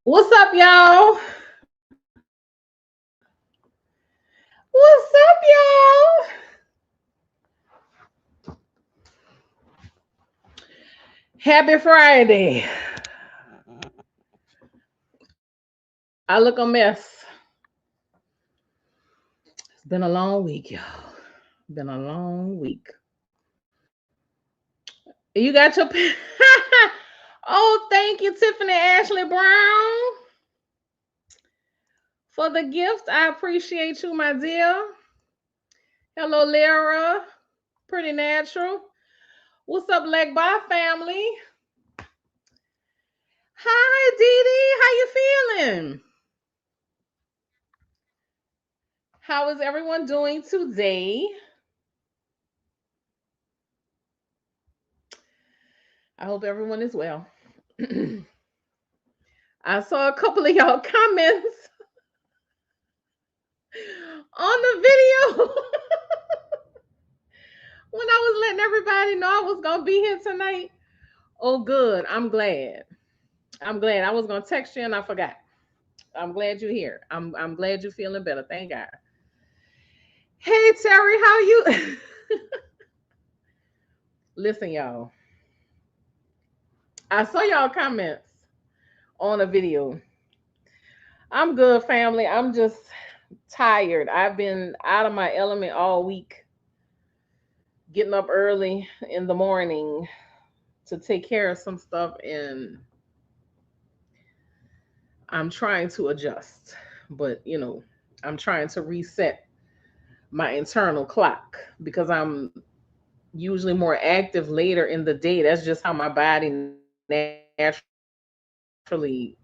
What's up, y'all? What's up, y'all? Happy Friday. I look a mess. It's been a long week, y'all. Been a long week. You got your Oh, thank you, Tiffany Ashley Brown, for the gift. I appreciate you, my dear. Hello, Lyra. Pretty natural. What's up, Leg Bar family? Hi, Dee Dee. How you feeling? How is everyone doing today? I hope everyone is well. I saw a couple of y'all comments on the video when I was letting everybody know I was gonna be here tonight. Oh, good. I'm glad. I'm glad. I was gonna text you and I forgot. I'm glad you're here. I'm glad you're feeling better. Thank God. Hey Terry, how you? Listen, y'all. I saw y'all comments on a video. I'm good, family. I'm just tired. I've been out of my element all week, getting up early in the morning to take care of some stuff, and I'm trying to adjust. But, I'm trying to reset my internal clock because I'm usually more active later in the day. That's just how my body naturally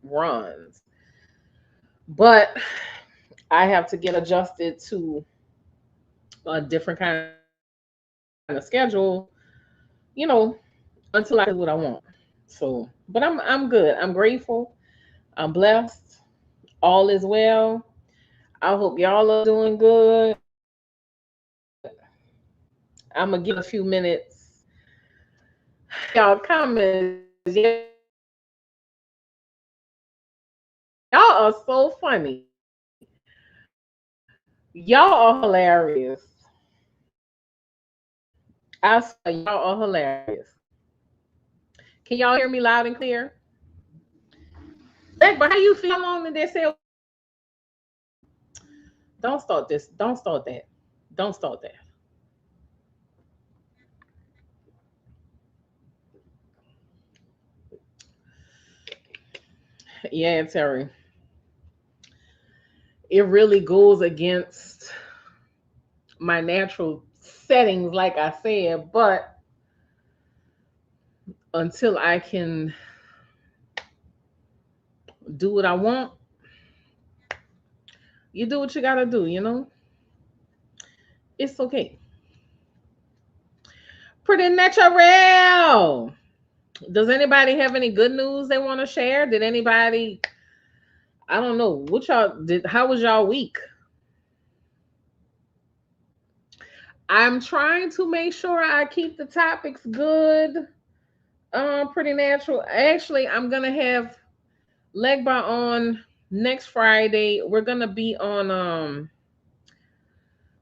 runs. But I have to get adjusted to a different kind of schedule, you know, until I can do what I want. So, but I'm good. I'm grateful. I'm blessed. All is well. I hope y'all are doing good. I'm gonna give y'all a few minutes. Y'all comments. Y'all are so funny. Y'all are hilarious. I swear, y'all are hilarious. Can y'all hear me loud and clear? Like, but how you feel? How long did they say it was gonna be? Don't start this. Don't start that. Don't start that. Yeah, Terry. It really goes against my natural settings, like I said, but until I can do what I want, you do what you gotta do. It's okay. Pretty natural. Does anybody have any good news they want to share? Did anybody, I don't know, what y'all did, how was y'all week? I'm trying to make sure I keep the topics good. Pretty natural. Actually, I'm gonna have Legba on next Friday. We're gonna be on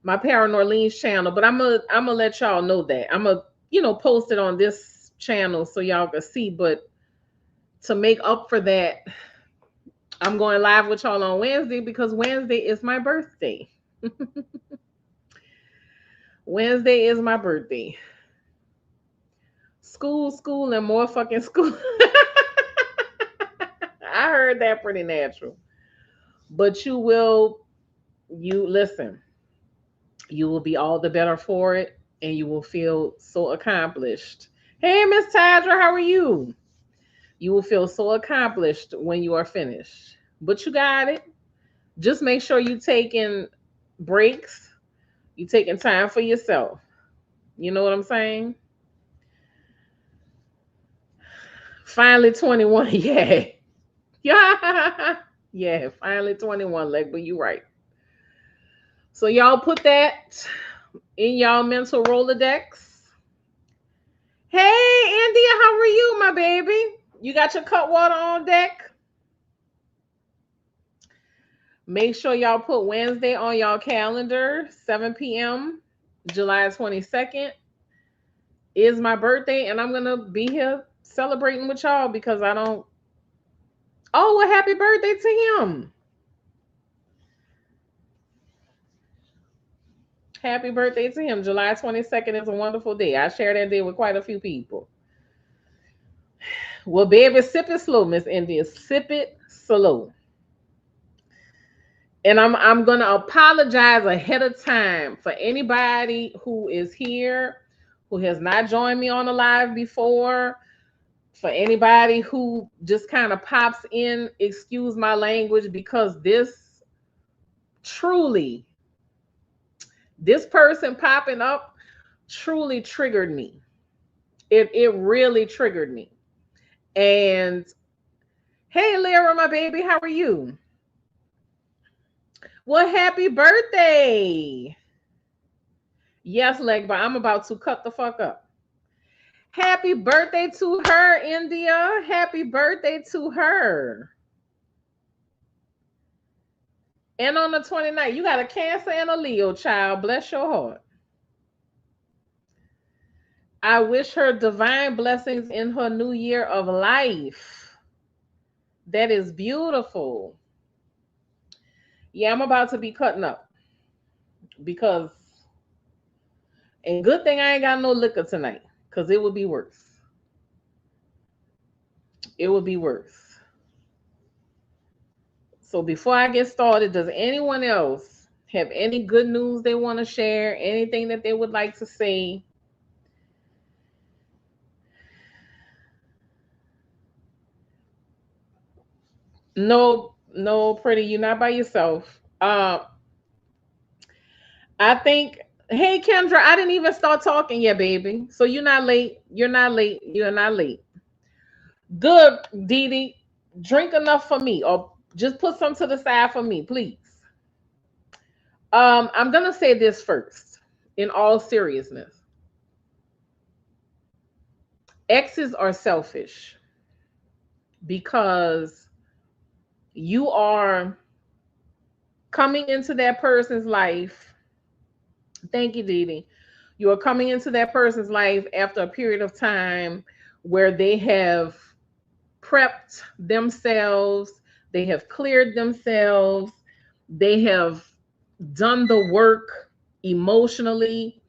my Paranorleans channel, but I'm gonna let y'all know that. I'm gonna, post it on this channel so y'all can see. But to make up for that, I'm going live with y'all on Wednesday because Wednesday is my birthday. Wednesday is my birthday. School, and more fucking school. I heard that pretty natural. But you listen, you will be all the better for it and you will feel so accomplished. Hey, Miss Tadra, how are you? You will feel so accomplished when you are finished. But you got it. Just make sure you taking breaks, you taking time for yourself. You know what I'm saying? Finally 21. Yeah. Yeah. Yeah, finally 21, like, but you right. So y'all put that in y'all mental Rolodex. Hey, India, how are you, my baby? You got your cut water on deck? Make sure y'all put Wednesday on y'all calendar, 7 p.m., July 22nd is my birthday, and I'm gonna be here celebrating with y'all because I don't. Oh, well, happy birthday to him! Happy birthday to him. July 22nd is a wonderful day. I share that day with quite a few people. Well, baby, sip it slow, Miss India. Sip it slow. And I'm gonna apologize ahead of time for anybody who is here who has not joined me on the live before. For anybody who just kind of pops in, excuse my language, because truly, this person popping up truly triggered me. It really triggered me. And hey, Lyra, my baby, how are you? Well, happy birthday. Yes, leg, but I'm about to cut the fuck up. Happy birthday to her, India. Happy birthday to her. And on the 29th, you got a Cancer and a Leo, child. Bless your heart. I wish her divine blessings in her new year of life. That is beautiful. Yeah, I'm about to be cutting up because, and good thing I ain't got no liquor tonight because it would be worse. It would be worse. So before I get started, does anyone else have any good news they want to share? Anything that they would like to say? No, no, pretty, you're not by yourself. I think, hey Kendra, I didn't even start talking yet, baby. So you're not late. You're not late. You're not late. Good, Dee Dee. Drink enough for me, or just put some to the side for me, please. I'm gonna say this first, in all seriousness. Exes are selfish because you are coming into that person's life. Thank you, Dee Dee. You are coming into that person's life after a period of time where they have prepped themselves, they have cleared themselves, they have done the work emotionally,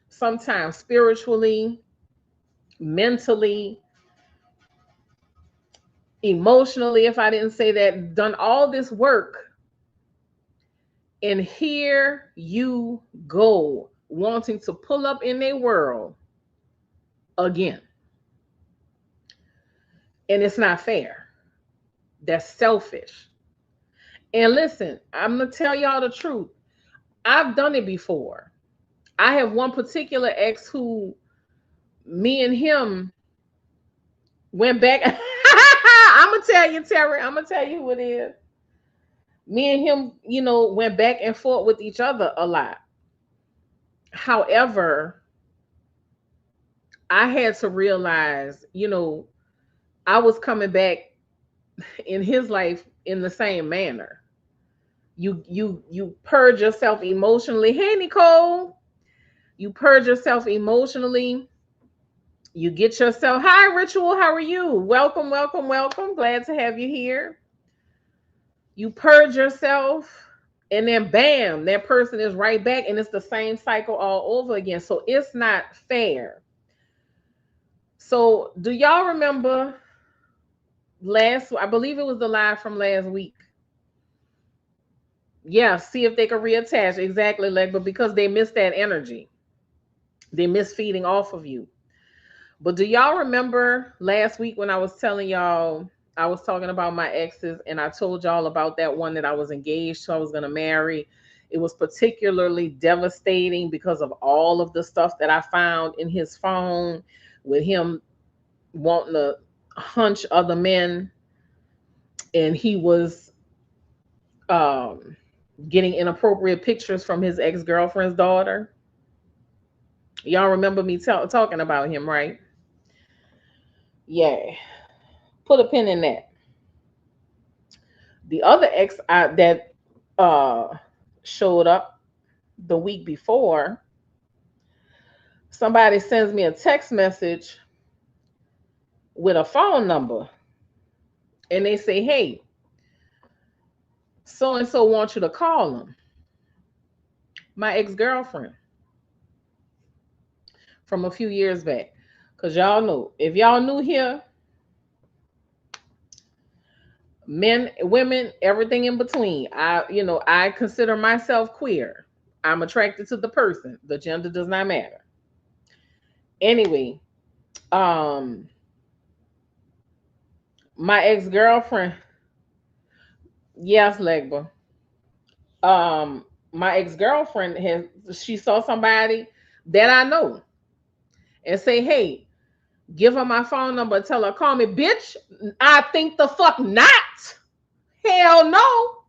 sometimes spiritually, mentally, emotionally, if I didn't say that, done all this work. And here you go, wanting to pull up in their world again. And it's not fair. That's selfish. And listen, I'm going to tell y'all the truth. I've done it before. I have one particular ex who, me and him went back. I'm going to tell you, Terry, I'm going to tell you who it is. Me and him, went back and forth with each other a lot. However, I had to realize, I was coming back in his life in the same manner. You purge yourself emotionally. Hey, Nicole. You purge yourself emotionally. You get yourself. Hi, Ritual. How are you? Welcome, welcome, welcome. Glad to have you here. You purge yourself, and then bam, that person is right back, and it's the same cycle all over again. So it's not fair. So do y'all remember I believe it was the live from last week? Yeah, see if they can reattach. Exactly, like, but because they miss that energy, they miss feeding off of you. But do y'all remember last week when I was telling y'all, I was talking about my exes, and I told y'all about that one that I was engaged to, I was going to marry. It was particularly devastating because of all of the stuff that I found in his phone with him wanting to hunch other men, and he was um, getting inappropriate pictures from his ex-girlfriend's daughter. Y'all remember me talking about him, right? Yeah. Put a pin in that. The other ex that uh showed up the week before. Somebody sends me a text message with a phone number, and they say, "Hey, so and so wants you to call them." My ex-girlfriend from a few years back. Cause y'all know, if y'all new here, men, women, everything in between. I consider myself queer. I'm attracted to the person. The gender does not matter. Anyway, um, my ex-girlfriend, yes, Legba. My ex-girlfriend she saw somebody that I know and say, "Hey, give her my phone number, tell her call me." Bitch, I think the fuck not. Hell no.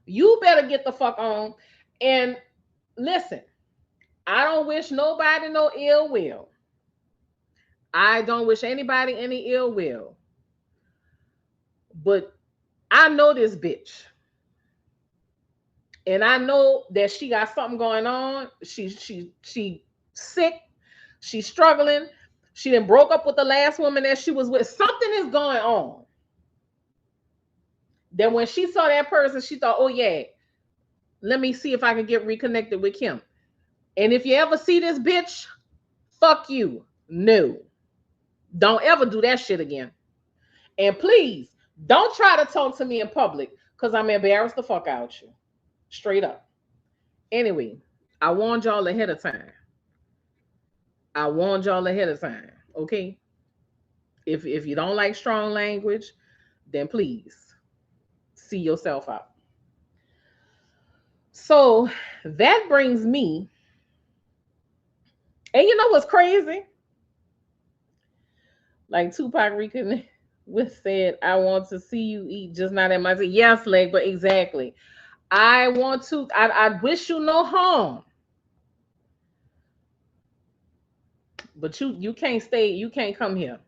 You better get the fuck on. And listen, I don't wish nobody no ill will. I don't wish anybody any ill will. But I know this bitch. And I know that she got something going on. She sick. She's struggling. She done broke up with the last woman that she was with. Something is going on. Then when she saw that person, she thought, "Oh yeah, let me see if I can get reconnected with Kim." And if you ever see this bitch, fuck you. No. Don't ever do that shit again. And please, don't try to talk to me in public because I'm embarrassed the fuck out you. Straight up. Anyway, I warned y'all ahead of time. I warned y'all ahead of time. Okay? If you don't like strong language, then please see yourself out. So that brings me, and you know what's crazy? Like Tupac reconnect with said, "I want to see you eat, just not at my table." Yes, leg, but exactly. I want to. I wish you no harm, but you can't stay. You can't come here.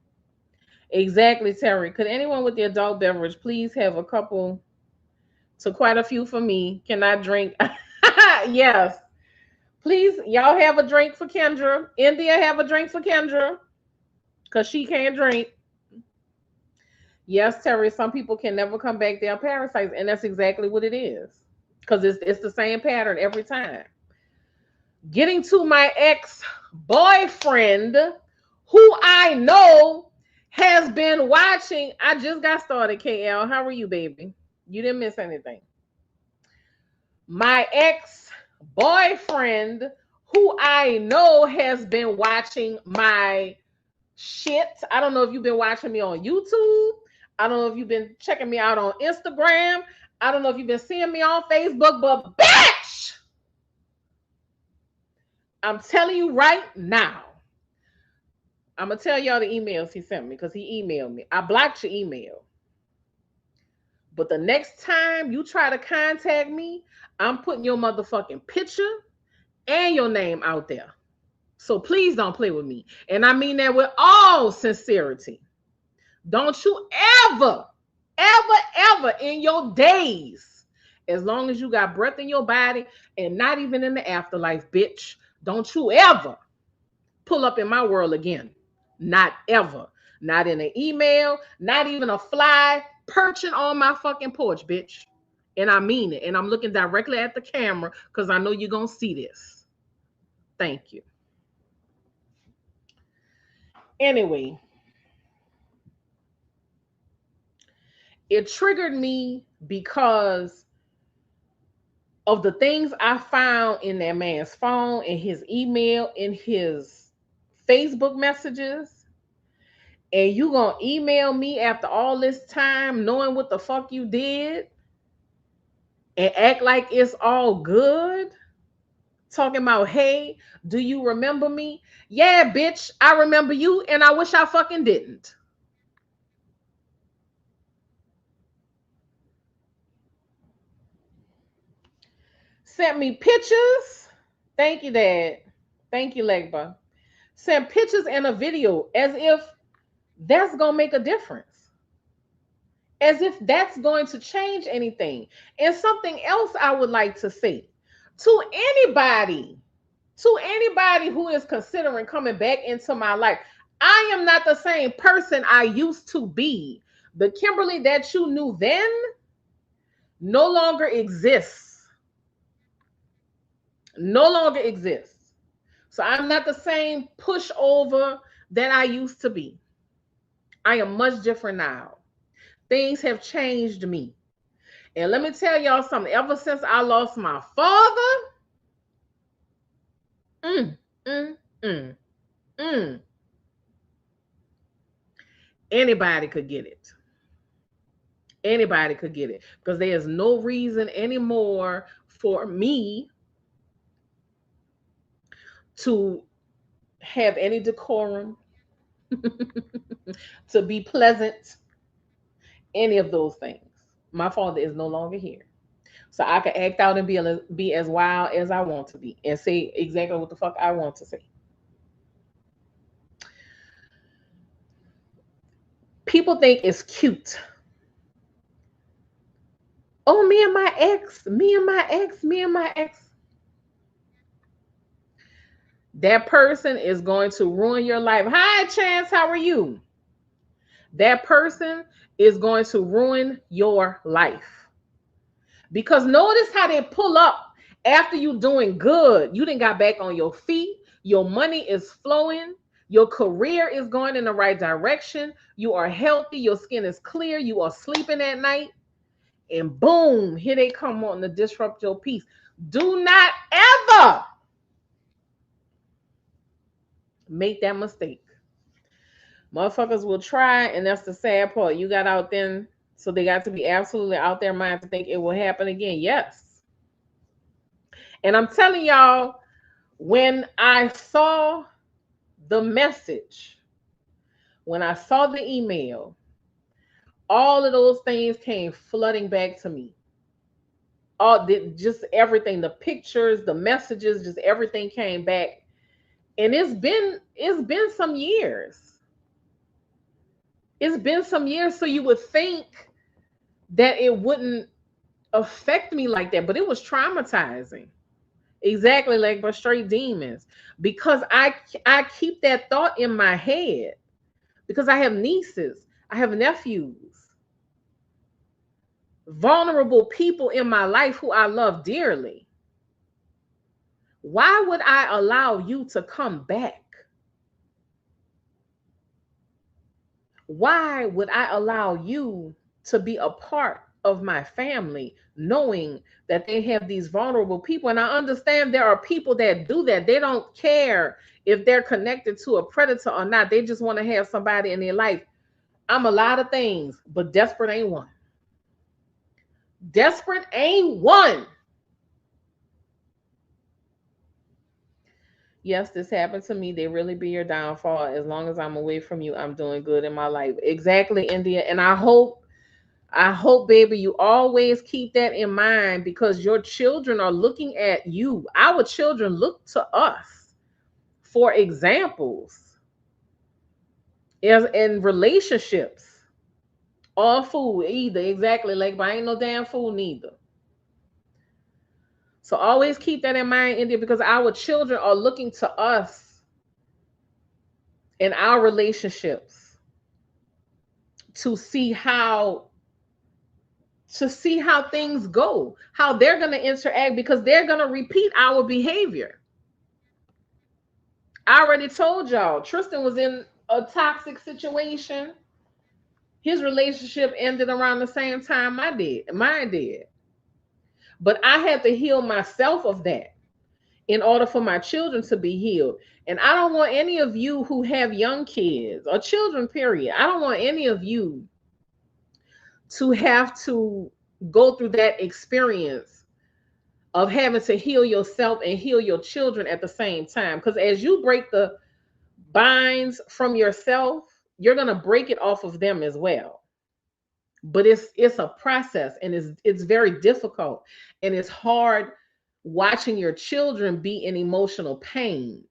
Exactly, Terry. Could anyone with the adult beverage please have a couple to quite a few for me? Can I drink? Yes. Please, y'all have a drink for Kendra. India have a drink for Kendra because she can't drink. Yes, Terry, some people can never come back. They are parasites, and that's exactly what it is. Because it's the same pattern every time. Getting to my ex-boyfriend, who I know has been watching. I just got started, KL. How are you, baby? You didn't miss anything. My ex-boyfriend, who I know has been watching my shit. I don't know if you've been watching me on YouTube. I don't know if you've been checking me out on Instagram. I don't know if you've been seeing me on Facebook, but bitch, I'm telling you right now. I'm going to tell y'all the emails he sent me because he emailed me. I blocked your email. But the next time you try to contact me, I'm putting your motherfucking picture and your name out there. So please don't play with me. And I mean that with all sincerity. Don't you ever in your days, as long as you got breath in your body and not even in the afterlife, bitch, don't you ever pull up in my world again. Not ever. Not in an email, not even a fly perching on my fucking porch, bitch. And I mean it. And I'm looking directly at the camera because I know you're going to see this. Thank you. Anyway, it triggered me because of the things I found in that man's phone, in his email, in his Facebook messages. And you gonna email me after all this time knowing what the fuck you did and act like it's all good? Talking about, "Hey, do you remember me?" Yeah, bitch, I remember you and I wish I fucking didn't. Sent me pictures. Thank you, Dad. Thank you, Legba. Sent pictures and a video as if that's gonna make a difference. as if that's going to change anything. And something else I would like to say to anybody, who is considering coming back into my life, I am not the same person I used to be. The Kimberly that you knew then no longer exists. No longer exists. So I'm not the same pushover that I used to be. I am much different now. Things have changed me. And let me tell y'all something. Ever since I lost my father, mm, mm, mm, mm, anybody could get it. Anybody could get it. Because there is no reason anymore for me to have any decorum, to be pleasant, any of those things. My father is no longer here. So I can act out and be as wild as I want to be and say exactly what the fuck I want to say. People think it's cute. Oh, me and my ex, me and my ex, me and my ex. That person is going to ruin your life. Hi, Chance, how are you? That person is going to ruin your life. Because notice how they pull up after you doing good. You didn't got back on your feet. Your money is flowing. Your career is going in the right direction. You are healthy. Your skin is clear. You are sleeping at night. And boom, here they come on to disrupt your peace. Do not ever make that mistake. Motherfuckers will try, and that's the sad part. You got out there, so they got to be absolutely out their mind to think it will happen again. Yes. And I'm telling y'all, when I saw the message, when I saw the email, all of those things came flooding back to me. Just everything, the pictures, the messages, just everything came back. And it's been some years. It's been some years, so you would think that it wouldn't affect me like that, but it was traumatizing. Exactly, like but straight demons. Because I keep that thought in my head because I have nieces, I have nephews, vulnerable people in my life who I love dearly. Why would I allow you to come back? Why would I allow you to be a part of my family, knowing that they have these vulnerable people? And I understand there are people that do that. They don't care if they're connected to a predator or not. They just want to have somebody in their life. I'm a lot of things, but desperate ain't one. Desperate ain't one. Yes, this happened to me. They really be your downfall. As long as I'm away from you, I'm doing good in my life. Exactly, India. And I hope, baby, you always keep that in mind because your children are looking at you. Our children look to us for examples as in relationships. All food, either. Exactly. Like, but I ain't no damn fool neither. So always keep that in mind, India, because our children are looking to us in our relationships to see how things go, how they're going to interact because they're going to repeat our behavior. I already told y'all, Tristan was in a toxic situation. His relationship ended around the same time mine did. But I had to heal myself of that in order for my children to be healed. And I don't want any of you who have young kids or children, period. I don't want any of you to have to go through that experience of having to heal yourself and heal your children at the same time. Because as you break the binds from yourself, you're going to break it off of them as well. But it's a process, and it's very difficult, and it's hard watching your children be in emotional pain.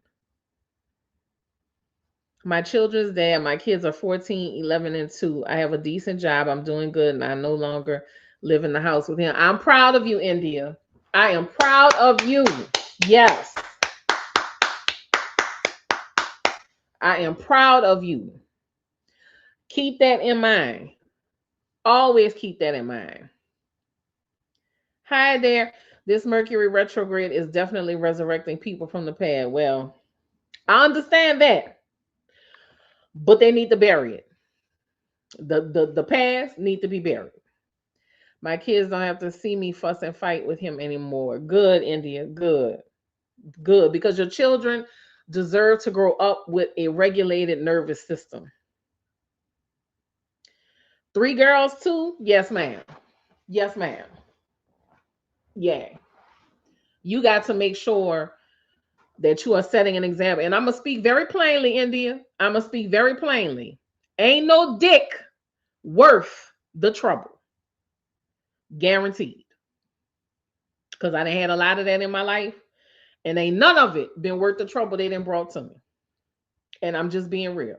My children's dad, my kids are 14, 11, and 2. I have a decent job. I'm doing good, and I no longer live in the house with him. I'm proud of you, India. I am proud of you. Yes, I am proud of you. Keep that in mind. Always keep that in mind. Hi there. This Mercury retrograde is definitely resurrecting people from the past. Well, I understand that, but they need to bury it. The past need to be buried. My kids don't have to see me fuss and fight with him anymore. Good, India. Good. Good. Because your children deserve to grow up with a regulated nervous system. 3 girls, too? Yes, ma'am. Yes, ma'am. Yeah. You got to make sure that you are setting an example. And I'm going to speak very plainly, India. I'm going to speak very plainly. Ain't no dick worth the trouble. Guaranteed. Because I done had a lot of that in my life. And ain't none of it been worth the trouble they done brought to me. And I'm just being real.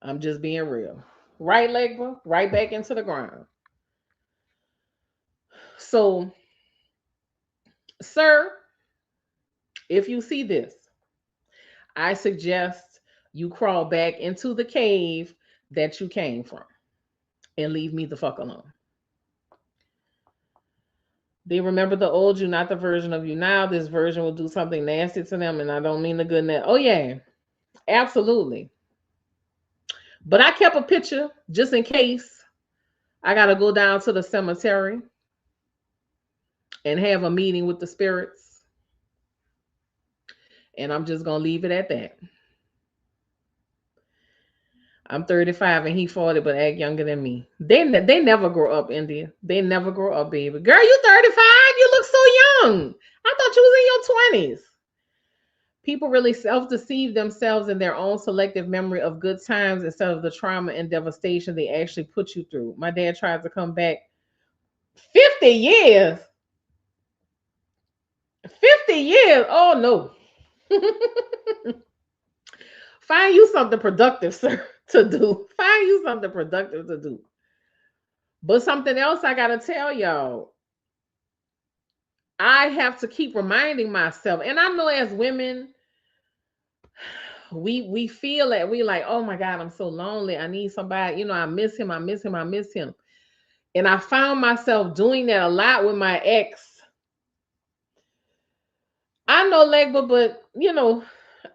I'm just being real. Right, Legba? Right back into the ground. So, sir, if you see this, I suggest you crawl back into the cave that you came from and leave me the fuck alone. They remember the old you, not the version of you now. This version will do something nasty to them, and I don't mean the goodness. Oh, yeah, absolutely. But I kept a picture just in case I got to go down to the cemetery and have a meeting with the spirits. And I'm just going to leave it at that. I'm 35 and he 40, but act younger than me. They never grow up, India. They never grow up, baby. Girl, you 35? You look so young. I thought you was in your 20s. People really self-deceive themselves in their own selective memory of good times instead of the trauma and devastation they actually put you through. My dad tried to come back 50 years. 50 years. Oh no. Find you something productive, sir, to do. Find you something productive to do. But something else I gotta tell y'all, I have to keep reminding myself, and I know as women, we feel that we like, oh my God, I'm so lonely. I need somebody, I miss him, I miss him, I miss him. And I found myself doing that a lot with my ex. I know Legba, but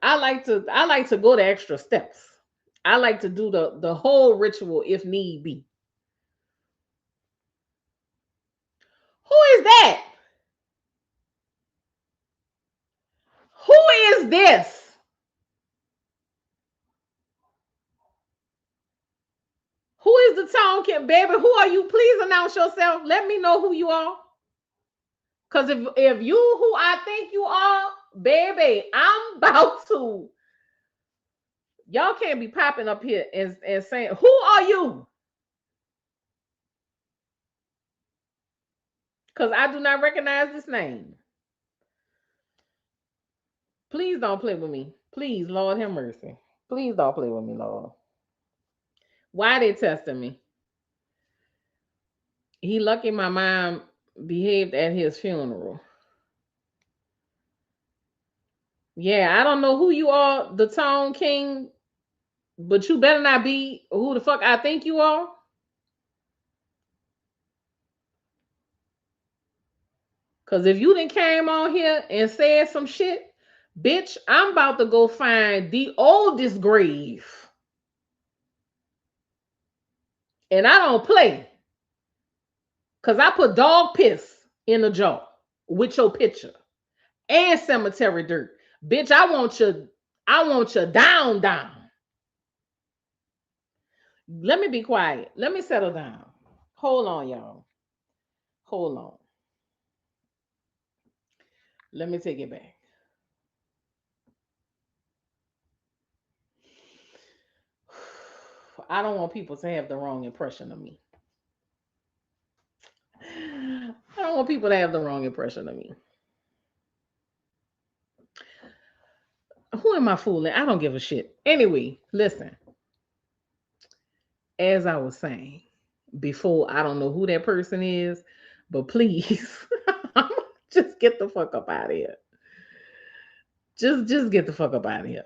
I like to go the extra steps. I like to do the whole ritual if need be. Who is that? Who is this? Who is the tone kid, baby? Who are you? Please announce yourself. Let me know who you are. Cause if you who I think you are, baby, I'm about to. Y'all can't be popping up here and saying, who are you? Because I do not recognize this name. Please don't play with me. Please, Lord have mercy. Please don't play with me, Lord. Why they testing me? He lucky my mom behaved at his funeral. Yeah, I don't know who you are, the Tone King, but you better not be who the fuck I think you are. Cause if you didn't came on here and said some shit, bitch, I'm about to go find the oldest grave. And I don't play. Cause I put dog piss in the jar with your picture and cemetery dirt. Bitch, I want you down, down. Let me be quiet. Let me settle down. Hold on, y'all. Hold on. Let me take it back. I don't want people to have the wrong impression of me. I don't want people to have the wrong impression of me. Who Who am I fooling? I don't give a shit. Anyway, listen, as I was saying before, I don't know who that person is, but please just get the fuck up out of here. Just get the fuck up out of here.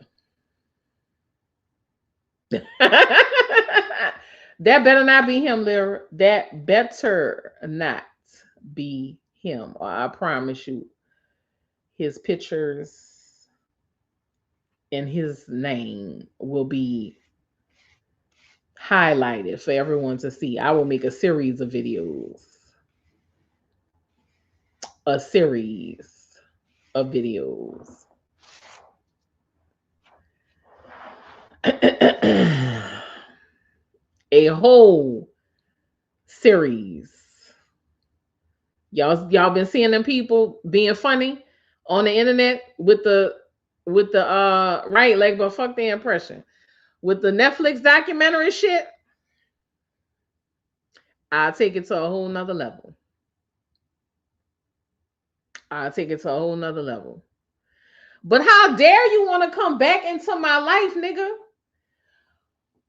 That better not be him, Lyra. That better not be him. Or I promise you, his pictures and his name will be highlighted for everyone to see. I will make a series of videos. A series of videos. A whole series. Y'all been seeing them people being funny on the internet with the right, like, but fuck the impression. With the Netflix documentary shit, I'll take it to a whole nother level. I'll take it to a whole nother level. But how dare you want to come back into my life, nigga?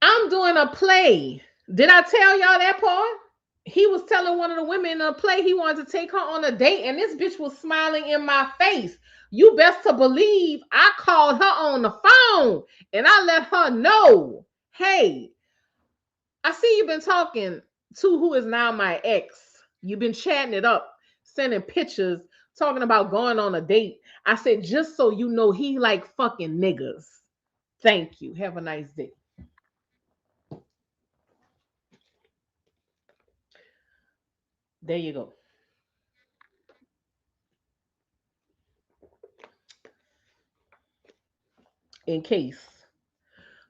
I'm doing a play. Did I tell y'all that part? He was telling one of the women in the play he wanted to take her on a date, and this bitch was smiling in my face. You best to believe I called her on the phone and I let her know, hey, I see you've been talking to who is now my ex. You've been chatting it up, sending pictures, talking about going on a date. I said, just so you know, he like fucking niggas. Thank you. Have a nice day. There you go. In case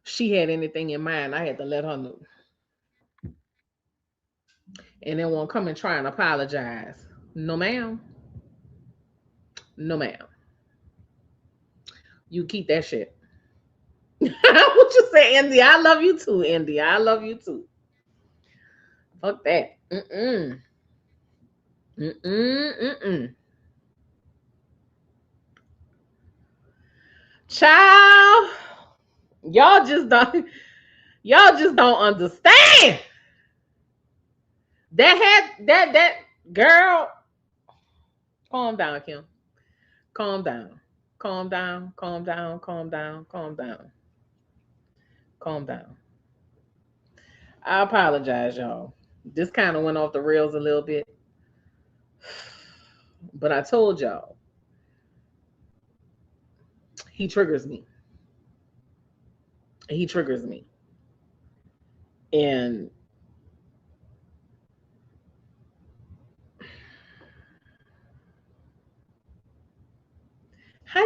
she had anything in mind, I had to let her know. And then won't come and try and apologize. No, ma'am. No, ma'am. You keep that shit. What you say, Indy? I love you too, Indy. I love you too. Fuck that. Mm-mm. Mm-mm. Mm-mm. Child, y'all just don't. Y'all just don't understand. That girl. Calm down, Kim. Calm down. Calm down. Calm down. Calm down. Calm down. Calm down. I apologize, y'all. This kind of went off the rails a little bit, but I told y'all he triggers me. He triggers me, and how.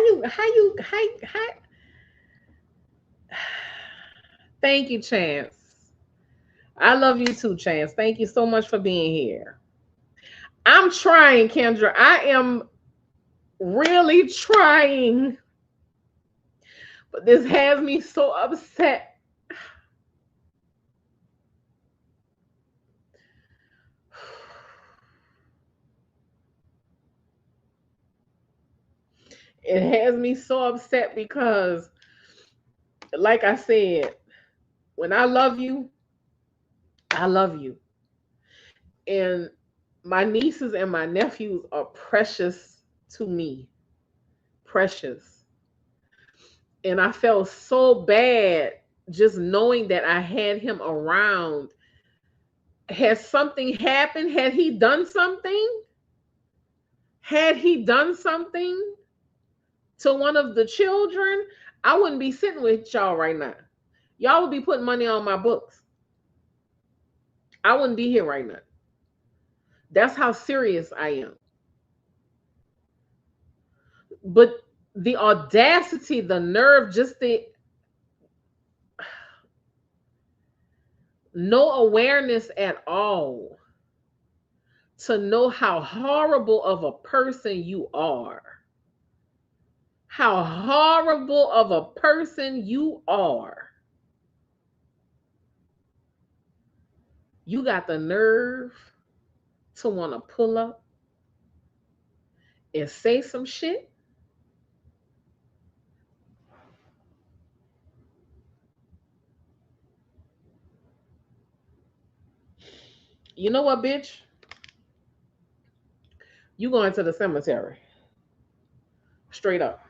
Thank you, Chance. I love you too, Chance. Thank you so much for being here. I'm trying, Kendra. I am really trying, but this has me so upset. It has me so upset because, like I said, when I love you, I love you. And my nieces and my nephews are precious to me. Precious. And I felt so bad just knowing that I had him around. Has something happened? Had he done something? Had he done something to one of the children? I wouldn't be sitting with y'all right now. Y'all would be putting money on my books. I wouldn't be here right now. That's how serious I am. But the audacity, the nerve, just the no awareness at all to know how horrible of a person you are. How horrible of a person you are. You got the nerve to want to pull up and say some shit. You know what, bitch? You going to the cemetery. Straight up.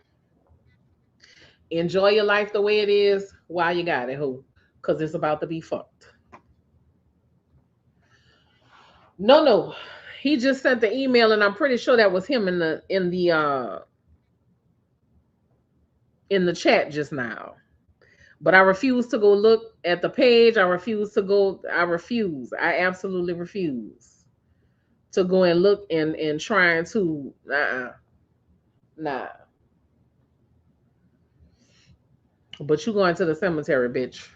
Enjoy your life the way it is while you got it, who? Because it's about to be fucked. No, no. He just sent the email, and I'm pretty sure that was him in the chat just now. But I refuse to go look at the page. I refuse. I absolutely refuse to go and look and trying to nah. But you going to the cemetery, bitch.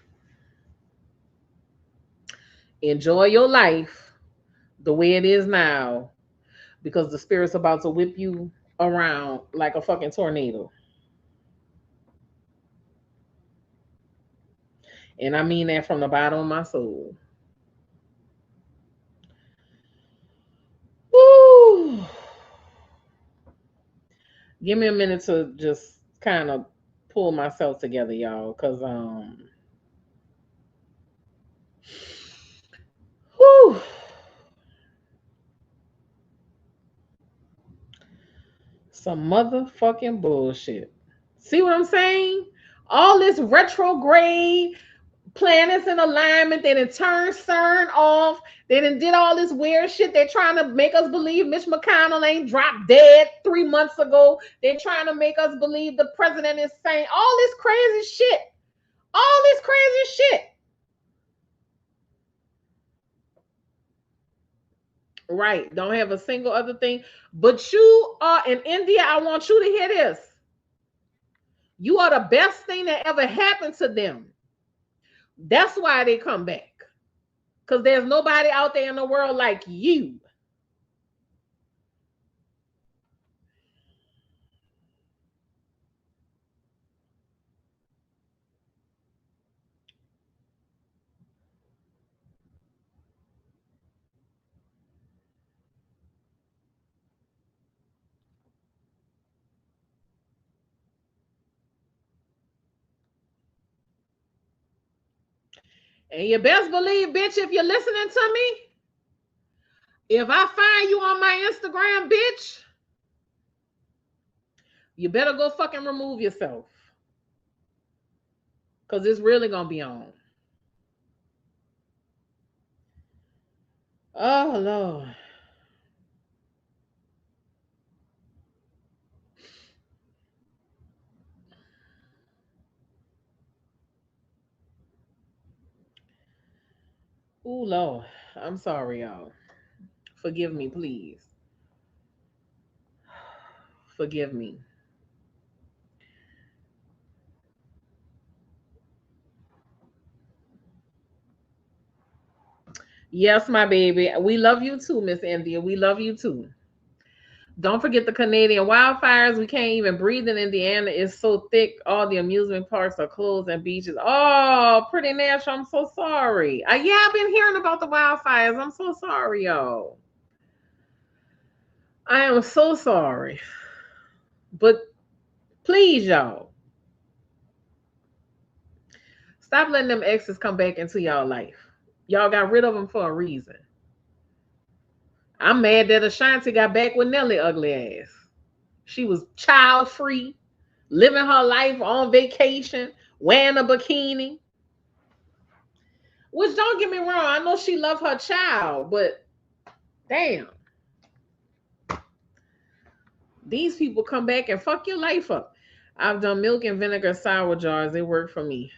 Enjoy your life the way it is now, because the spirit's about to whip you around like a fucking tornado. And I mean that from the bottom of my soul. Woo! Give me a minute to just kind of pull myself together, y'all, because whew, some motherfucking bullshit. See what I'm saying? All this retrograde planets in alignment. They done turned CERN off. They done did all this weird shit. They're trying to make us believe Mitch McConnell ain't dropped dead 3 months ago. They're trying to make us believe the president is saying all this crazy shit. All this crazy shit. Right. Don't have a single other thing. But you are in India. I want you to hear this. You are the best thing that ever happened to them. That's why they come back. Because there's nobody out there in the world like you. And you best believe, bitch, if you're listening to me, if I find you on my Instagram, bitch, you better go fucking remove yourself. Because it's really going to be on. Oh, Lord. Oh, Lord. I'm sorry, y'all. Forgive me, please. Forgive me. Yes, my baby. We love you too, Miss India. We love you too. Don't forget the Canadian wildfires. We can't even breathe in Indiana. It's so thick. All the amusement parks are closed and beaches. Oh, pretty natural. I'm so sorry. Yeah, I've been hearing about the wildfires. I'm so sorry, y'all. I am so sorry. But please, y'all, stop letting them exes come back into y'all life. Y'all got rid of them for a reason. I'm mad that Ashanti got back with Nelly ugly ass. She was child free, living her life on vacation, wearing a bikini. Which don't get me wrong, I know she loved her child, but damn, these people come back and fuck your life up. I've done milk and vinegar sour jars. They work for me.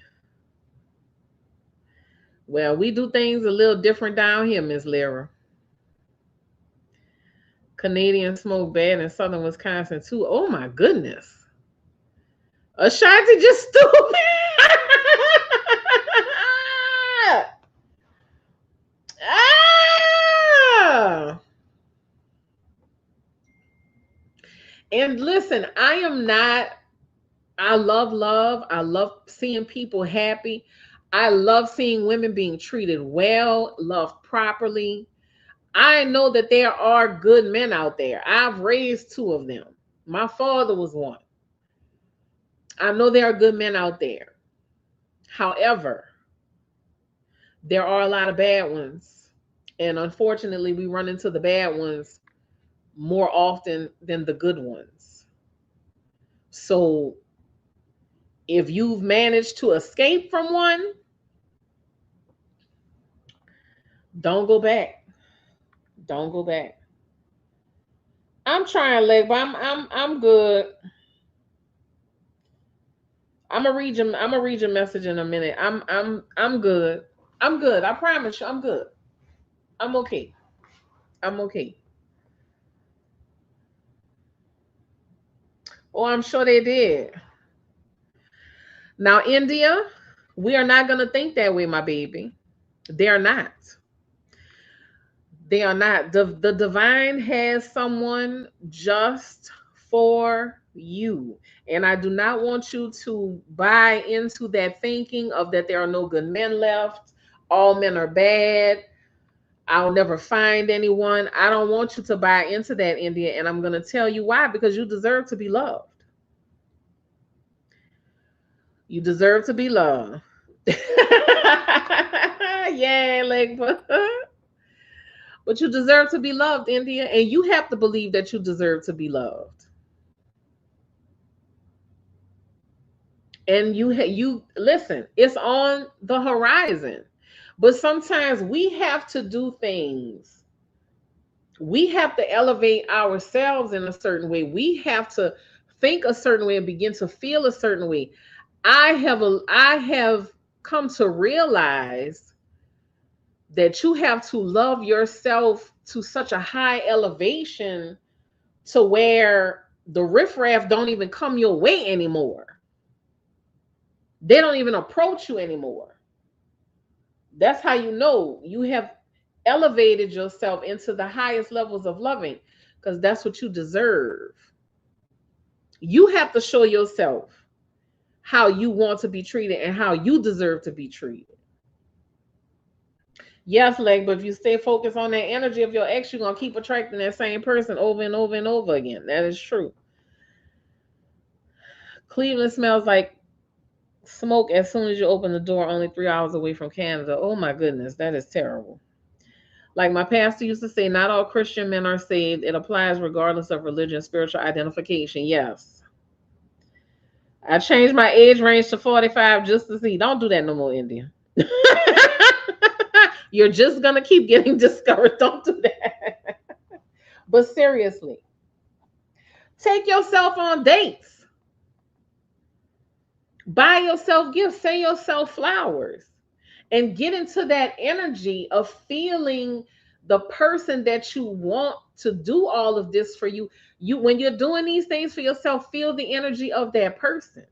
Well, we do things a little different down here, Miss Lyra. Canadian smoke bad in southern Wisconsin too. Oh my goodness. Ashanti just stupid. Ah! And listen, I am not, I love love. I love seeing people happy. I love seeing women being treated well, loved properly. I know that there are good men out there. I've raised two of them. My father was one. I know there are good men out there. However, there are a lot of bad ones. And unfortunately, we run into the bad ones more often than the good ones. So if you've managed to escape from one, don't go back. Don't go back. I'm trying, leg, but I'm good. I'm gonna read your message in a minute. I'm good. I'm good. I promise you, I'm good. I'm okay. I'm okay. Oh, I'm sure they did. Now, India, we are not gonna think that way, my baby. They are not. They are not. The divine has someone just for you. And I do not want you to buy into that thinking of that there are no good men left. All men are bad. I'll never find anyone. I don't want you to buy into that, India. And I'm going to tell you why. Because you deserve to be loved. You deserve to be loved. Yeah, like, but you deserve to be loved, India. And you have to believe that you deserve to be loved. And you listen, it's on the horizon. But sometimes we have to do things. We have to elevate ourselves in a certain way. We have to think a certain way and begin to feel a certain way. I have come to realize that you have to love yourself to such a high elevation to where the riffraff don't even come your way anymore. They don't even approach you anymore. That's how you know you have elevated yourself into the highest levels of loving, because that's what you deserve. You have to show yourself how you want to be treated and how you deserve to be treated. Yes, Leg, but if you stay focused on that energy of your ex, you're going to keep attracting that same person over and over and over again. That is true. Cleveland smells like smoke as soon as you open the door, only 3 hours away from Canada. Oh my goodness, that is terrible. Like my pastor used to say, not all Christian men are saved. It applies regardless of religion, spiritual identification. Yes. I changed my age range to 45 just to see. Don't do that no more, India. You're just going to keep getting discouraged. Don't do that. But seriously, take yourself on dates. Buy yourself gifts. Send yourself flowers. And get into that energy of feeling the person that you want to do all of this for you. When you're doing these things for yourself, feel the energy of that person.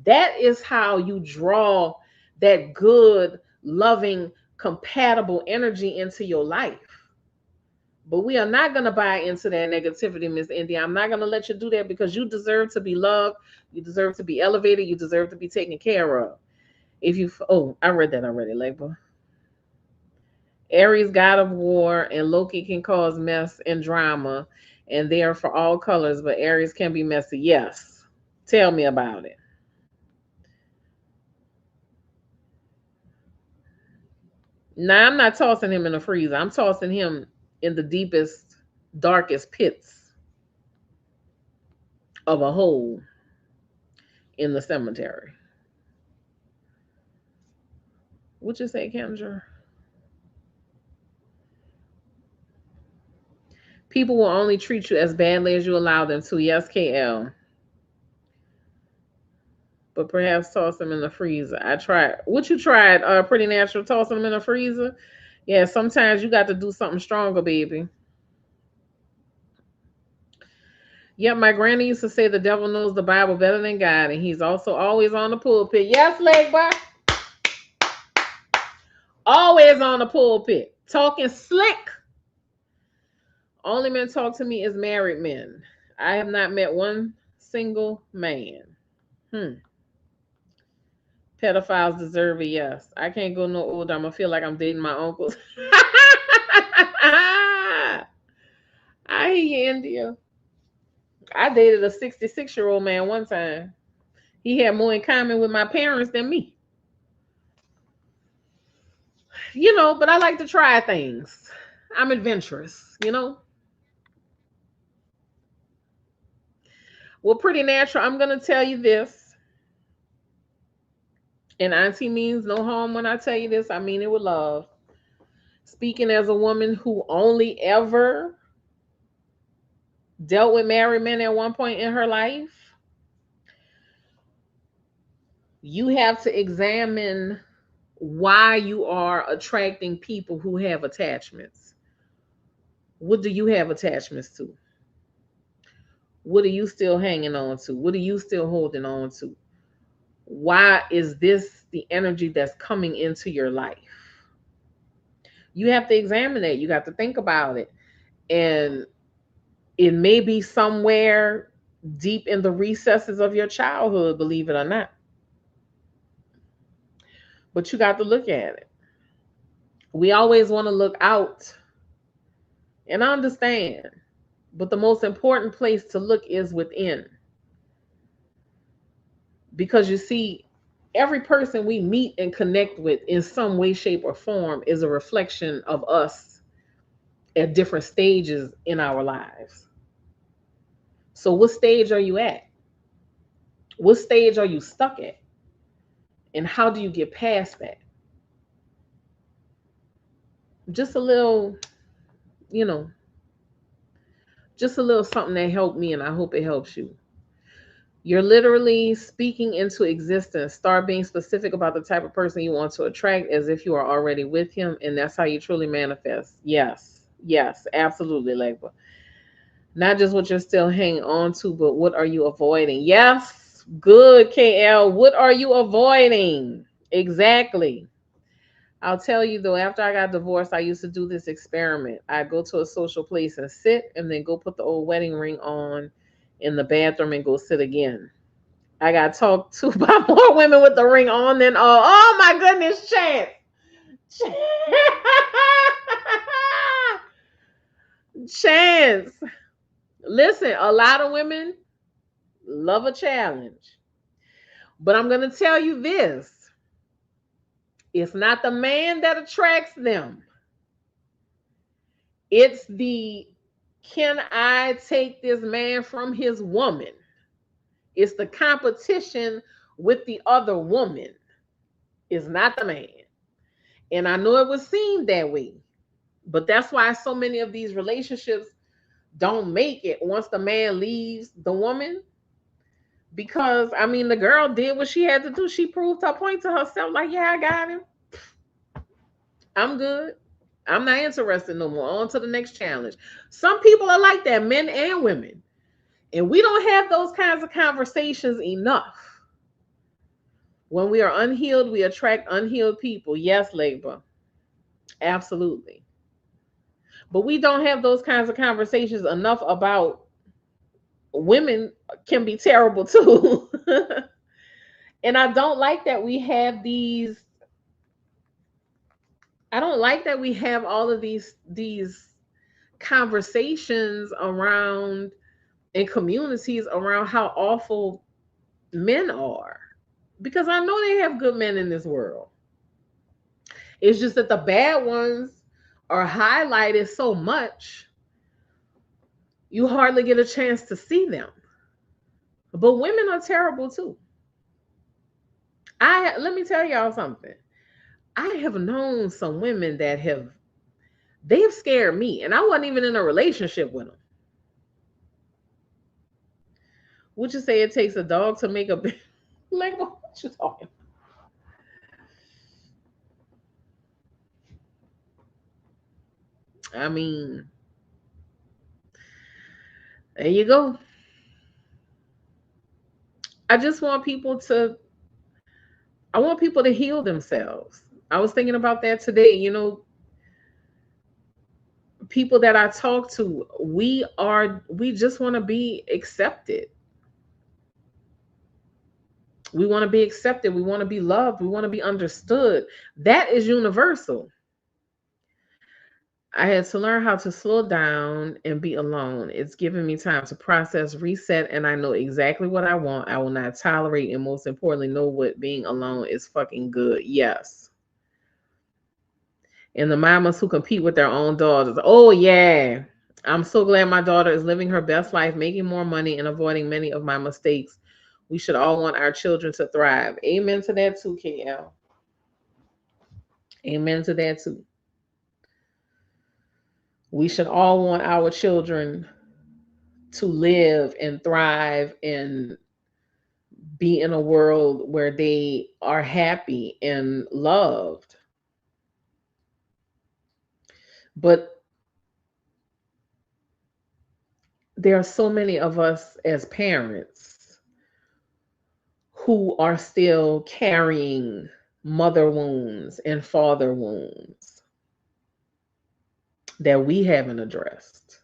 That is how you draw that good, loving, compatible energy into your life. But we are not going to buy into that negativity, Miss India. I'm not going to let you do that, because you deserve to be loved. You deserve to be elevated. You deserve to be taken care of. If you, oh, I read that already, label. Aries, god of war, and Loki can cause mess and drama, and they are for all colors, but Aries can be messy. Yes. Tell me about it. Now, I'm not tossing him in the freezer. I'm tossing him in the deepest, darkest pits of a hole in the cemetery. What you say, Kendra? People will only treat you as badly as you allow them to. Yes, KL. But perhaps toss them in the freezer. I tried. What you tried? Pretty natural. Tossing them in the freezer. Yeah, sometimes you got to do something stronger, baby. Yep, my granny used to say the devil knows the Bible better than God, and he's also always on the pulpit. Yes, Legba. Always on the pulpit. Talking slick. Only men talk to me is married men. I have not met one single man. Pedophiles deserve a yes. I can't go no older. I'm gonna feel like I'm dating my uncles. I hear you, India. I dated a 66-year-old man one time. He had more in common with my parents than me. But I like to try things. I'm adventurous. Well, pretty natural. I'm going to tell you this. And auntie means no harm when I tell you this. I mean it with love. Speaking as a woman who only ever dealt with married men at one point in her life, you have to examine why you are attracting people who have attachments. What do you have attachments to? What are you still hanging on to? What are you still holding on to? Why is this the energy that's coming into your life? You have to examine it. You got to think about it. And it may be somewhere deep in the recesses of your childhood, believe it or not. But you got to look at it. We always want to look out, and I understand. But the most important place to look is within. Because you see, every person we meet and connect with in some way, shape, or form is a reflection of us at different stages in our lives. So, what stage are you at? What stage are you stuck at? And how do you get past that? Just a little, you know, just a little something that helped me, and I hope it helps you. You're literally speaking into existence. Start being specific about the type of person you want to attract as if you are already with him, and that's how you truly manifest. Yes, yes, absolutely, Legba. Not just what you're still hanging on to, but what are you avoiding? Yes, good, KL. What are you avoiding? Exactly. I'll tell you though, after I got divorced, I used to do this experiment. I'd go to a social place and sit, and then go put the old wedding ring on in the bathroom and go sit again. I got talked to by more women with the ring on than all. Oh my goodness, Chance. Chance. Listen, a lot of women love a challenge. But I'm going to tell you this, it's not the man that attracts them. It's the, can I take this man from his woman? It's the competition with the other woman. It's not the man. And I know it was seen that way. But that's why so many of these relationships don't make it once the man leaves the woman. Because, I mean, the girl did what she had to do. She proved her point to herself, like, yeah, I got him. I'm good. I'm not interested no more. On to the next challenge. Some people are like that, men and women. And we don't have those kinds of conversations enough. When we are unhealed, we attract unhealed people. Yes, labor. Absolutely. But we don't have those kinds of conversations enough about women can be terrible too. And I don't like that we have these, I don't like that we have all of these conversations around in communities around how awful men are. Because I know they have good men in this world. It's just that the bad ones are highlighted so much, you hardly get a chance to see them. But women are terrible too. Let me tell y'all something. I have known some women that they've scared me, and I wasn't even in a relationship with them. Would you say it takes a dog to make a like what you talking? I mean, there you go. I just want people to I want people to heal themselves. I was thinking about that today. People that I talk to, we just want to be accepted. We want to be accepted. We want to be loved. We want to be understood. That is universal. I had to learn how to slow down and be alone. It's giving me time to process, reset, and I know exactly what I want. I will not tolerate, and most importantly, know what being alone is fucking good. Yes. And the mamas who compete with their own daughters. Oh, yeah. I'm so glad my daughter is living her best life, making more money, and avoiding many of my mistakes. We should all want our children to thrive. Amen to that too, KL. Amen to that too. We should all want our children to live and thrive and be in a world where they are happy and loved. But there are so many of us as parents who are still carrying mother wounds and father wounds that we haven't addressed.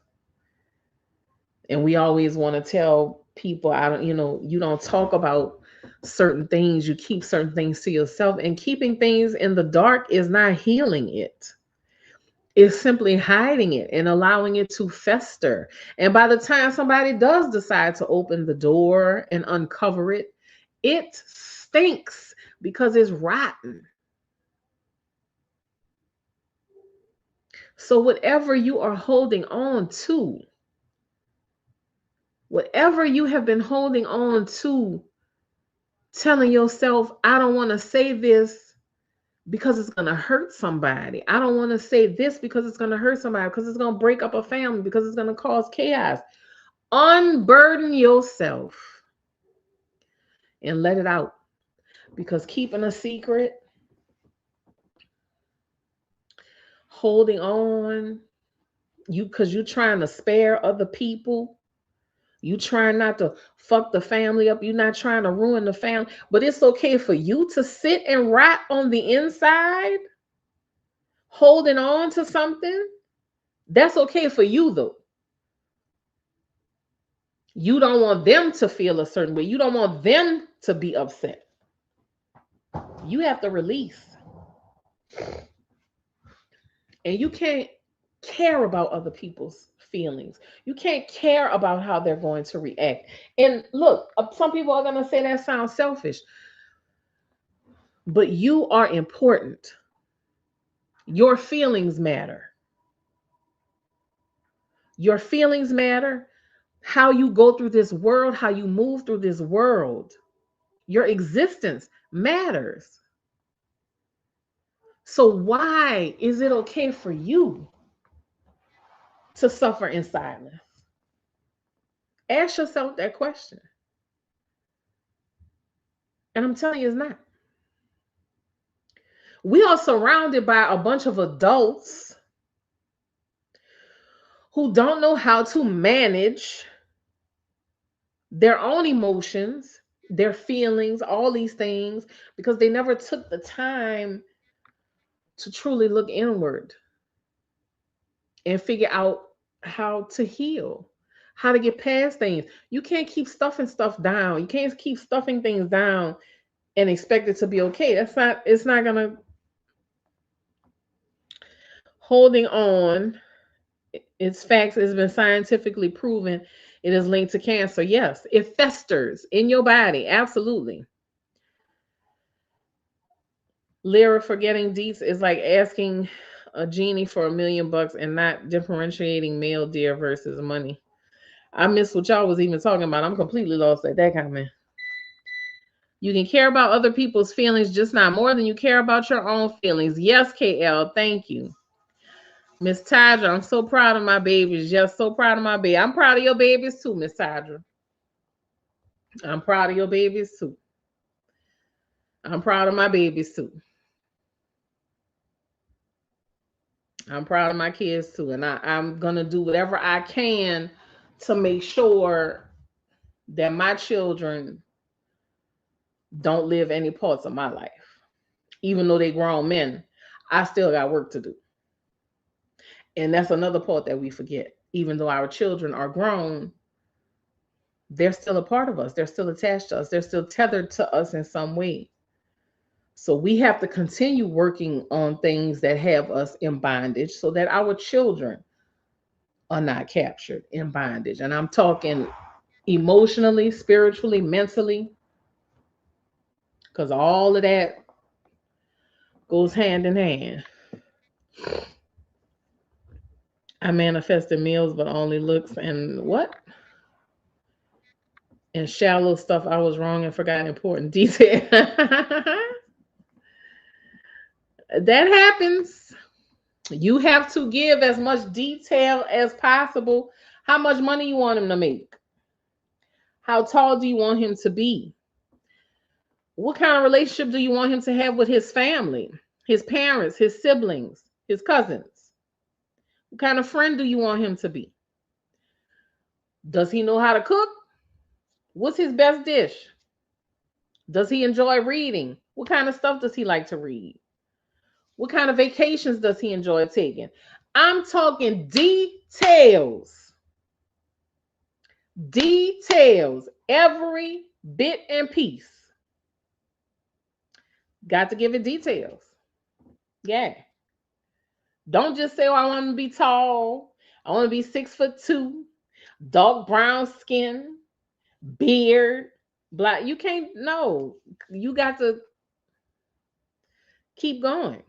And we always want to tell people, I don't, you don't talk about certain things, you keep certain things to yourself, and keeping things in the dark is not healing it. It's simply hiding it and allowing it to fester. And by the time somebody does decide to open the door and uncover it, it stinks because it's rotten. So, whatever you are holding on to, whatever you have been holding on to, telling yourself, I don't want to say this because it's going to hurt somebody. I don't want to say this because it's going to hurt somebody, because it's going to break up a family, because it's going to cause chaos. Unburden yourself and let it out. Because keeping a secret, holding on, because you're trying to spare other people, you trying not to fuck the family up, you're not trying to ruin the family, but it's okay for you to sit and rot on the inside, holding on to something. That's okay for you though. You don't want them to feel a certain way. You don't want them to be upset. You have to release. And you can't care about other people's feelings. You can't care about how they're going to react. And look, some people are going to say that sounds selfish, but you are important. Your feelings matter. Your feelings matter. How you go through this world, how you move through this world, your existence matters. So, why is it okay for you to suffer in silence? Ask yourself that question. And I'm telling you, it's not. We are surrounded by a bunch of adults who don't know how to manage their own emotions, their feelings, all these things, because they never took the time to truly look inward and figure out how to heal, how to get past things. You can't keep stuffing stuff down. You can't keep stuffing things down and expect it to be okay. It's not gonna. Holding on, it's facts, it's been scientifically proven it is linked to cancer. Yes, it festers in your body. Absolutely. Lyra, forgetting deets is like asking a genie for $1,000,000 and not differentiating male deer versus money. I missed what y'all was even talking about. I'm completely lost at that comment. You can care about other people's feelings, just not more than you care about your own feelings. Yes, KL, thank you. Miss Tadra, I'm so proud of my babies. Yes, so proud of my baby. I'm proud of your babies too, Miss Tadra. I'm proud of your babies too. I'm proud of my babies too. I'm proud of my kids too. And I'm going to do whatever I can to make sure that my children don't live any parts of my life. Even though they grown men, I still got work to do. And that's another part that we forget. Even though our children are grown, they're still a part of us. They're still attached to us. They're still tethered to us in some way. So we have to continue working on things that have us in bondage so that our children are not captured in bondage. And I'm talking emotionally, spiritually, mentally, because all of that goes hand in hand. I manifested meals, but only looks and what? And shallow stuff. I was wrong and forgot important detail. That happens. You have to give as much detail as possible. How much money you want him to make? How tall do you want him to be? What kind of relationship do you want him to have with his family, his parents, his siblings, his cousins? What kind of friend do you want him to be? Does he know how to cook? What's his best dish? Does he enjoy reading? What kind of stuff does he like to read? What kind of vacations does he enjoy taking? I'm talking details. Details. Every bit and piece. Got to give it details. Yeah. Don't just say, oh, I want to be tall. I want to be 6'2", dark brown skin, beard, black. You can't, no. You got to keep going.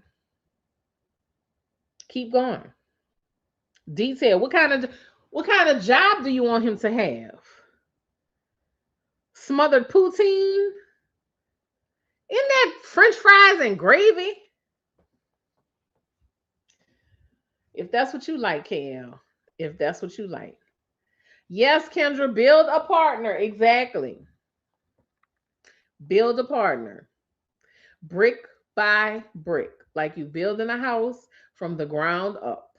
Keep going. Detail. What kind of job do you want him to have? Smothered poutine? Isn't that French fries and gravy? If that's what you like, KL. If that's what you like. Yes, Kendra, build a partner. Exactly. Build a partner. Brick by brick. Like you building a house from the ground up.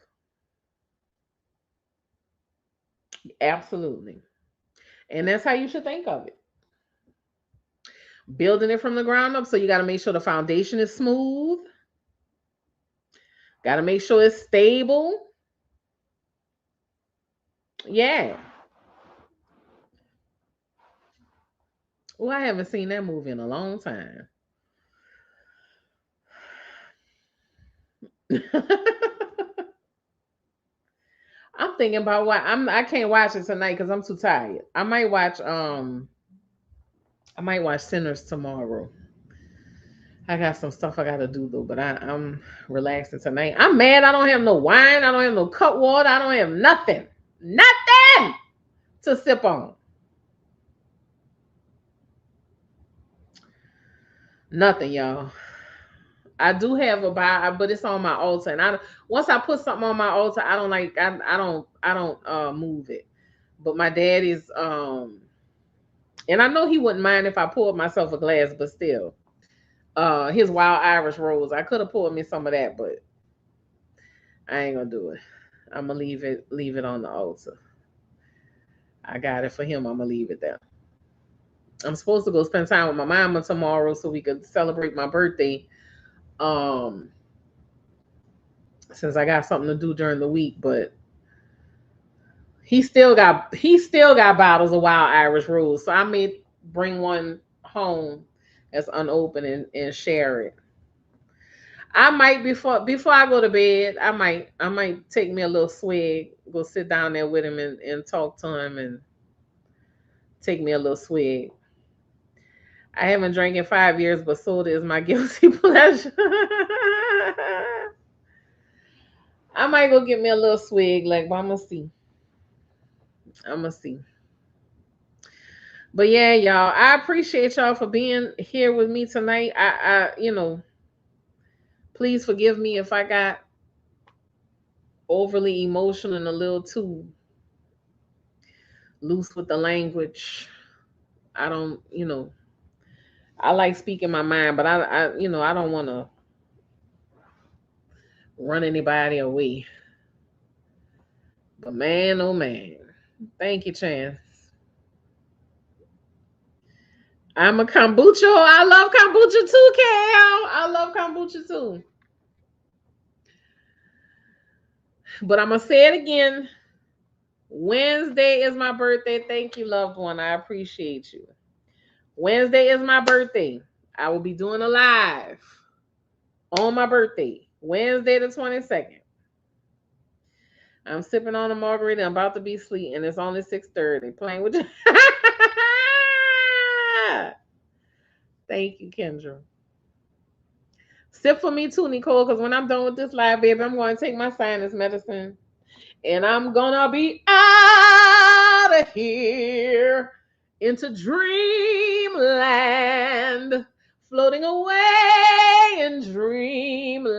Absolutely. And that's how you should think of it. Building it from the ground up. So you got to make sure the foundation is smooth. Got to make sure it's stable. Yeah. Well, I haven't seen that movie in a long time. I'm thinking about why I can't watch it tonight because I'm too tired. I might watch Sinners tomorrow. I got some stuff I gotta do though, but I'm relaxing tonight. I'm mad I don't have no wine, I don't have no cut water, I don't have nothing. Nothing to sip on. Nothing, y'all. I do have a Bible, but it's on my altar, and once I put something on my altar, I don't like I don't move it. But my dad is and I know he wouldn't mind if I poured myself a glass, but still, his wild Irish rose. I could have poured me some of that, but I ain't gonna do it. I'm gonna leave it on the altar. I got it for him. I'm gonna leave it there. I'm supposed to go spend time with my mama tomorrow so we could celebrate my birthday. Um, since I got something to do during the week, but he still got bottles of wild Irish rose, so I may bring one home that's unopened and share it. I might before I go to bed, I might take me a little swig, go sit down there with him and talk to him and take me a little swig. I haven't drank in 5 years, but soda is my guilty pleasure. I might go get me a little swig, like, but I'm gonna see. I'm gonna see. But yeah, y'all, I appreciate y'all for being here with me tonight. Please forgive me if I got overly emotional and a little too loose with the language. I don't, I like speaking my mind, but I don't want to run anybody away. But man, oh man, thank you, Chan. I'm a kombucha. I love kombucha too, Cal. I love kombucha too. But I'm gonna say it again. Wednesday is my birthday. Thank you, loved one. I appreciate you. Wednesday is my birthday. I will be doing a live on my birthday, Wednesday the 22nd. I'm sipping on a margarita. I'm about to be asleep, and it's only 6:30. Playing with you. Thank you, Kendra. Sip for me too, Nicole, because when I'm done with this live, baby, I'm going to take my sinus medicine and I'm gonna be out of here into dreamland, floating away in dreamland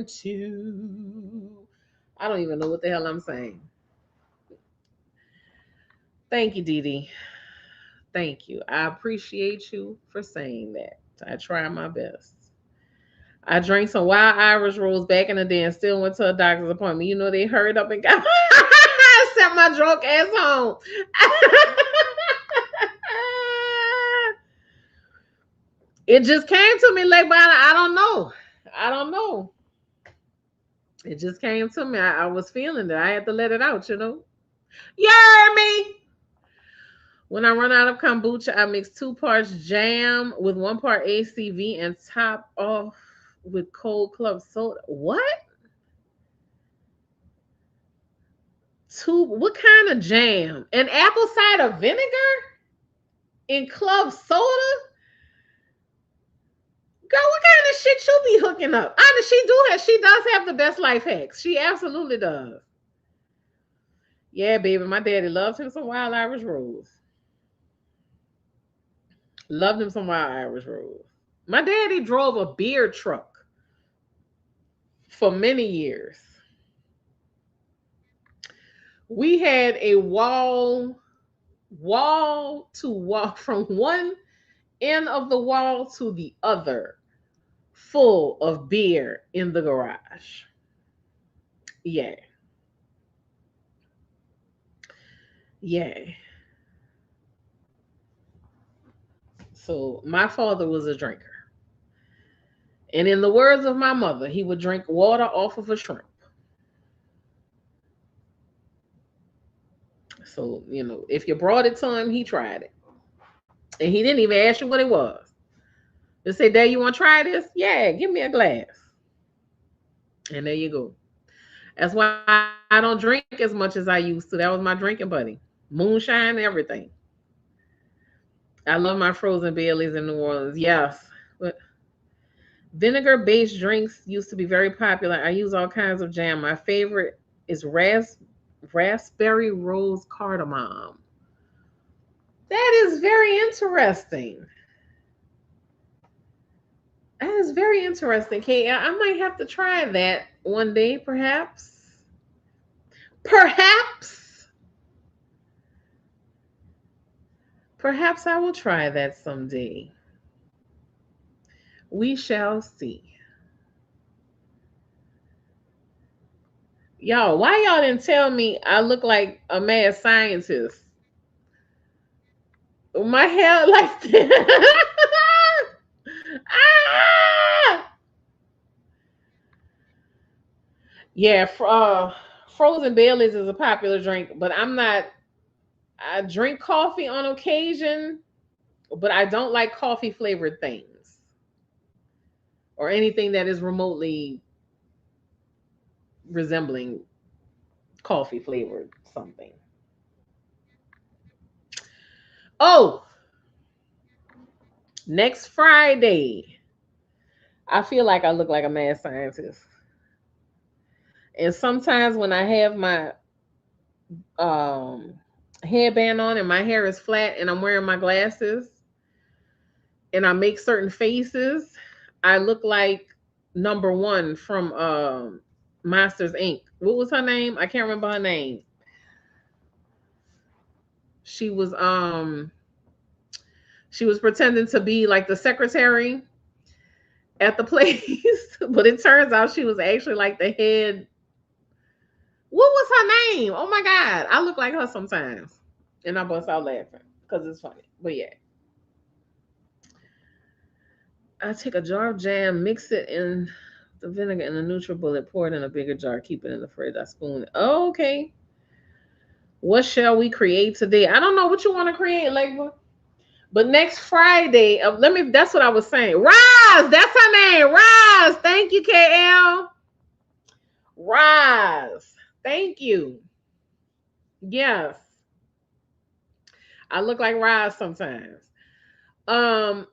too. I don't even know what the hell I'm saying. Thank you, Dee Dee. Thank you. I appreciate you for saying that. I try my best. I drank some wild Irish rose back in the day and still went to a doctor's appointment. You know, they hurried up and got sent my drunk ass home. It just came to me like, but I don't know. I don't know. It just came to me. I was feeling that I had to let it out, you know. You heard me? When I run out of kombucha, I mix 2 parts jam with 1 part ACV and top off with cold club soda. What? What kind of jam? And apple cider vinegar in club soda? Girl, what kind of shit you be hooking up? She does have the best life hacks. She absolutely does. Yeah, baby, my daddy loves him some wild Irish rose. Loved him some wild Irish rose. My daddy drove a beer truck for many years. We had a wall to wall from one end of the wall to the other full of beer in the garage. Yeah. Yeah. So my father was a drinker. And in the words of my mother, he would drink water off of a shrimp. So, you know, if you brought it to him, he tried it. And he didn't even ask you what it was. Just say, Dad, you want to try this? Yeah, give me a glass. And there you go. That's why I don't drink as much as I used to. That was my drinking buddy. Moonshine, everything. I love my frozen Baileys in New Orleans. Yes. But vinegar based drinks used to be very popular. I use all kinds of jam. My favorite is raspberry rose cardamom. That is very interesting. That is very interesting, Kate. I might have to try that one day, perhaps. Perhaps. Perhaps I will try that someday. We shall see. Y'all, why y'all didn't tell me I look like a mad scientist? My hair like that. Ah! Yeah, frozen Baileys is a popular drink, but I'm not. I drink coffee on occasion, but I don't like coffee flavored things or anything that is remotely resembling coffee flavored something. Oh, next Friday, I feel like I look like a mad scientist. And sometimes when I have my um, headband on and my hair is flat and I'm wearing my glasses and I make certain faces, I look like number one from Monsters Inc. What was her name? I can't remember her name. She was she was pretending to be like the secretary at the place, but it turns out she was actually like the head. What was her name? Oh my god, I look like her sometimes, and I bust out laughing because it's funny. But yeah, I take a jar of jam, mix it in the vinegar and the NutriBullet, pour it in a bigger jar, keep it in the fridge. I spoon it. Oh, okay. What shall we create today? I don't know what you want to create, like. But next Friday, let me. That's what I was saying. Roz, that's her name. Roz, thank you, KL. Roz, thank you. Yes, I look like Roz sometimes. Um,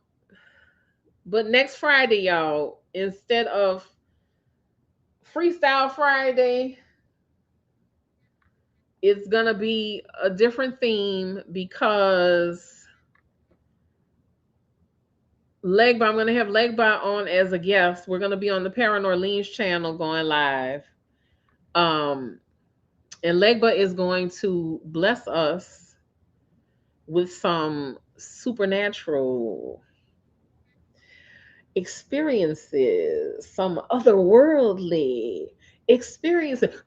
but next Friday, y'all, instead of Freestyle Friday, it's gonna be a different theme because Legba, I'm gonna have Legba on as a guest. We're gonna be on the Para Orleans channel going live. Um, and Legba is going to bless us with some supernatural experiences, some otherworldly experiences.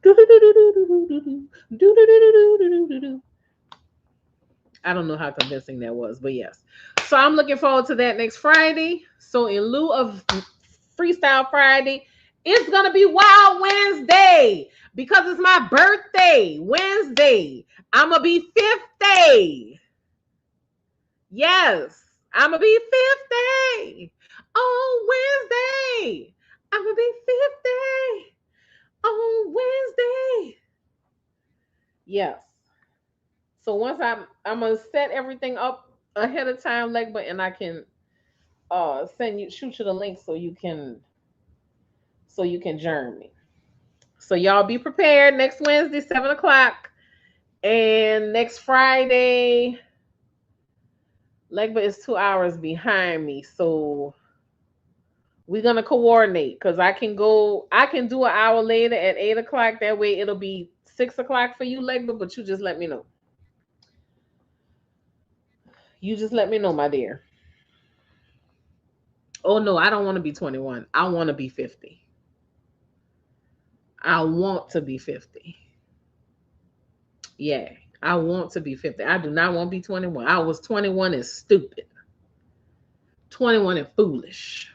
I don't know how convincing that was, but yes. So I'm looking forward to that next Friday. So in lieu of Freestyle Friday, it's gonna be Wild Wednesday because it's my birthday Wednesday. I'm gonna be 50. Yes, I'm gonna be 50 on Wednesday. I'm gonna be 50 on Wednesday. Yes. So once I'm gonna set everything up ahead of time, Legba, and I can shoot you the link so you can join me. So y'all be prepared next Wednesday, 7 o'clock. And next Friday, Legba is 2 hours behind me. So we're gonna coordinate because I can do an hour later at 8 o'clock. That way it'll be 6 o'clock for you, Legba, but you just let me know. You just let me know, my dear. Oh no, I don't want to be 21. I want to be 50. I want to be 50. Yeah, I want to be 50. I do not want to be 21. I was 21 and stupid. 21 and foolish.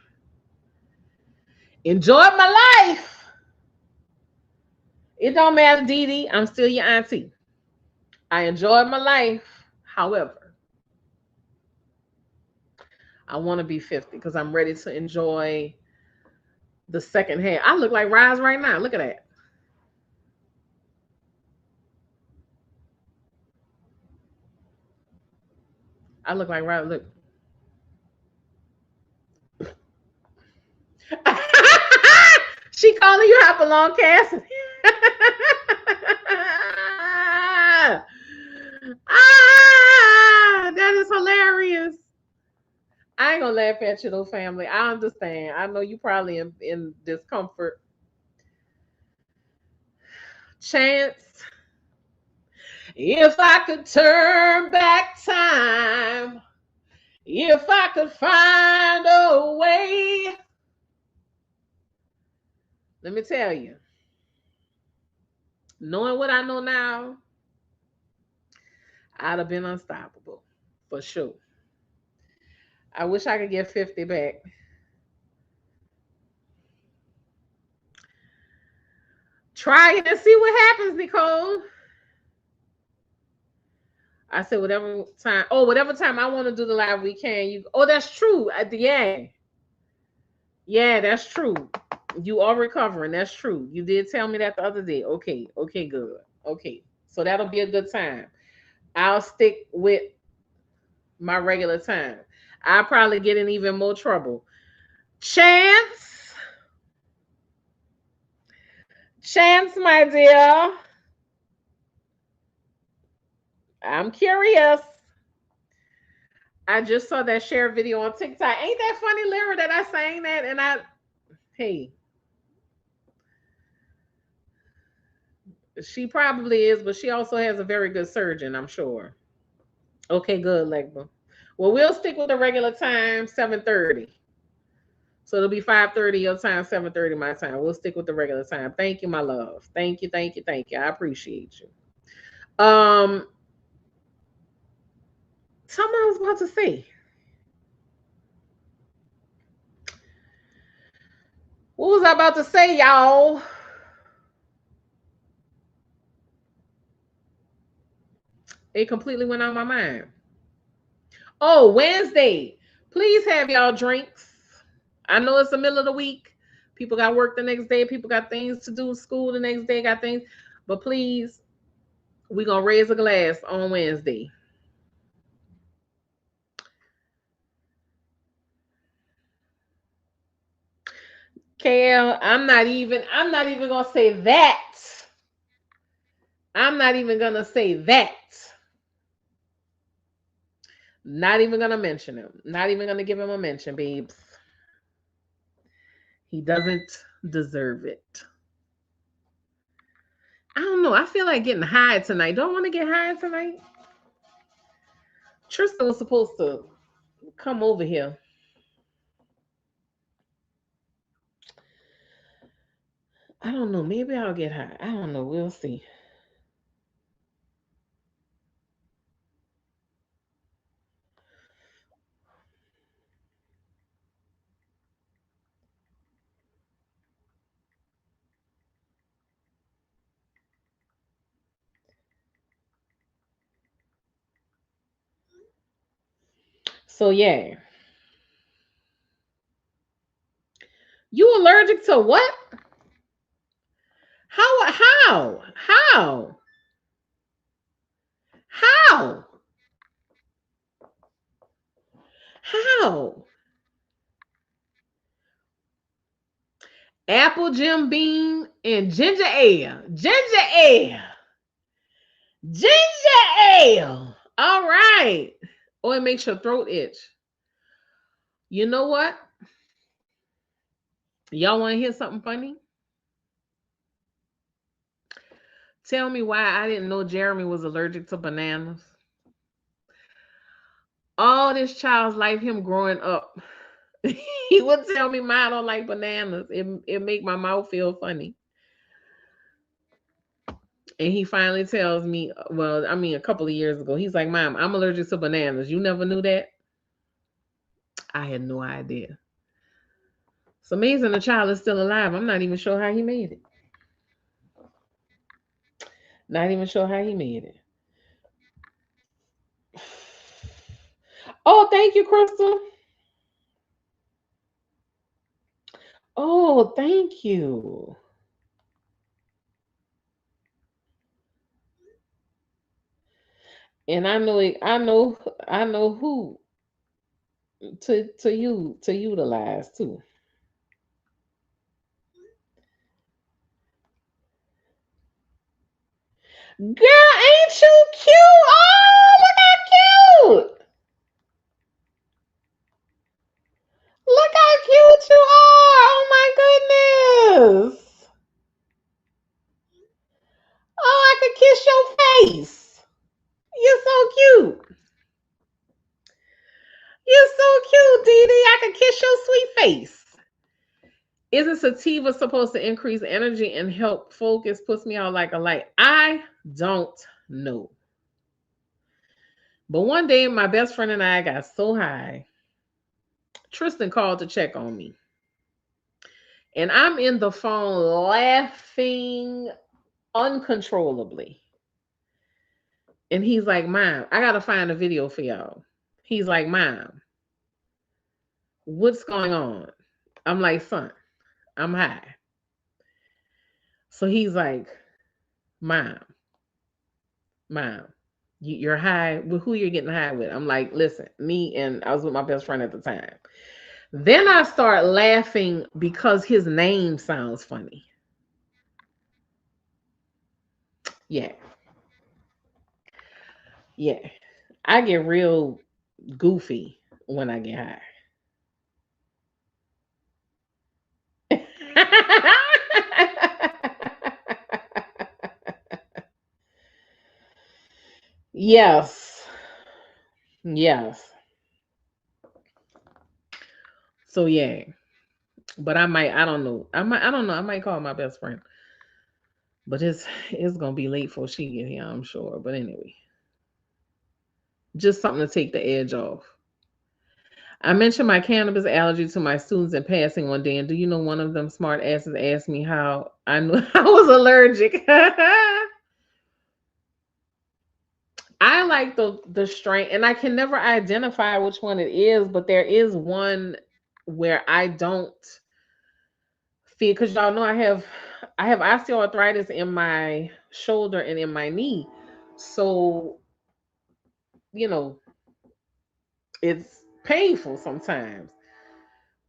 Enjoyed my life. It don't matter, Dee Dee. I'm still your auntie. I enjoyed my life. However, I want to be 50 because I'm ready to enjoy the second hand. I look like Rise right now. Look at that. I look like Rise. Look. She calling you out long Cassidy. That is hilarious. I ain't gonna laugh at you though, family. I understand. I know you probably in discomfort. Chance, if I could turn back time, if I could find a way, let me tell you, knowing what I know now, I'd have been unstoppable for sure. I wish I could get 50 back. Try it and see what happens, Nicole. I said whatever time. Oh, whatever time I want to do the live, we can. You. Oh, that's true. Yeah, yeah, that's true. You are recovering. That's true. You did tell me that the other day. Okay, okay, good. Okay, so that'll be a good time. I'll stick with my regular time. I'll probably get in even more trouble. Chance, Chance, my dear. I'm curious. I just saw that share video on TikTok. Ain't that funny, Lyra, that I sang that? And hey, she probably is, but she also has a very good surgeon, I'm sure. Okay, good, Legba. Well, we'll stick with the regular time, 7:30. So it'll be 5:30 your time, 7:30 my time. We'll stick with the regular time. Thank you, my love. Thank you, thank you, thank you. I appreciate you. Something I was about to say. What was I about to say, y'all? It completely went out of my mind. Oh, Wednesday. Please have y'all drinks. I know it's the middle of the week. People got work the next day. People got things to do. School the next day. Got things. But please, we're going to raise a glass on Wednesday. KL, I'm not even gonna say that. I'm not even gonna say that. Not even gonna mention him. Not even gonna give him a mention, babes. He doesn't deserve it. I don't know. I feel like getting high tonight. Don't want to get high tonight. Tristan was supposed to come over here. I don't know. Maybe I'll get high. I don't know. We'll see. So yeah. You allergic to what? How? How? How? How? Apple Jim Beam and ginger ale. Ginger ale. Ginger ale. All right. Oh, it makes your throat itch. You know what? Y'all want to hear something funny? Tell me why I didn't know Jeremy was allergic to bananas. All this child's life, him growing up, he would tell me, "Ma, I don't like bananas. It make my mouth feel funny." And he finally tells me, well, I mean, a couple of years ago, he's like, "Mom, I'm allergic to bananas. You never knew that?" I had no idea. It's amazing the child is still alive. I'm not even sure how he made it. Not even sure how he made it. Oh, thank you, Crystal. Oh, thank you. And I know who to utilize too. Girl, ain't you cute? Oh, look how cute! Look how cute you are! Oh my goodness! Oh, I could kiss your face. You're so cute. You're so cute, Dee Dee. I could kiss your sweet face. Isn't sativa supposed to increase energy and help focus? Puts me out like a light. I don't know. But one day, my best friend and I got so high. Tristan called to check on me. And I'm in the phone laughing uncontrollably. And he's like, "Mom, I got to find a video for y'all." He's like, "Mom, what's going on?" I'm like, "Son, I'm high." So he's like, "Mom, Mom, you're high. With who you're getting high with?" I'm like, "Listen, me and I was with my best friend at the time." Then I start laughing because his name sounds funny. Yeah, yeah. I get real goofy when I get high. Yes. Yes. So yeah. But I don't know. I don't know. I might call my best friend. But it's gonna be late for she get here, I'm sure. But anyway, just something to take the edge off. I mentioned my cannabis allergy to my students in passing one day, and do you know one of them smart asses asked me how I knew I was allergic? I like the strain, and I can never identify which one it is, but there is one where I don't feel, because y'all know I have osteoarthritis in my shoulder and in my knee. So, you know, it's painful sometimes.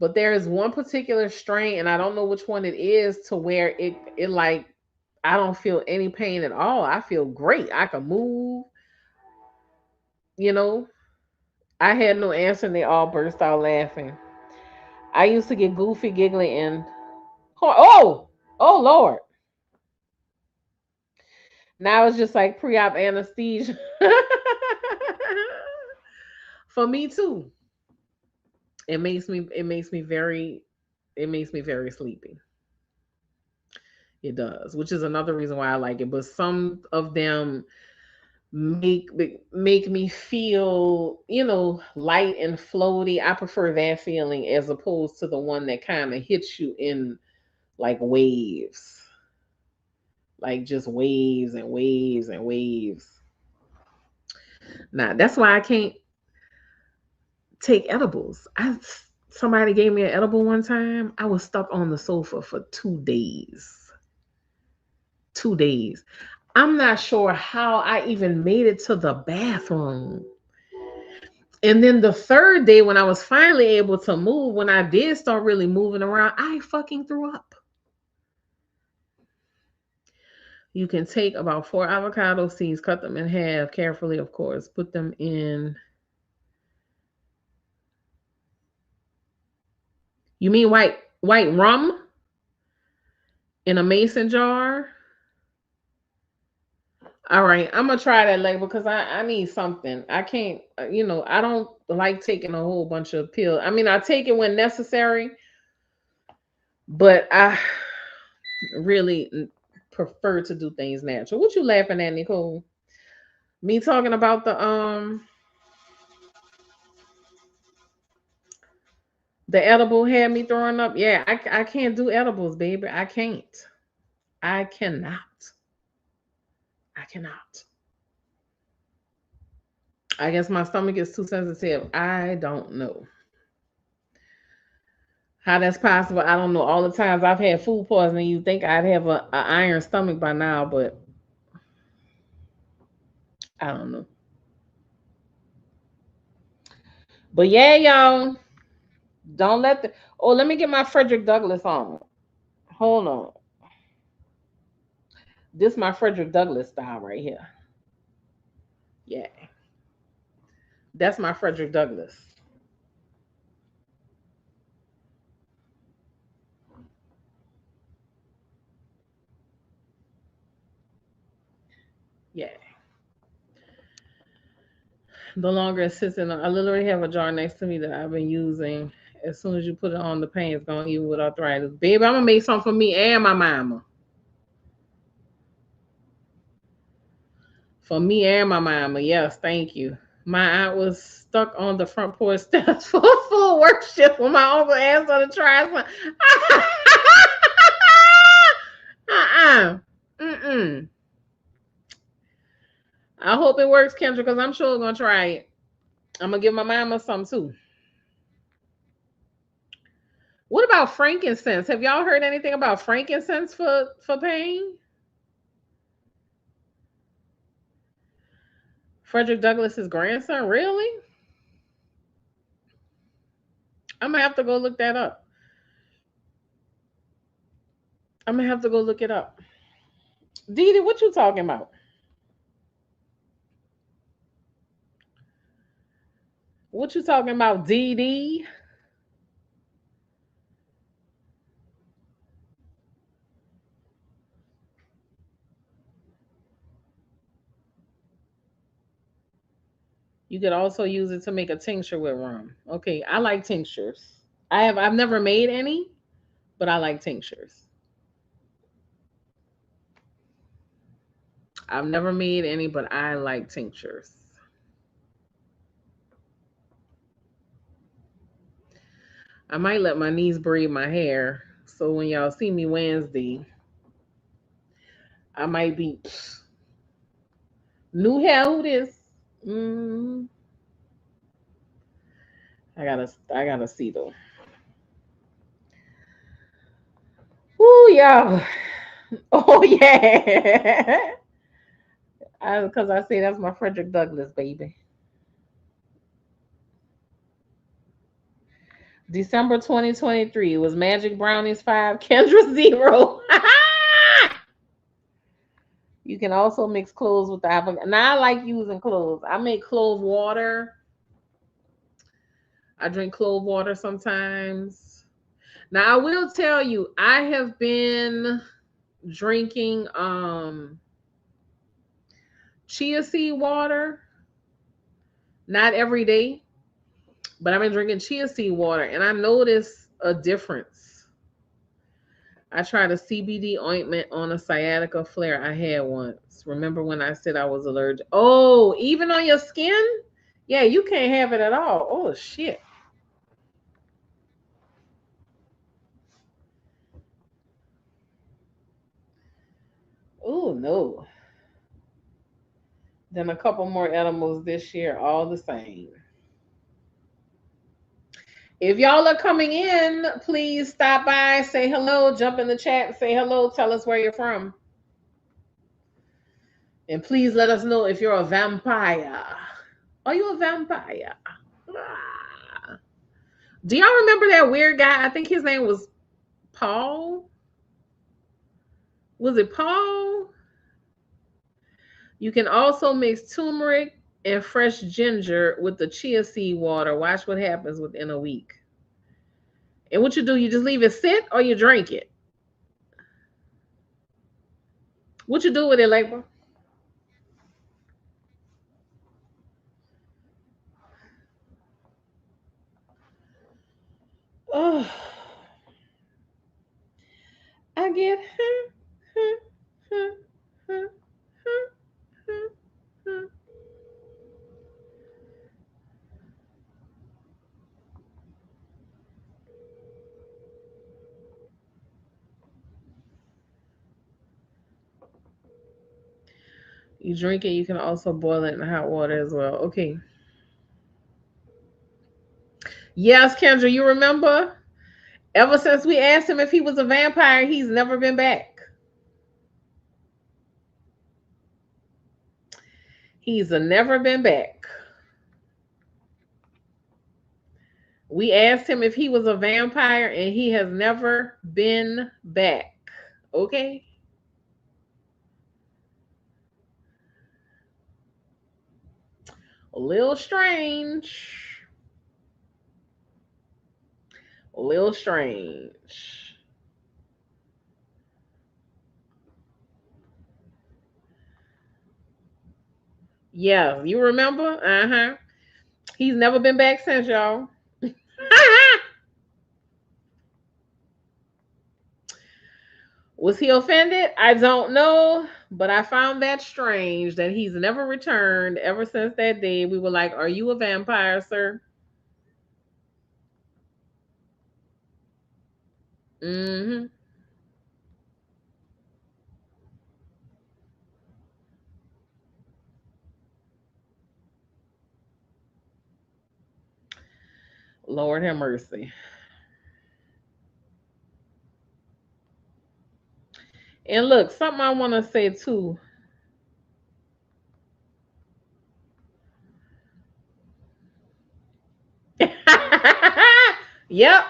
But there is one particular strain, and I don't know which one it is, to where it like I don't feel any pain at all. I feel great. I can move. You know, I had no answer, and they all burst out laughing. I used to get goofy, giggly, and oh Lord. Now it's just like pre-op anesthesia. For me too. It makes me very sleepy. It does, which is another reason why I like it. But some of them make make me feel, light and floaty. I prefer that feeling as opposed to the one that kind of hits you in like waves, like just waves and waves and waves. Now that's why I can't take edibles. I Somebody gave me an edible one time. I was stuck on the sofa for 2 days. 2 days. I'm not sure how I even made it to the bathroom. And then the third day, when I was finally able to move, when I did start really moving around, I fucking threw up. You can take about 4 avocado seeds, cut them in half carefully, of course, put them in. You mean white rum in a mason jar? All right, I'm gonna try that later because I need something. I can't, I don't like taking a whole bunch of pills. I mean, I take it when necessary, but I really prefer to do things natural. What you laughing at, Nicole? Me talking about the edible had me throwing up. Yeah, I can't do edibles, baby. I can't. I cannot. I cannot. I guess my stomach is too sensitive. I don't know how that's possible. I don't know. All the times I've had food poisoning, you think I'd have a iron stomach by now, but I don't know. But yeah, y'all, don't let the. Oh, let me get my Frederick Douglass on. Hold on. This my Frederick Douglass style right here. Yeah, that's my Frederick Douglass. Yeah. The longer it sits in, I literally have a jar next to me that I've been using. As soon as you put it on, the pain is gone, even with arthritis. Baby, I'm gonna make something for me and my mama. For me and my mama, yes, thank you. My aunt was stuck on the front porch steps for a full work shift when my uncle asked her to try some. uh-uh. Mm-mm. I hope it works, Kendra, because I'm sure gonna try it. I'm gonna give my mama some too. What about frankincense? Have y'all heard anything about frankincense for pain? Frederick Douglass's grandson, really? I'm gonna have to go look that up. I'm gonna have to go look it up. Didi, what you talking about? What you talking about, Didi? You could also use it to make a tincture with rum. Okay, I like tinctures. I've never made any, but I like tinctures. I've never made any, but I like tinctures. I might let my niece braid my hair, so when y'all see me Wednesday, I might be new hair. Who this? Mm, I gotta see though. Ooh, y'all. Oh yeah. Because I say that's my Frederick Douglass baby. December 2023 was Magic Brownies 5, Kendra 0. You can also mix cloves with the avocado. Now I like using cloves. I make clove water. I drink clove water sometimes. Now I will tell you, I have been drinking chia seed water, not every day, but I've been drinking chia seed water and I noticed a difference. I tried a CBD ointment on a sciatica flare I had once. Remember when I said I was allergic? Oh, even on your skin? Yeah, you can't have it at all. Oh, shit. Oh, no. Then a couple more edibles this year, all the same. If y'all are coming in, please stop by, say hello, jump in the chat, say hello, tell us where you're from. And please let us know if you're a vampire. Are you a vampire? Ah. Do y'all remember that weird guy? I think his name was Paul. Was it Paul? You can also mix turmeric and fresh ginger with the chia seed water. Watch what happens within a week. And what you do, you just leave it sit or you drink it. What you do with it, Labor? Oh, I get you drink it, you can also boil it in hot water as well. Okay. Yes, Kendra, you remember? Ever since we asked him if he was a vampire, he's never been back. He's never been back. We asked him if he was a vampire and he has never been back. Okay? A little strange. A little strange. Yeah, you remember? Uh-huh. He's never been back since, y'all. Was he offended? I don't know, but I found that strange that he's never returned ever since that day. We were like, "Are you a vampire, sir?" Mm-hmm. Lord have mercy. And look, something I want to say too. Yep,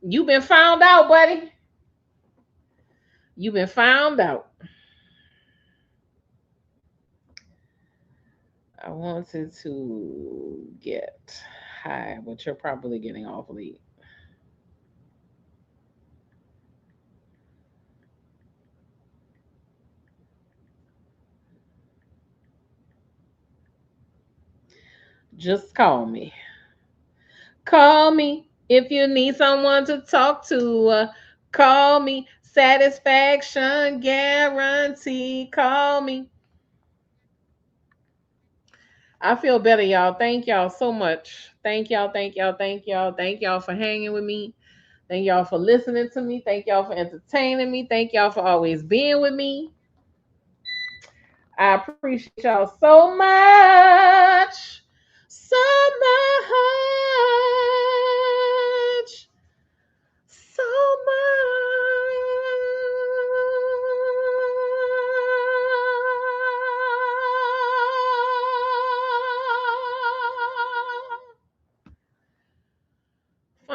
you've been found out, buddy. You've been found out. I wanted to get high, but you're probably getting off late. Just call me. Call me if you need someone to talk to. Call me. Satisfaction guarantee. Call me. I feel better, y'all. Thank y'all so much. Thank y'all. Thank y'all. Thank y'all. Thank y'all for hanging with me. Thank y'all for listening to me. Thank y'all for entertaining me. Thank y'all for always being with me. I appreciate y'all so much. So much. So much.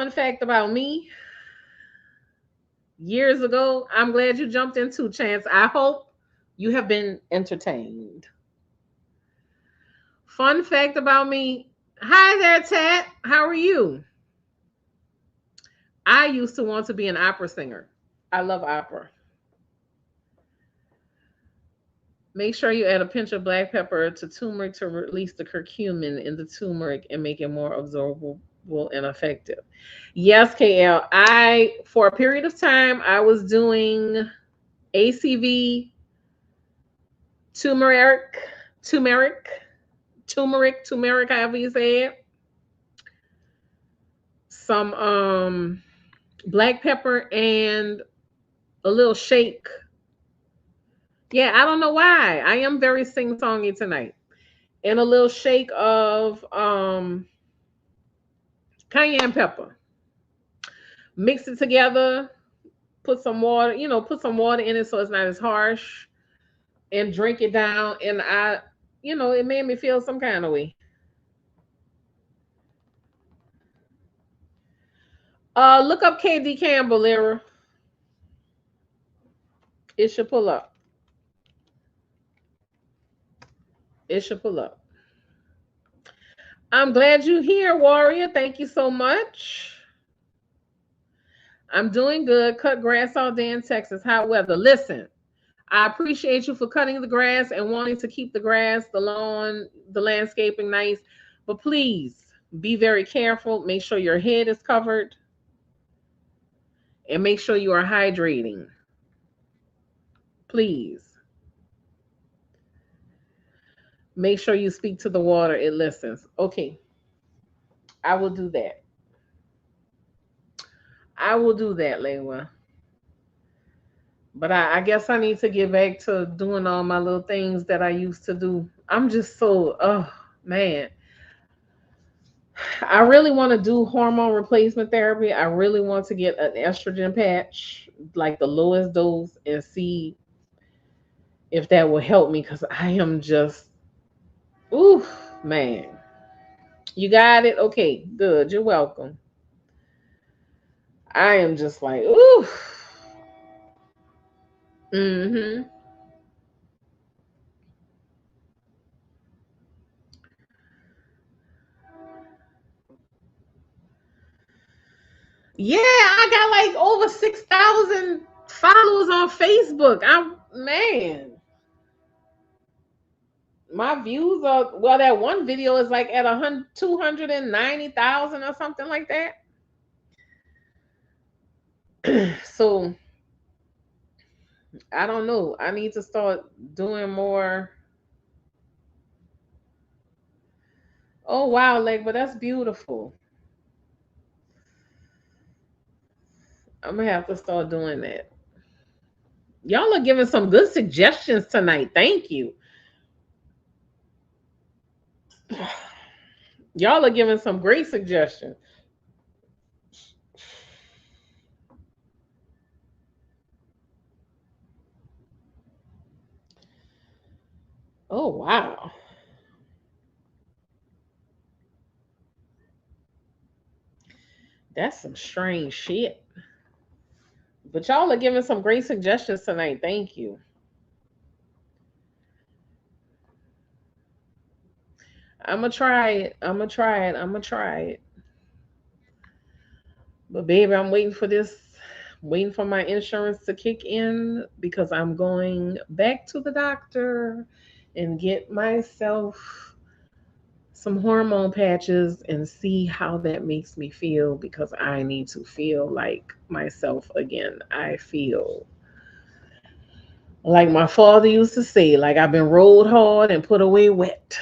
Fun fact about me, years ago, I'm glad you jumped into, Chance. I hope you have been entertained. Fun fact about me. Hi there, Tat. How are you? I used to want to be an opera singer. I love opera. Make sure you add a pinch of black pepper to turmeric to release the curcumin in the turmeric and make it more absorbable and effective. Yes, KL. For a period of time, I was doing ACV, turmeric, turmeric, turmeric, however you say it. Some black pepper and a little shake. Yeah, I don't know why. I am very sing-songy tonight. And a little shake of cayenne pepper. Mix it together, put some water, put some water in it so it's not as harsh, and drink it down. And it made me feel some kind of way. Look up KD Campbell, Lyra. It should pull up. It should pull up. I'm glad you're here, Warrior. Thank you so much. I'm doing good. Cut grass all day in Texas. Hot weather. Listen, I appreciate you for cutting the grass and wanting to keep the grass, the lawn, the landscaping nice. But please be very careful. Make sure your head is covered and make sure you are hydrating. Please. Make sure you speak to the water. It listens. Okay. I will do that. I will do that, Layla. But I guess I need to get back to doing all my little things that I used to do. I'm just so, oh, man. I really want to do hormone replacement therapy. I really want to get an estrogen patch, like the lowest dose, and see if that will help me because I am just, ooh, man. You got it? Okay, good. You're welcome. I am just like, ooh. Mm-hmm. Yeah, I got like over 6,000 followers on Facebook. Man, my views are, well, that one video is like at 290,000 or something like that. So I don't know. I need to start doing more. Oh wow, like, but that's beautiful. I'm gonna have to start doing that. Y'all are giving some good suggestions tonight. Thank you. Y'all are giving some great suggestions. Oh wow. That's some strange shit. But y'all are giving some great suggestions tonight. Thank you. I'm gonna try it. I'm gonna try it. I'm gonna try it. But baby, I'm waiting for this, waiting for my insurance to kick in because I'm going back to the doctor and get myself some hormone patches and see how that makes me feel because I need to feel like myself again. I feel like my father used to say, like I've been rolled hard and put away wet.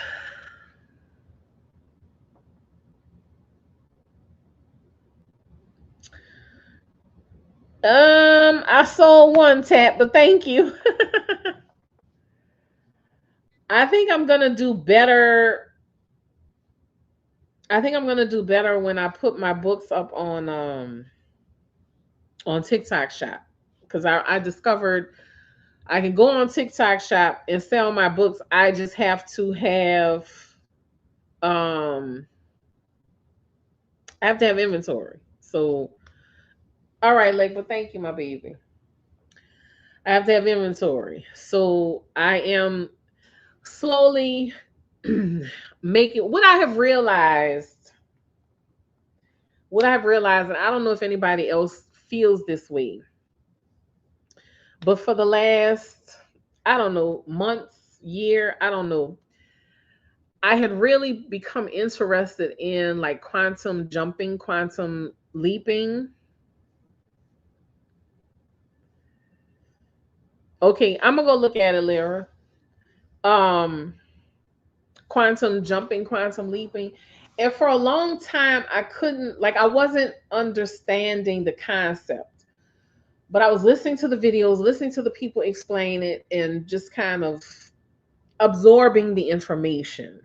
I sold one tap, but thank you. I think I'm gonna do better. I think I'm gonna do better when I put my books up on TikTok Shop because I discovered I can go on TikTok Shop and sell my books. I just have to um I have to have inventory. So, all right, like, but thank you, my baby. I have to have inventory. So I am slowly making what I've realized, and I don't know if anybody else feels this way, but for the last, I don't know, months, year, I don't know, I had really become interested in like quantum jumping, quantum leaping. Okay, I'm gonna go look at it, Lyra. Um, quantum jumping, quantum leaping. And for a long time, I couldn't, like, I wasn't understanding the concept, but I was listening to the videos, listening to the people explain it, and just kind of absorbing the information.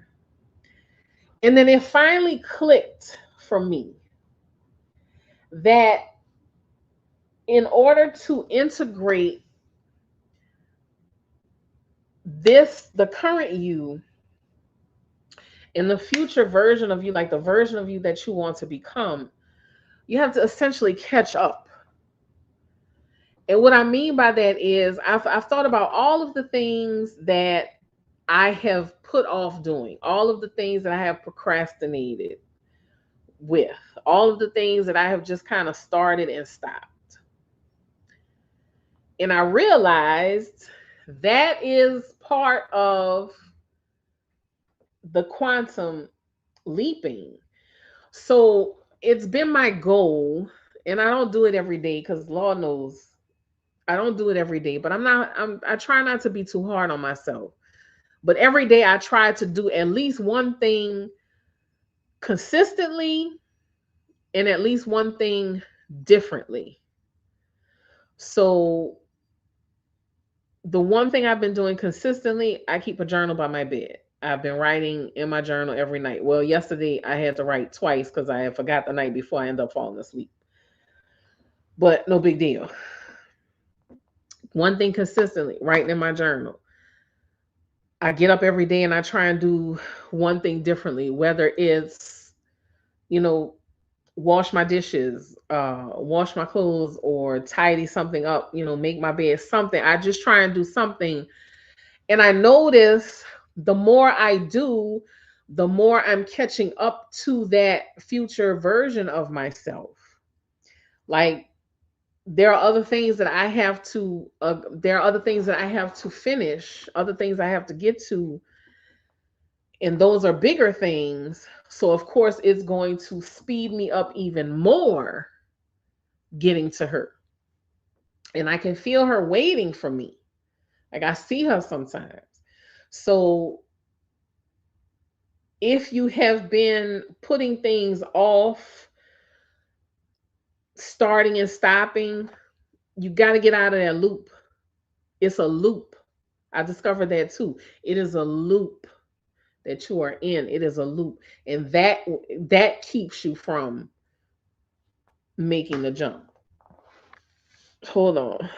And then it finally clicked for me that in order to integrate the current you, and the future version of you, like the version of you that you want to become, you have to essentially catch up. And what I mean by that is I've thought about all of the things that I have put off doing, all of the things that I have procrastinated with, all of the things that I have just kind of started and stopped. And I realized that is part of the quantum leaping. So it's been my goal, and I don't do it every day because Lord knows I don't do it every day, but I try not to be too hard on myself. But every day I try to do at least one thing consistently and at least one thing differently. So the one thing I've been doing consistently, I keep a journal by my bed. I've been writing in my journal every night. Well, yesterday I had to write twice because I had forgot the night before I ended up falling asleep. But no big deal. One thing consistently, writing in my journal. I get up every day and I try and do one thing differently, whether it's, you know, wash my dishes, wash my clothes, or tidy something up, make my bed, something. I just try and do something. And I notice the more I do, the more I'm catching up to that future version of myself. Like, there are other things that I have to finish, other things I have to get to, and those are bigger things. So of course it's going to speed me up even more getting to her. And I can feel her waiting for me. Like, I see her sometimes. So if you have been putting things off, starting and stopping, you got to get out of that loop. It's a loop. I discovered that too. It is a loop that you are in. It is a loop. And that keeps you from making the jump. Hold on.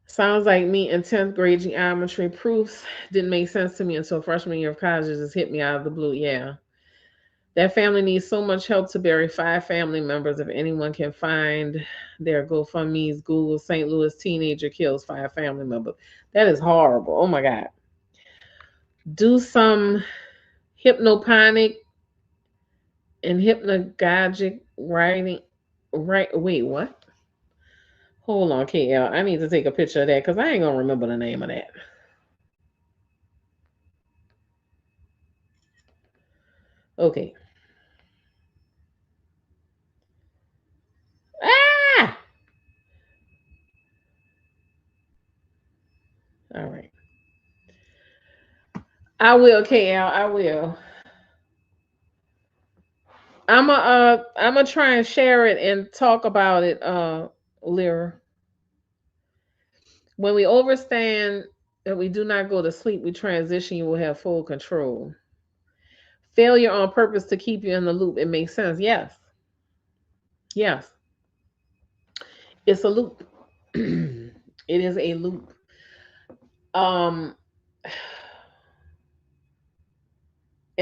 Sounds like me in 10th grade geometry. Proofs didn't make sense to me until freshman year of college. It just hit me out of the blue. Yeah. That family needs so much help to bury 5 family members. If anyone can find their GoFundMe's, Google St. Louis teenager kills 5 family members. That is horrible. Oh my God. Do some hypnoponic and hypnagogic writing. Right. Wait, what? Hold on, KL. I need to take a picture of that because I ain't going to remember the name of that. Okay. Ah! All right. I will, KL. I will. I'm gonna try and share it and talk about it, Lyra. When we overstand that we do not go to sleep, we transition, you will have full control. Failure on purpose to keep you in the loop. It makes sense. Yes. Yes. It's a loop. It is a loop. Um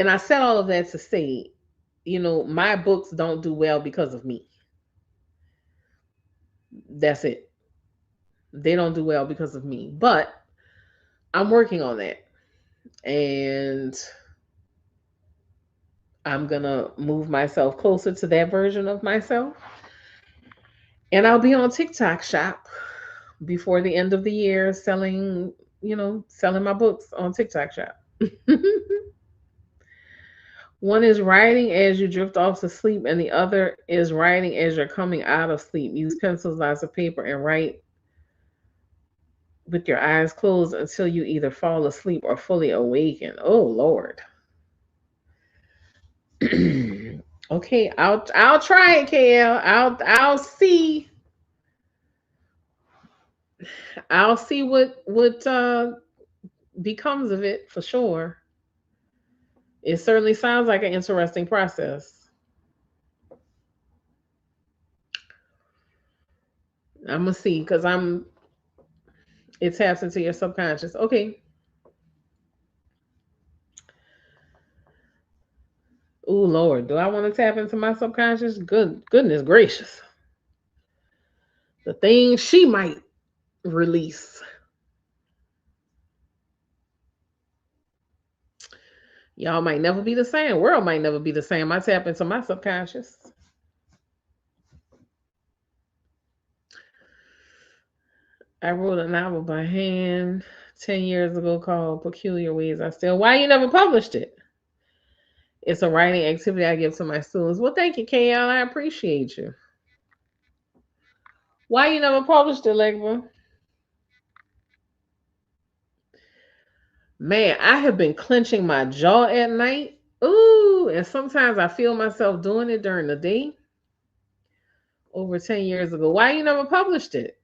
And I said all of that to say, my books don't do well because of me. That's it. They don't do well because of me. But I'm working on that. And I'm going to move myself closer to that version of myself. And I'll be on TikTok shop before the end of the year selling my books on TikTok shop. One is writing as you drift off to sleep, and the other is writing as you're coming out of sleep. Use pencils, lots of paper, and write with your eyes closed until you either fall asleep or fully awaken. Oh Lord. Okay, I'll try it, KL. I'll see what becomes of it for sure. It certainly sounds like an interesting process. I'm gonna see because it taps into your subconscious. Okay. Oh Lord, do I want to tap into my subconscious? Goodness gracious. The things she might release. Y'all might never be the same. World might never be the same. I tap into my subconscious. I wrote a novel by hand 10 years ago called Peculiar Ways I Still. Why you never published it? It's a writing activity I give to my students. Well, thank you, KL. I appreciate you. Why you never published it, Legba? Man, I have been clenching my jaw at night. Ooh, and sometimes I feel myself doing it during the day. Over 10 years ago. Why you never published it?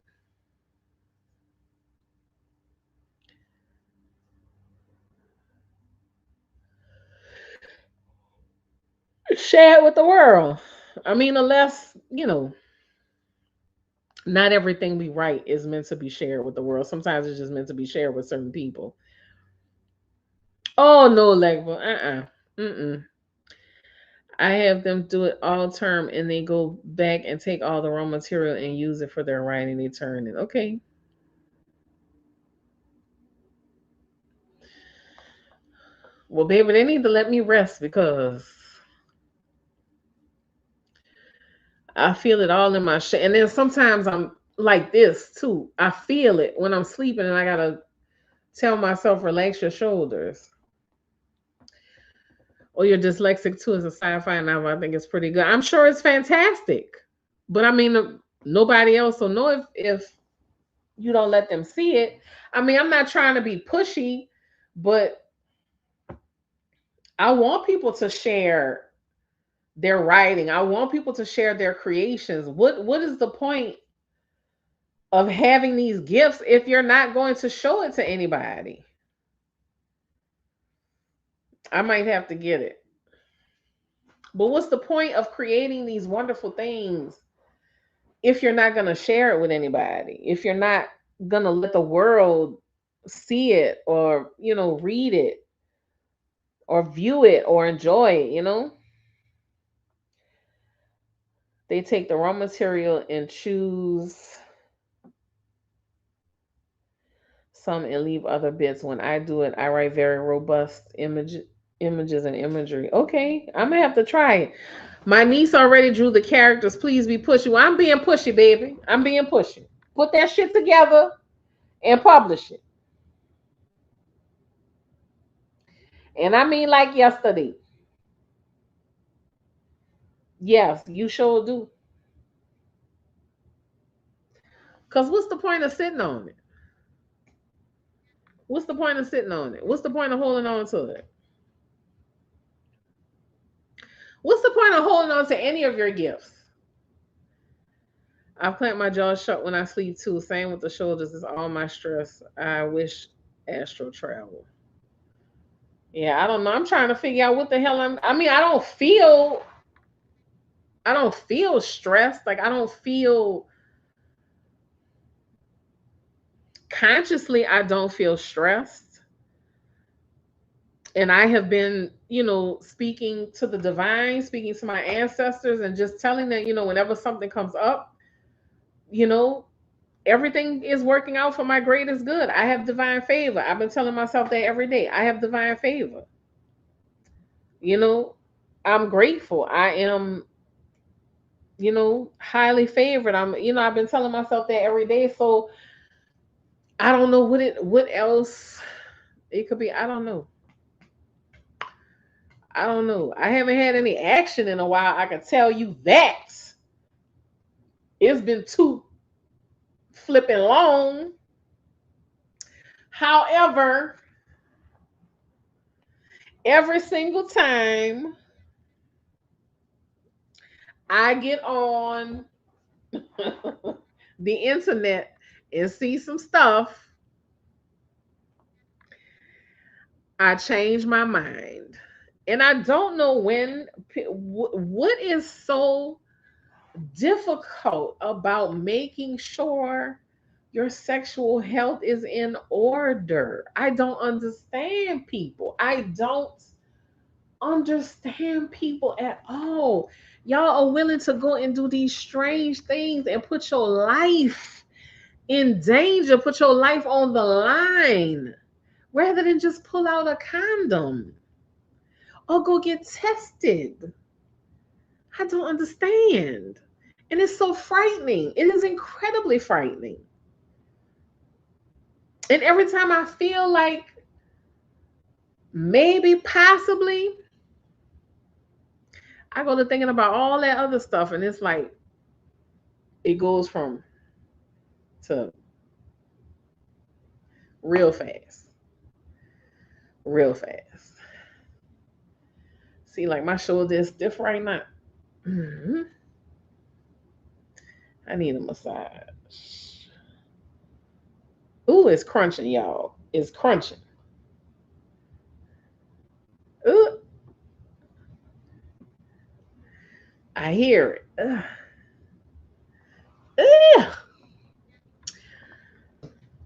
Share it with the world. I mean, unless, not everything we write is meant to be shared with the world. Sometimes it's just meant to be shared with certain people. Oh no, Legba. Mm-mm. I have them do it all term and they go back and take all the raw material and use it for their writing. They turn it. Okay. Well, baby, they need to let me rest because I feel it all in my and then sometimes I'm like this too. I feel it when I'm sleeping and I gotta tell myself relax your shoulders. Or you're dyslexic too is a sci-fi novel. I think it's pretty good. I'm sure it's fantastic. But I mean nobody else will know if you don't let them see it. I mean, I'm not trying to be pushy, but I want people to share their writing. I want people to share their creations. What is the point of having these gifts if you're not going to show it to anybody? I might have to get it. But what's the point of creating these wonderful things if you're not going to share it with anybody? If you're not going to let the world see it or, read it or view it or enjoy it? They take the raw material and choose some and leave other bits. When I do it, I write very robust images and imagery. Okay, I'm gonna have to try it. My niece already drew the characters. Please be pushy. Well, I'm being pushy, baby. I'm being pushy. Put that shit together and publish it. And I mean like yesterday. Yes, you sure do. Cause what's the point of sitting on it? What's the point of sitting on it? What's the point of holding on to it? What's the point of holding on to any of your gifts? I plant my jaw shut when I sleep too. Same with the shoulders. It's all my stress. I wish astral travel. Yeah, I don't know. I'm trying to figure out what the hell I mean, I don't feel stressed. Like I don't feel consciously I don't feel stressed. And I have been, speaking to the divine, speaking to my ancestors, and just telling them, whenever something comes up, you know, everything is working out for my greatest good. I have divine favor. I've been telling myself that every day. I have divine favor. You know, I'm grateful. I am, highly favored. I've been telling myself that every day. So I don't know what else it could be. I don't know. I don't know. I haven't had any action in a while. I can tell you that. It's been too flipping long. However, every single time I get on the internet and see some stuff, I change my mind. And I don't know what is so difficult about making sure your sexual health is in order. I don't understand people. I don't understand people at all. Y'all are willing to go and do these strange things and put your life in danger, put your life on the line, rather than just pull out a condom or go get tested. I don't understand. And it's so frightening. It is incredibly frightening. And every time I feel like maybe, possibly, I go to thinking about all that other stuff, and it's like it goes from to real fast, real fast. See, like my shoulder is stiff right now. Mhm. I need a massage. Ooh, it's crunching, y'all. It's crunching. Ooh, I hear it. Ugh. Ugh.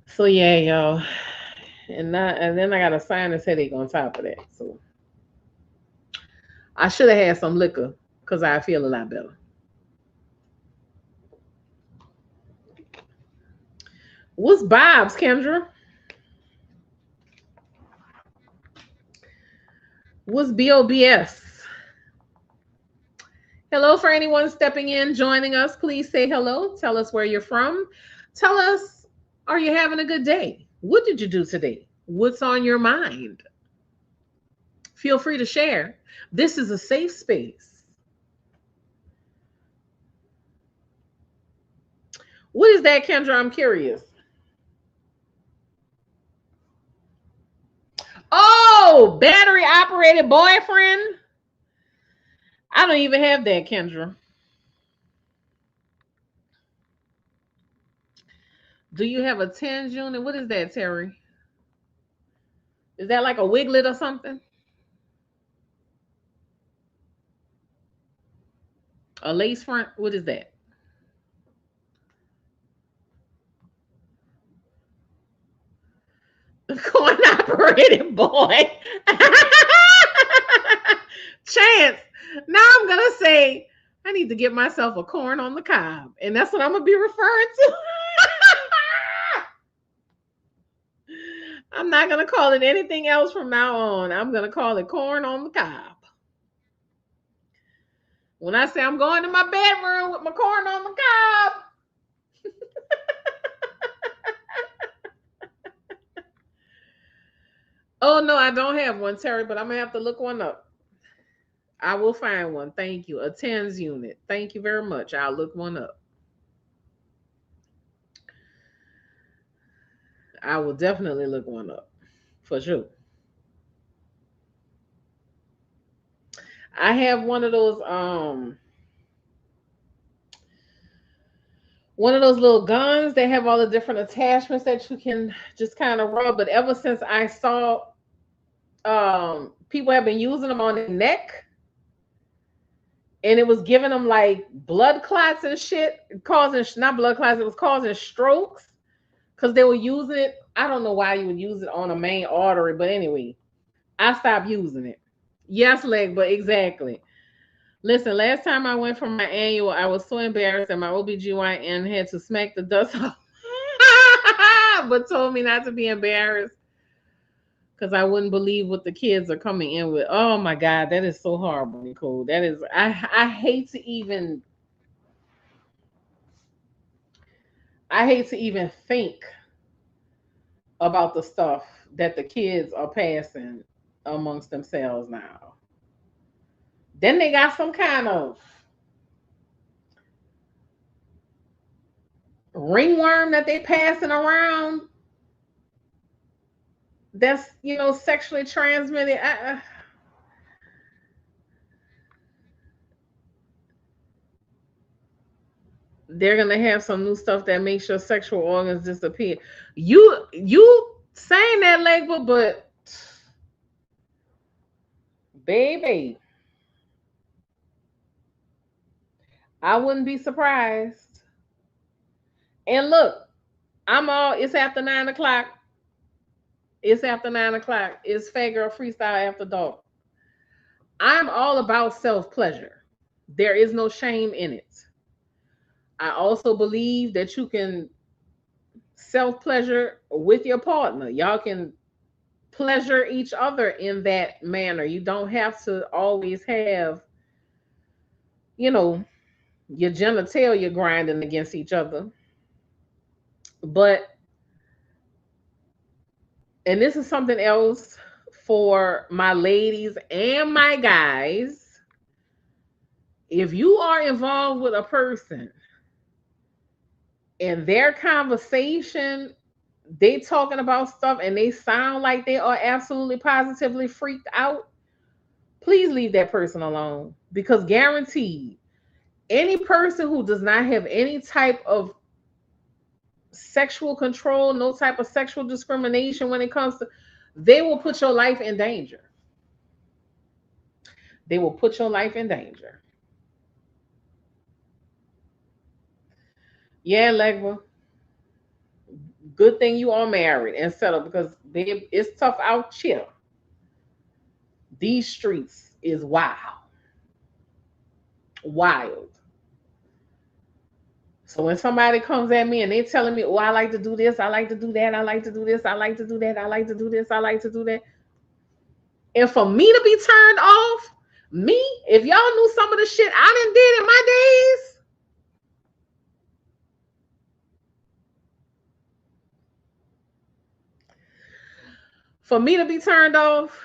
So yeah, y'all. And then I got a sinus headache on top of that. So I should have had some liquor because I feel a lot better. What's Bob's, Kendra? What's BOBS? Hello, for anyone stepping in, joining us. Please say hello. Tell us where you're from. Tell us, are you having a good day? What did you do today? What's on your mind? Feel free to share. This is a safe space. What is that, Kendra? I'm curious. Oh, battery operated boyfriend. I don't even have that, Kendra. Do you have a TENS unit? What is that, Terry? Is that like a wiglet or something? A lace front? What is that? Coin operated boy. Chance. Now I'm gonna say I need to get myself a corn on the cob, and that's what I'm gonna be referring to. I'm not gonna call it anything else from now on. I'm gonna call it corn on the cob. When I say I'm going to my bedroom with my corn on the cob. Oh no, I don't have one, Terry, but I'm gonna have to look one up. I will find one. Thank you. A TENS unit. Thank you very much. I'll look one up. I will definitely look one up for sure. I have one of those little guns. They have all the different attachments that you can just kind of rub. But ever since I saw people have been using them on their neck, and it was giving them like blood clots and shit, causing not blood clots, it was causing strokes because they were using it. I don't know why you would use it on a main artery, but anyway, I stopped using it. Yes, leg, but exactly. Listen, last time I went for my annual, I was so embarrassed that my OBGYN had to smack the dust off, but told me not to be embarrassed because I wouldn't believe what the kids are coming in with. Oh my God, that is so horrible, Nicole. That is, I hate to even think about the stuff that the kids are passing amongst themselves now. Then they got some kind of ringworm that they passing around that's sexually transmitted. They're gonna have some new stuff that makes your sexual organs disappear. You saying that, label, but baby, I wouldn't be surprised. And look, it's after 9 o'clock. It's after 9 o'clock. It's Fat Girl Freestyle After Dark. I'm all about self pleasure. There is no shame in it. I also believe that you can self pleasure with your partner. Y'all can pleasure each other in that manner. You don't have to always have, you know, your genitalia grinding against each other. But, and this is something else for my ladies and my guys. If you are involved with a person and their conversation, they talking about stuff and they sound like they are absolutely positively freaked out, please leave that person alone, because guaranteed any person who does not have any type of sexual control, no type of sexual discrimination when it comes to, they will put your life in danger. They will put your life in danger. Yeah, Legba, good thing you are married and settled, because babe, it's tough out here. These streets is wild. Wild. So when somebody comes at me and they telling me, oh, I like to do this, I like to do that, I like to do this, I like to do that, I like to do this, I like to do that. And for me to be turned off, me, if y'all knew some of the shit I done did in my days, for me to be turned off,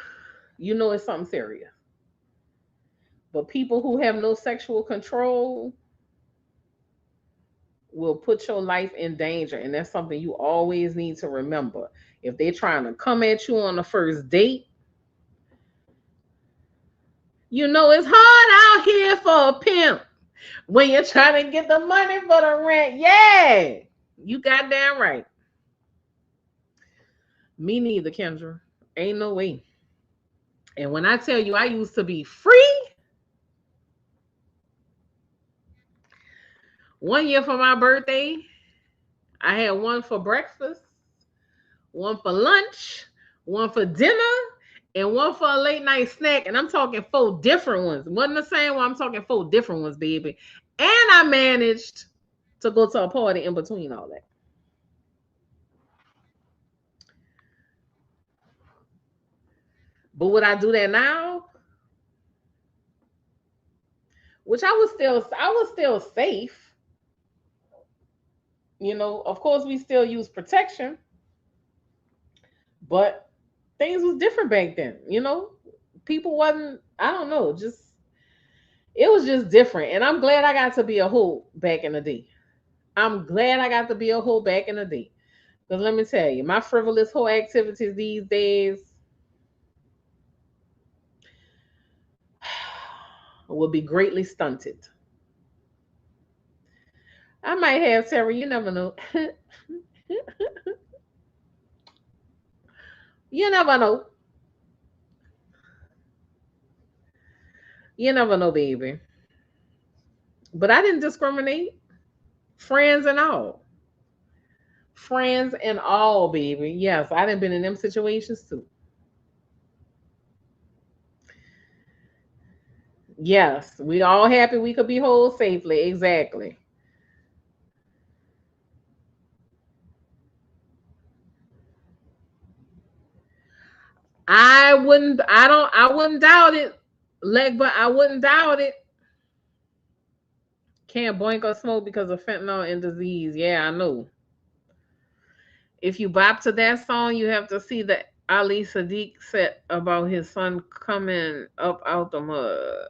it's something serious. But people who have no sexual control will put your life in danger. And that's something you always need to remember. If they're trying to come at you on the first date, it's hard out here for a pimp when you're trying to get the money for the rent. Yeah, you goddamn right. Me neither, Kendra. Ain't no way. And when I tell you I used to be free, one year for my birthday, I had one for breakfast, one for lunch, one for dinner, and one for a late night snack. And I'm talking four different ones. Wasn't the same one. I'm talking four different ones, baby. And I managed to go to a party in between all that. But would I do that now? Which I was still safe. Of course we still use protection, but things was different back then. People wasn't, I don't know, just it was just different. And I'm glad I got to be a hoe back in the day. I'm glad I got to be a hoe back in the day. Because let me tell you, my frivolous hoe activities these days will be greatly stunted. I might have, Sarah, you never know. You never know. You never know, baby. But I didn't discriminate. Friends and all. Friends and all, baby. Yes, I didn't been in them situations too. Yes, we all happy we could be whole safely. Exactly. I wouldn't doubt it. Leg, but I wouldn't doubt it. Can't boink or smoke because of fentanyl and disease. Yeah, I know. If you bop to that song, you have to see the Ali Sadiq set about his son coming up out the mud.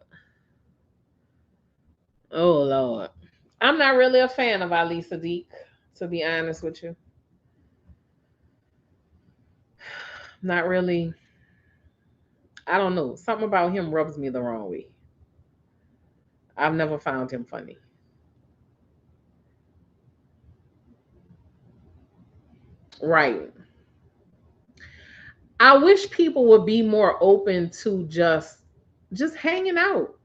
Oh Lord. I'm not really a fan of Ali Sadiq, to be honest with you. Not really. I don't know. Something about him rubs me the wrong way. I've never found him funny. Right. I wish people would be more open to just hanging out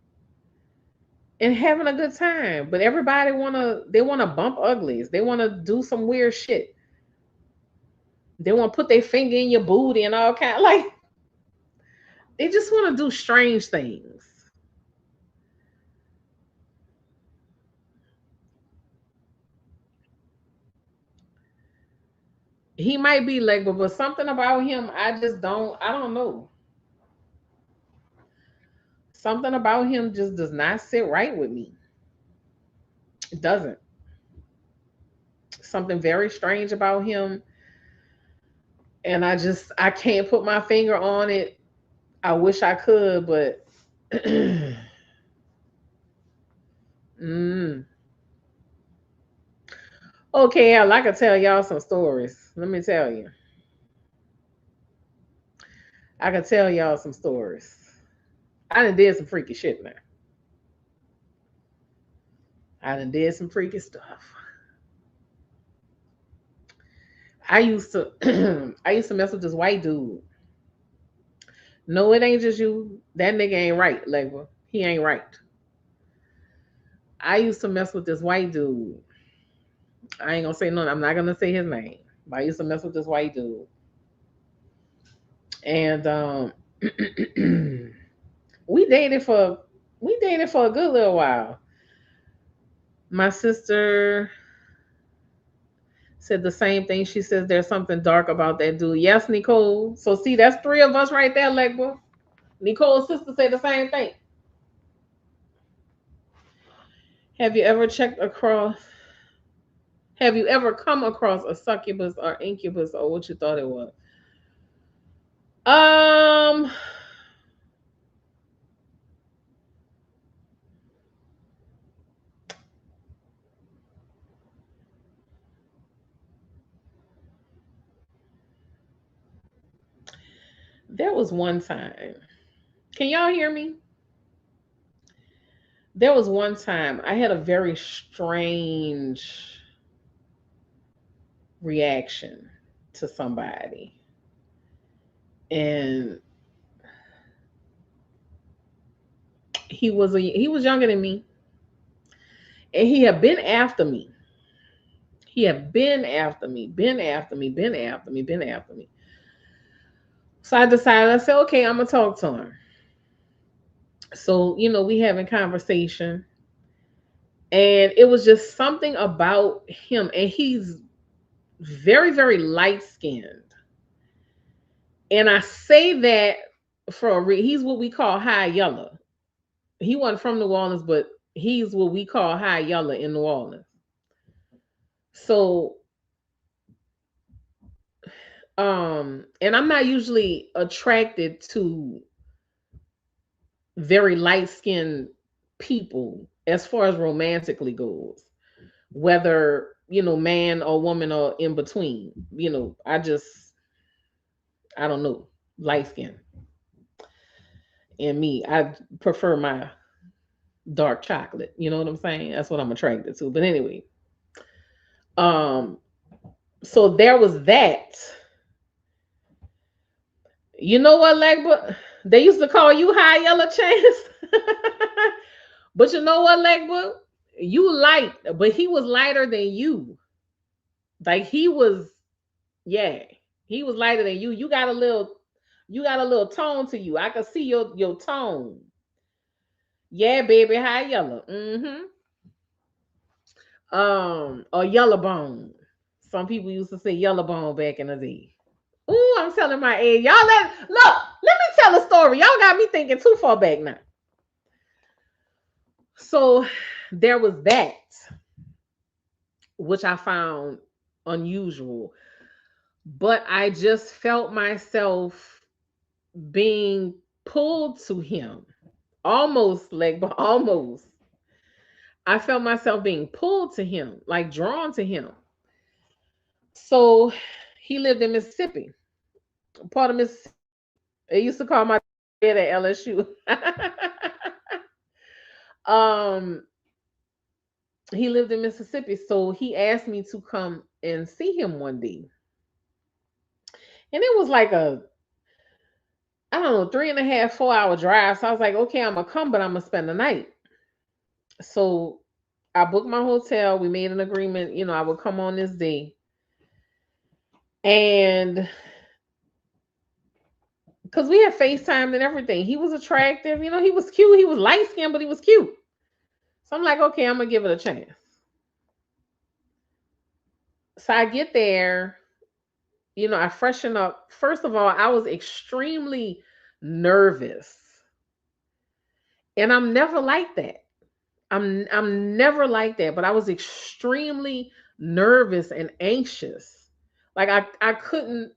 and having a good time. But everybody wanna bump uglies. They wanna do some weird shit. They wanna put their finger in your booty and all kind, like they just wanna do strange things. He might be like, but something about him, I don't know. Something about him just does not sit right with me. It doesn't. Something very strange about him, and I can't put my finger on it. I wish I could, but mm. Okay, I could tell y'all some stories. Let me tell you. I could tell y'all some stories. I done did some freaky shit now. I done did some freaky stuff. I used to mess with this white dude. No, it ain't just you. That nigga ain't right, Legba. He ain't right. I used to mess with this white dude. I ain't gonna say no. I'm not gonna say his name. But I used to mess with this white dude, and we dated for we dated for a good little while. My sister said the same thing. She says there's something dark about that dude. Yes, Nicole. So see, that's three of us right there, Legba. Nicole's sister said the same thing. Have you ever checked across? Have you ever come across a succubus or incubus or what you thought it was? Um, there was one time. Can y'all hear me? There was one time I had a very strange reaction to somebody, and he was younger than me, and he had been after me. He had been after me, been after me, been after me, been after me. So I decided, I said, okay, I'm gonna talk to him. So, we having conversation, and it was just something about him, and he's very, very light skinned. And I say that he's what we call high yellow. He wasn't from New Orleans, but he's what we call high yellow in New Orleans. So, and I'm not usually attracted to very light skinned people as far as romantically goes, whether, man or woman or in between. I don't know, light skin. And me, I prefer my dark chocolate. You know what I'm saying? That's what I'm attracted to. But anyway, um, so there was that. You know what, Legba? They used to call you High Yellow Chance. But you know what, Legba? You light, but he was lighter than you. Like he was, yeah, he was lighter than you. You got a little tone to you. I could see your tone. Yeah, baby, high yellow. Or yellow bone. Some people used to say yellow bone back in the day. Ooh, I'm telling my age. Y'all let me tell a story. Y'all got me thinking too far back now. So there was that, which I found unusual. But I just felt myself being pulled to him. Almost like, but almost. I felt myself being pulled to him, like drawn to him. So he lived in Mississippi, part of Mississippi. They used to call my dad at LSU. um, he lived in Mississippi, so he asked me to come and see him one day, and it was like a I don't know 3.5 4 hour drive. So I was like, okay, I'm gonna come, but I'm gonna spend the night. So I booked my hotel. We made an agreement, I would come on this day, and because we had FaceTime and everything, he was attractive. He was cute. He was light skinned, but he was cute. So I'm like, okay, I'm gonna give it a chance. So I get there, I freshen up. First of all, I was extremely nervous. And I'm never like that. I'm never like that, but I was extremely nervous and anxious. Like I couldn't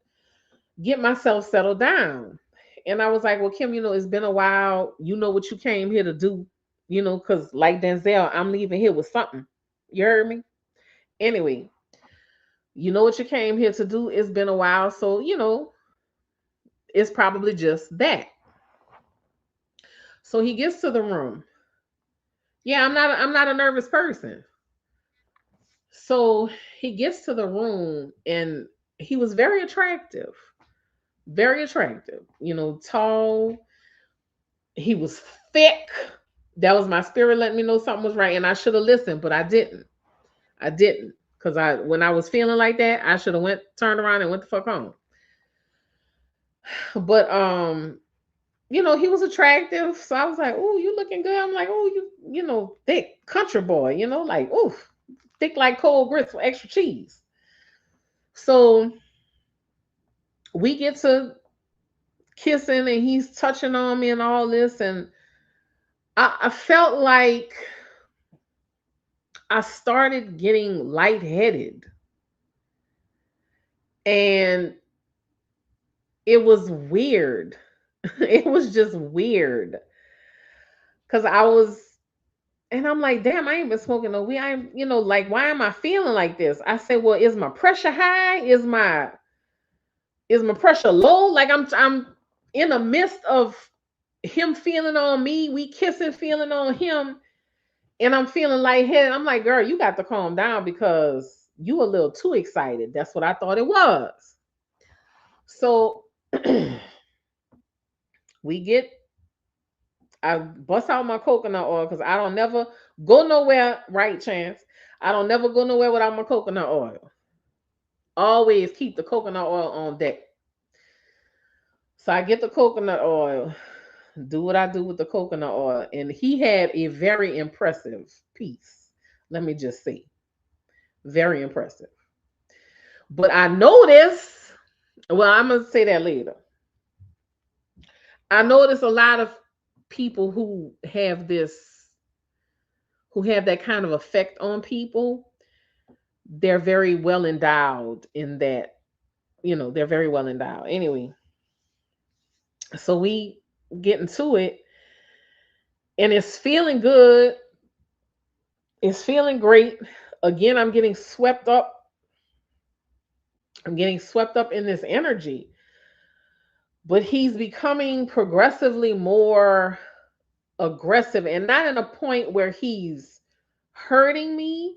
get myself settled down. And I was like, well, Kim, it's been a while. You know what you came here to do, because like Denzel, I'm leaving here with something. You heard me? Anyway, you know what you came here to do. It's been a while. So, it's probably just that. So he gets to the room. Yeah, I'm not a nervous person. So he gets to the room and he was very attractive. Very attractive. Tall. He was thick. That was my spirit letting me know something was right. And I should have listened, but I didn't. I didn't. Because when I was feeling like that, I should have turned around and went the fuck home. But he was attractive. So I was like, oh, you looking good. I'm like, oh, thick country boy, like, oh, thick like cold grits with extra cheese. So we get to kissing and he's touching on me and all this. And I felt like I started getting lightheaded. And it was weird. It was just weird. Cause I was and I'm like, damn, I ain't been smoking no weed. Like, why am I feeling like this? I said, well, is my pressure high? Is my pressure low? Like I'm in the midst of him feeling on me, we kissing, feeling on him, and I'm feeling lightheaded. I'm like, girl, you got to calm down because you a little too excited. That's what I thought it was. So we get I bust out my coconut oil because I don't never go nowhere, right, Chance? I don't never go nowhere without my coconut oil. Always keep the coconut oil on deck. So I get the coconut oil, do what I do with the coconut oil, and he had a very impressive piece. Let me just say, very impressive. But I noticed, well, I'm gonna say that later. I noticed a lot of people who have that kind of effect on people, they're very well endowed in that, they're very well endowed. Anyway, so we get into it and it's feeling good. It's feeling great. Again, I'm getting swept up. I'm getting swept up in this energy. But he's becoming progressively more aggressive and not in a point where he's hurting me,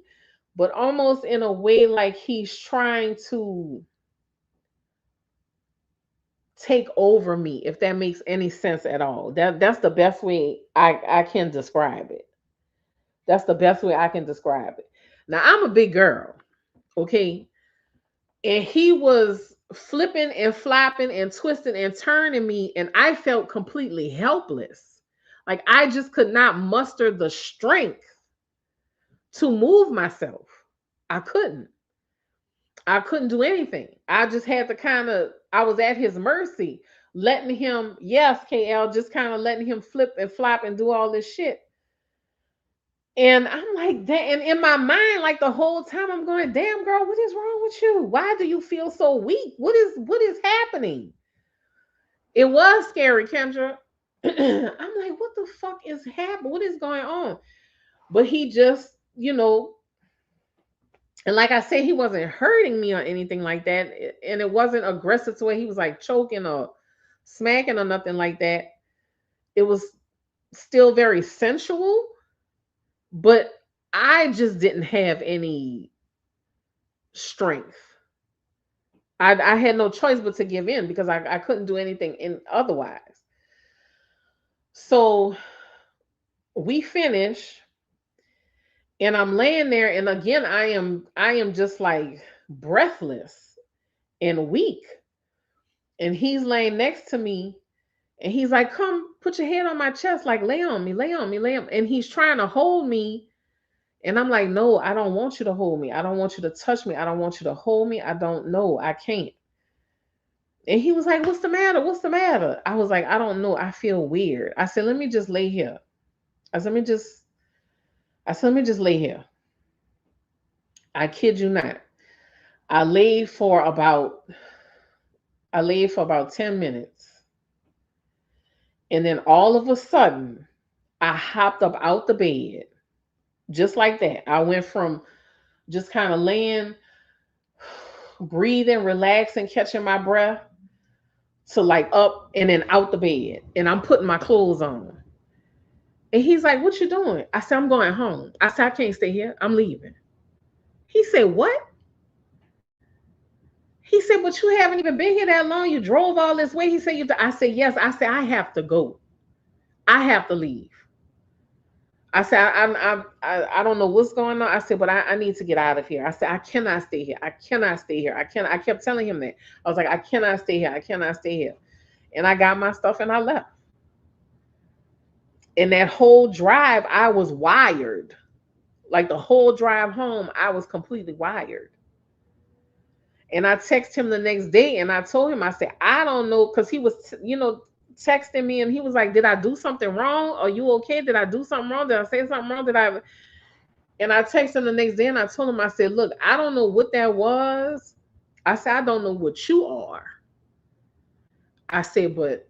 but almost in a way like he's trying to take over me, if that makes any sense at all. That's the best way I can describe it. That's the best way I can describe it. Now I'm a big girl, okay? And he was flipping and flopping and twisting and turning me, and I felt completely helpless. Like I just could not muster the strength to move myself. I couldn't. I couldn't do anything. I just had to kind of, I was at his mercy, letting him, yes, KL, just kind of letting him flip and flop and do all this shit. And I'm like, that, and in my mind, like the whole time, I'm going, damn, girl, what is wrong with you? Why do you feel so weak? What is happening? It was scary, Kendra. I'm like, what the fuck is happening? What is going on? But he just, and like I said, he wasn't hurting me or anything like that. And it wasn't aggressive to where he was like choking or smacking or nothing like that. It was still very sensual, but I just didn't have any strength. I had no choice but to give in because I couldn't do anything in otherwise. So we finish and I'm laying there and again I am just like breathless and weak. And he's laying next to me and he's like, come put your head on my chest, like lay on me, lay on me, lay on me. And he's trying to hold me. And I'm like, no, I don't want you to hold me. I don't want you to touch me. I don't want you to hold me. I don't know. I can't. And he was like, what's the matter? What's the matter? I was like, I don't know. I feel weird. I said, let me just lay here. I said, let me just lay here. I kid you not. I laid for about I laid for about 10 minutes. And then all of a sudden, I hopped up out the bed. Just like that. I went from just kind of laying, breathing, relaxing, catching my breath to like up and then out the bed. And I'm putting my clothes on. And he's like, what you doing? I said, I'm going home. I said, I can't stay here. I'm leaving. He said, what? He said, but you haven't even been here that long. You drove all this way. He said, I said, yes. I said, I have to go. I have to leave. I said, I don't know what's going on. I said, but I need to get out of here. I said, I cannot stay here. I cannot stay here. I kept telling him that. I was like, I cannot stay here. I cannot stay here. And I got my stuff and I left. And that whole drive, I was wired. Like the whole drive home, I was completely wired. And I texted him the next day and I told him, I said, I don't know, because he was, texting me and he was like, did I do something wrong? Are you okay? Did I do something wrong? Did I say something wrong? And I texted him the next day and I told him, I said, look, I don't know what that was. I said, I don't know what you are. I said, but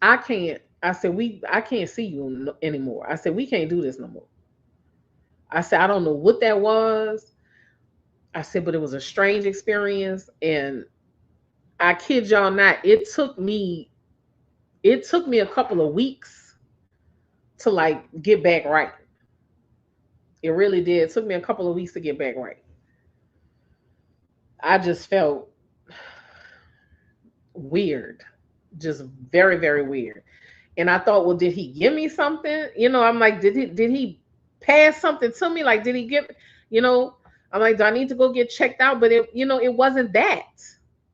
I can't. I can't see you anymore. I said, we can't do this no more. I said, I don't know what that was. I said, but it was a strange experience. And I kid y'all not, it took me a couple of weeks to like get back right. It really did. It took me a couple of weeks to get back right. I just felt weird, just very, very weird. And I thought, well, did he give me something? I'm like, did he pass something to me? Like, did he give, you know, I'm like, do I need to go get checked out? But it wasn't that.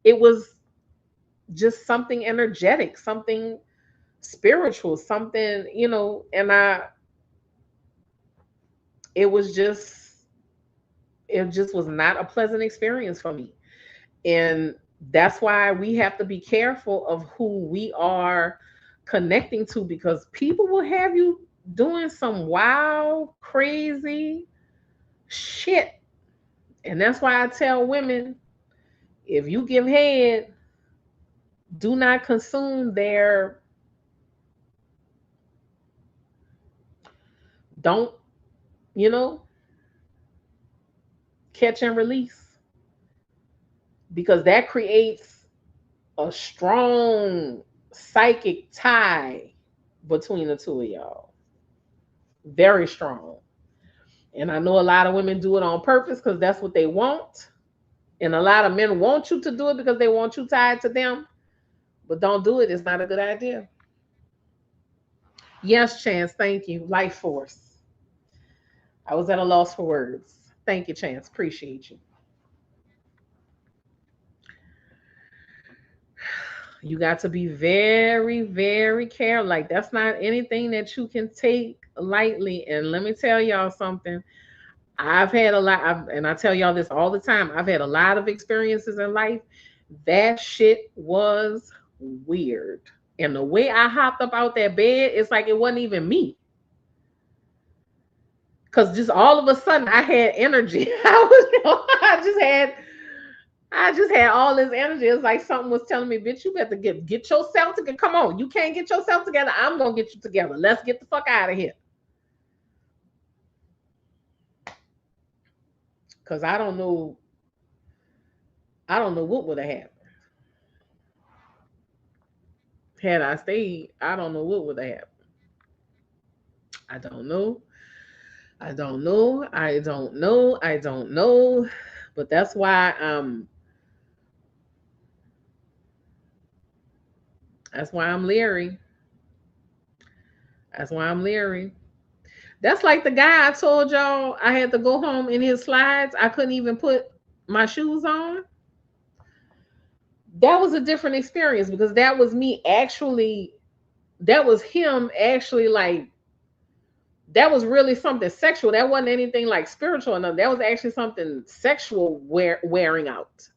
It was just something energetic, something spiritual, something, and it was just, it just was not a pleasant experience for me. And that's why we have to be careful of who we are connecting to because people will have you doing some wild, crazy shit. And that's why I tell women if you give head, do not consume their, don't, you know, catch and release because that creates a strong psychic tie between the two of y'all. Very strong. And I know a lot of women do it on purpose because that's what they want. And a lot of men want you to do it because they want you tied to them. But don't do it. It's not a good idea. Yes, Chance. Thank you. Life force. I was at a loss for words. Thank you, Chance. Appreciate you. You got to be very, very careful. Like, that's not anything that you can take lightly. And let me tell y'all something. I've had a lot, and I tell y'all this all the time. I've had a lot of experiences in life. That shit was weird. And the way I hopped up out that bed, it's like it wasn't even me. Cause just all of a sudden I had energy. I just had all this energy. It's like something was telling me, bitch, you better get yourself together. Come on, you can't get yourself together. I'm gonna get you together. Let's get the fuck out of here. Cause I don't know what would have happened. Had I stayed, I don't know what would have happened. I don't know. I don't know. I don't know. I don't know. But that's why I'm leery. That's why I'm leery. That's like the guy I told y'all I had to go home in his slides. I couldn't even put my shoes on. That was a different experience because that was him actually, like, that was really something sexual. That wasn't anything like spiritual enough. That was actually something sexual wearing out.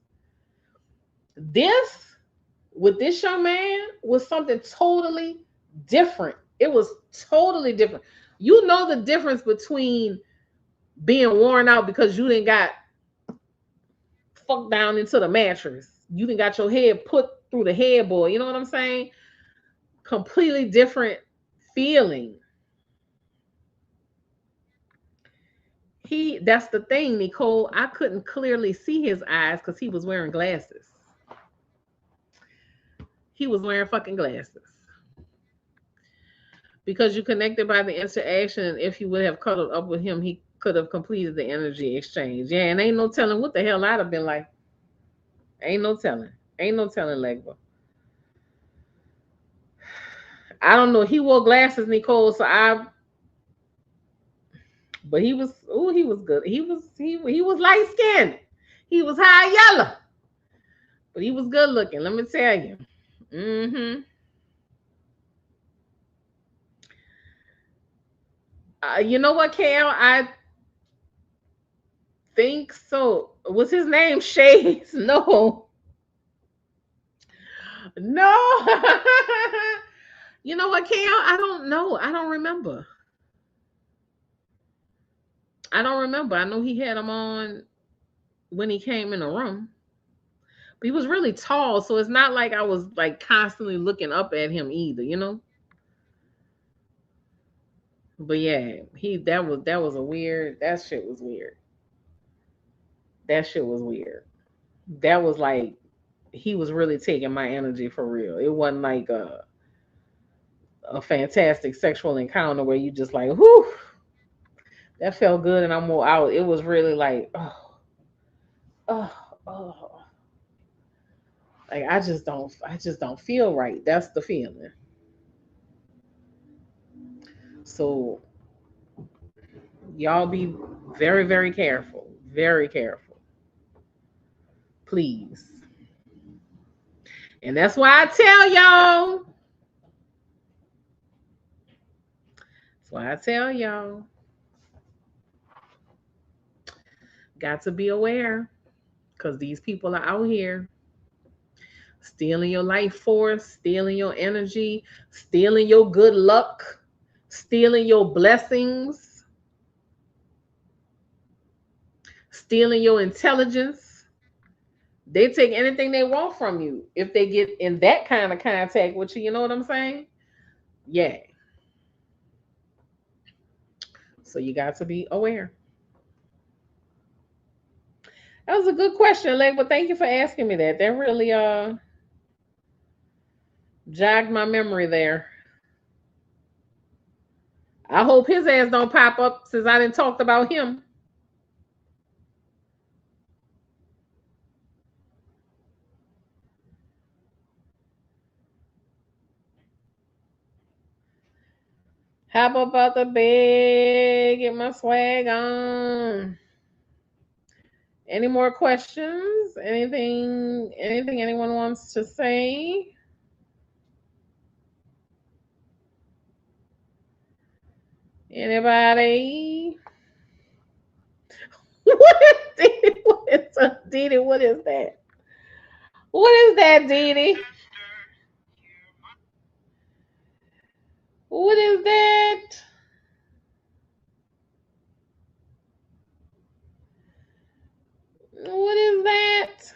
This with this young man was something totally different. It was totally different. You know the difference between being worn out because you didn't got fucked down into the mattress. You didn't got your head put through the headboard. You know what I'm saying? Completely different feeling. That's the thing, Nicole. I couldn't clearly see his eyes because he was wearing glasses. He was wearing fucking glasses. Because you connected by the interaction, if you would have cuddled up with him, he could have completed the energy exchange. Yeah, and ain't no telling what the hell I'd have been like. Ain't no telling. Ain't no telling, Legba. I don't know. He wore glasses, Nicole, but he was good. He was light skinned. He was high yellow. But he was good looking, let me tell you. Hmm. You know what, Cal? I think so. Was his name Shades? No. No. You know what, Cal? I don't know. I don't remember. I don't remember. I know he had him on when he came in the room. But he was really tall, so it's not like I was like constantly looking up at him either, you know? But yeah, that was a weird that shit was weird. That shit was weird. That was like he was really taking my energy for real. It wasn't like a fantastic sexual encounter where you just like, whew, that felt good and I'm more out. It was really like, oh, oh. Like I just don't feel right. That's the feeling. So y'all be very, very careful. Very careful. Please. And that's why I tell y'all. That's why I tell y'all. Got to be aware. Because these people are out here stealing your life force, stealing your energy, stealing your good luck, stealing your blessings, stealing your intelligence. They take anything they want from you if they get in that kind of contact with you. You know what I'm saying? Yeah. So you got to be aware. That was a good question, Leg, but thank you for asking me that. That really jogged my memory there. I hope his ass don't pop up since I didn't talked about him. Hop up out the bed, get my swag on. Any more questions? Anything anyone wants to say? Anybody? What is Didi? What is Didi? What is that? What is that, Didi? What is that? What is that?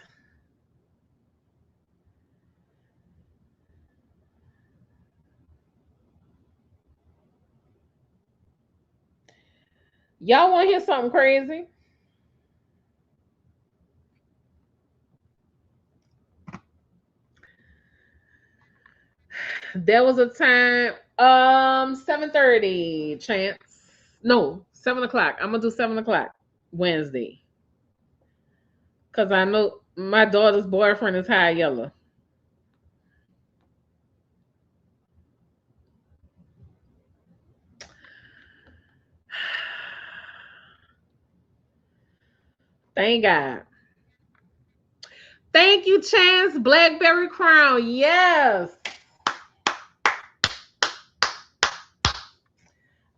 Y'all want to hear something crazy? There was a time, 7:30, chance. No, 7 o'clock. I'm gonna do 7 o'clock Wednesday. Cause I know my daughter's boyfriend is high yellow. Thank God. Thank you, Chance. Blackberry Crown. Yes.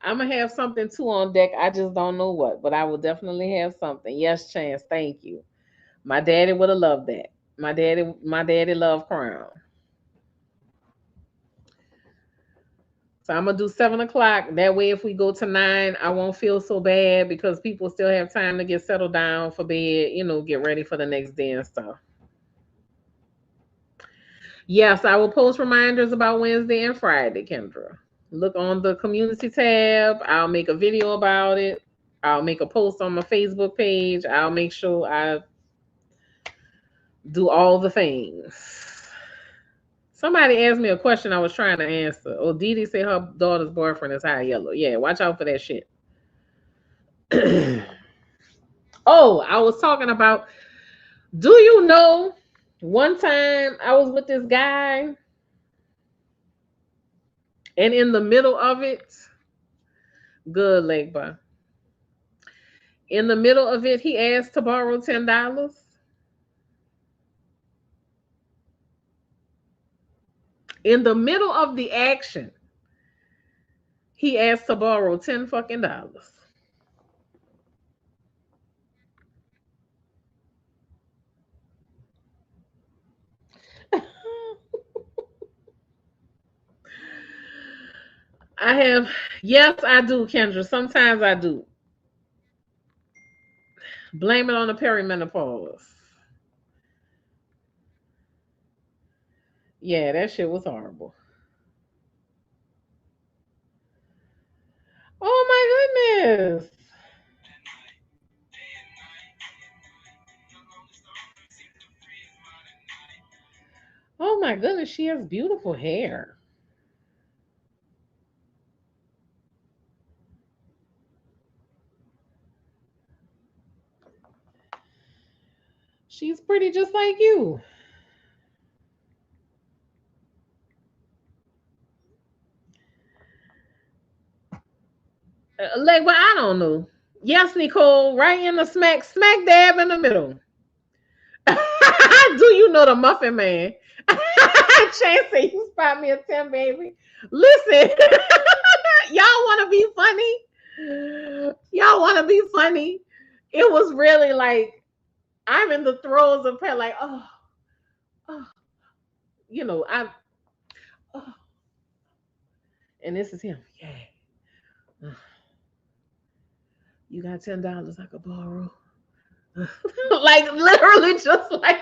I'm gonna have something too on deck. I just don't know what, but I will definitely have something. Yes, Chance. Thank you. My daddy would have loved that. My daddy loved Crown. So I'm gonna do 7 o'clock. That way, if we go to 9, I won't feel so bad because people still have time to get settled down for bed. Get ready for the next day and stuff. Yes, I will post reminders about Wednesday and Friday, Kendra. Look on the community tab. I'll make a video about it. I'll make a post on my Facebook page. I'll make sure I do all the things. Somebody asked me a question I was trying to answer. Oh, Dee Dee said her daughter's boyfriend is high yellow. Yeah, watch out for that shit. Oh, I was talking about, do you know one time I was with this guy and in the middle of it, good leg bar. In the middle of it, he asked to borrow $10. In the middle of the action, he asked to borrow 10 fucking dollars. I have, yes, I do, Kendra. Sometimes I do. Blame it on the perimenopause. Yeah, that shit was horrible. Oh my goodness. Oh my goodness, she has beautiful hair. She's pretty just like you. Like, well, I don't know. Yes, Nicole, right in the smack dab in the middle. Do you know the Muffin Man? Chance say you spot me a 10, baby. Listen, y'all want to be funny? Y'all want to be funny? It was really like I'm in the throes of pet, like, oh, I, oh, and this is him. Yeah, you got $10 I could borrow. Like literally just like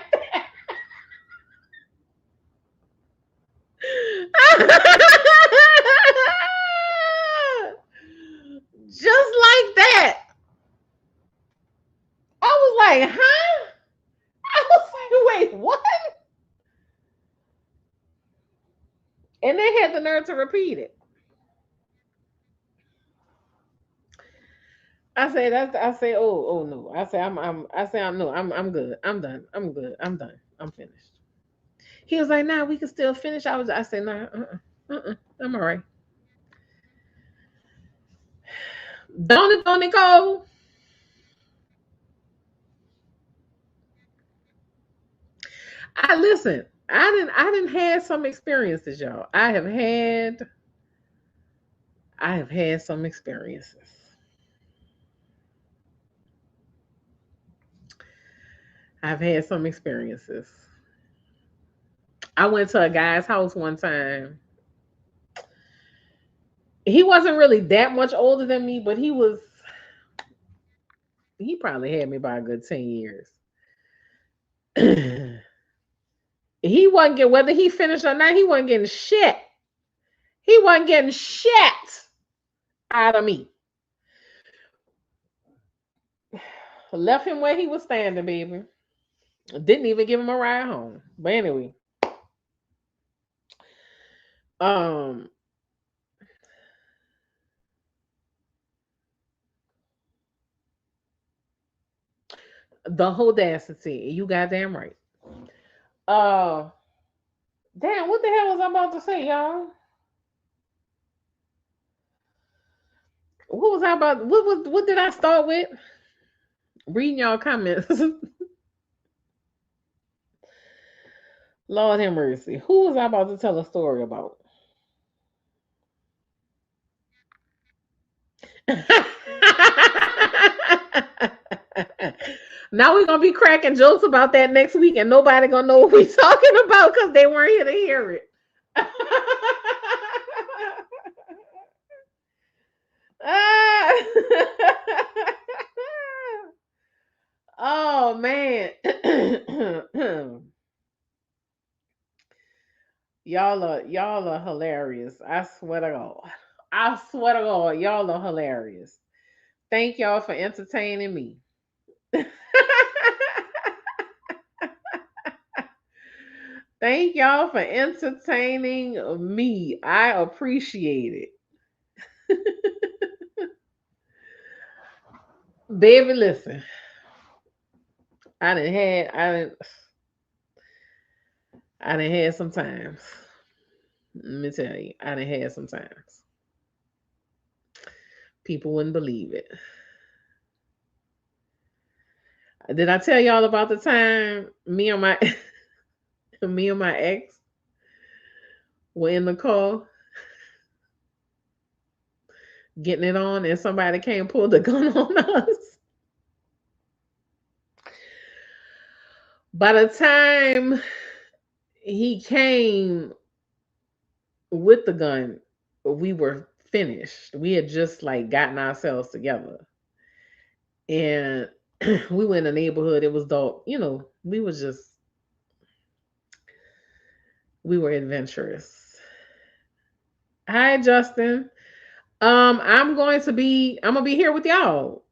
just like that. I was like, huh? I was like, wait, what? And they had the nerve to repeat it. I say, oh no. I say I'm no, I'm good. I'm done. I'm good. I'm done. I'm finished. He was like, nah, we can still finish. I said, nah, I'm all right. Don't it, don't Nicole? I listen. I didn't have some experiences, y'all. I have had some experiences. I've had some experiences. I went to a guy's house one time. He wasn't really that much older than me, but he probably had me by a good 10 years. He wasn't getting, whether he finished or not, he wasn't getting shit. He wasn't getting shit out of me. Left him where he was standing, baby. Didn't even give him a ride home. But anyway, um, the audacity. You goddamn right. Uh, damn, what the hell was I about to say, y'all? What was I about? What did I start with? Reading y'all comments. Lord have mercy. Who was I about to tell a story about? Now we're gonna be cracking jokes about that next week, and nobody gonna know what we talking about because they weren't here to hear it. Oh man. Y'all are hilarious. I swear to God. I swear to God, y'all are hilarious. Thank y'all for entertaining me. Thank y'all for entertaining me. I appreciate it. Baby, listen. I didn't had some times. Let me tell you, I didn't had some times. People wouldn't believe it. Did I tell y'all about the time me and my ex were in the car getting it on and somebody came pull the gun on us? By the time he came with the gun, we were finished. We had just like gotten ourselves together. And we went in the neighborhood. It was dark. We were adventurous. Hi, Justin. I'm gonna be here with y'all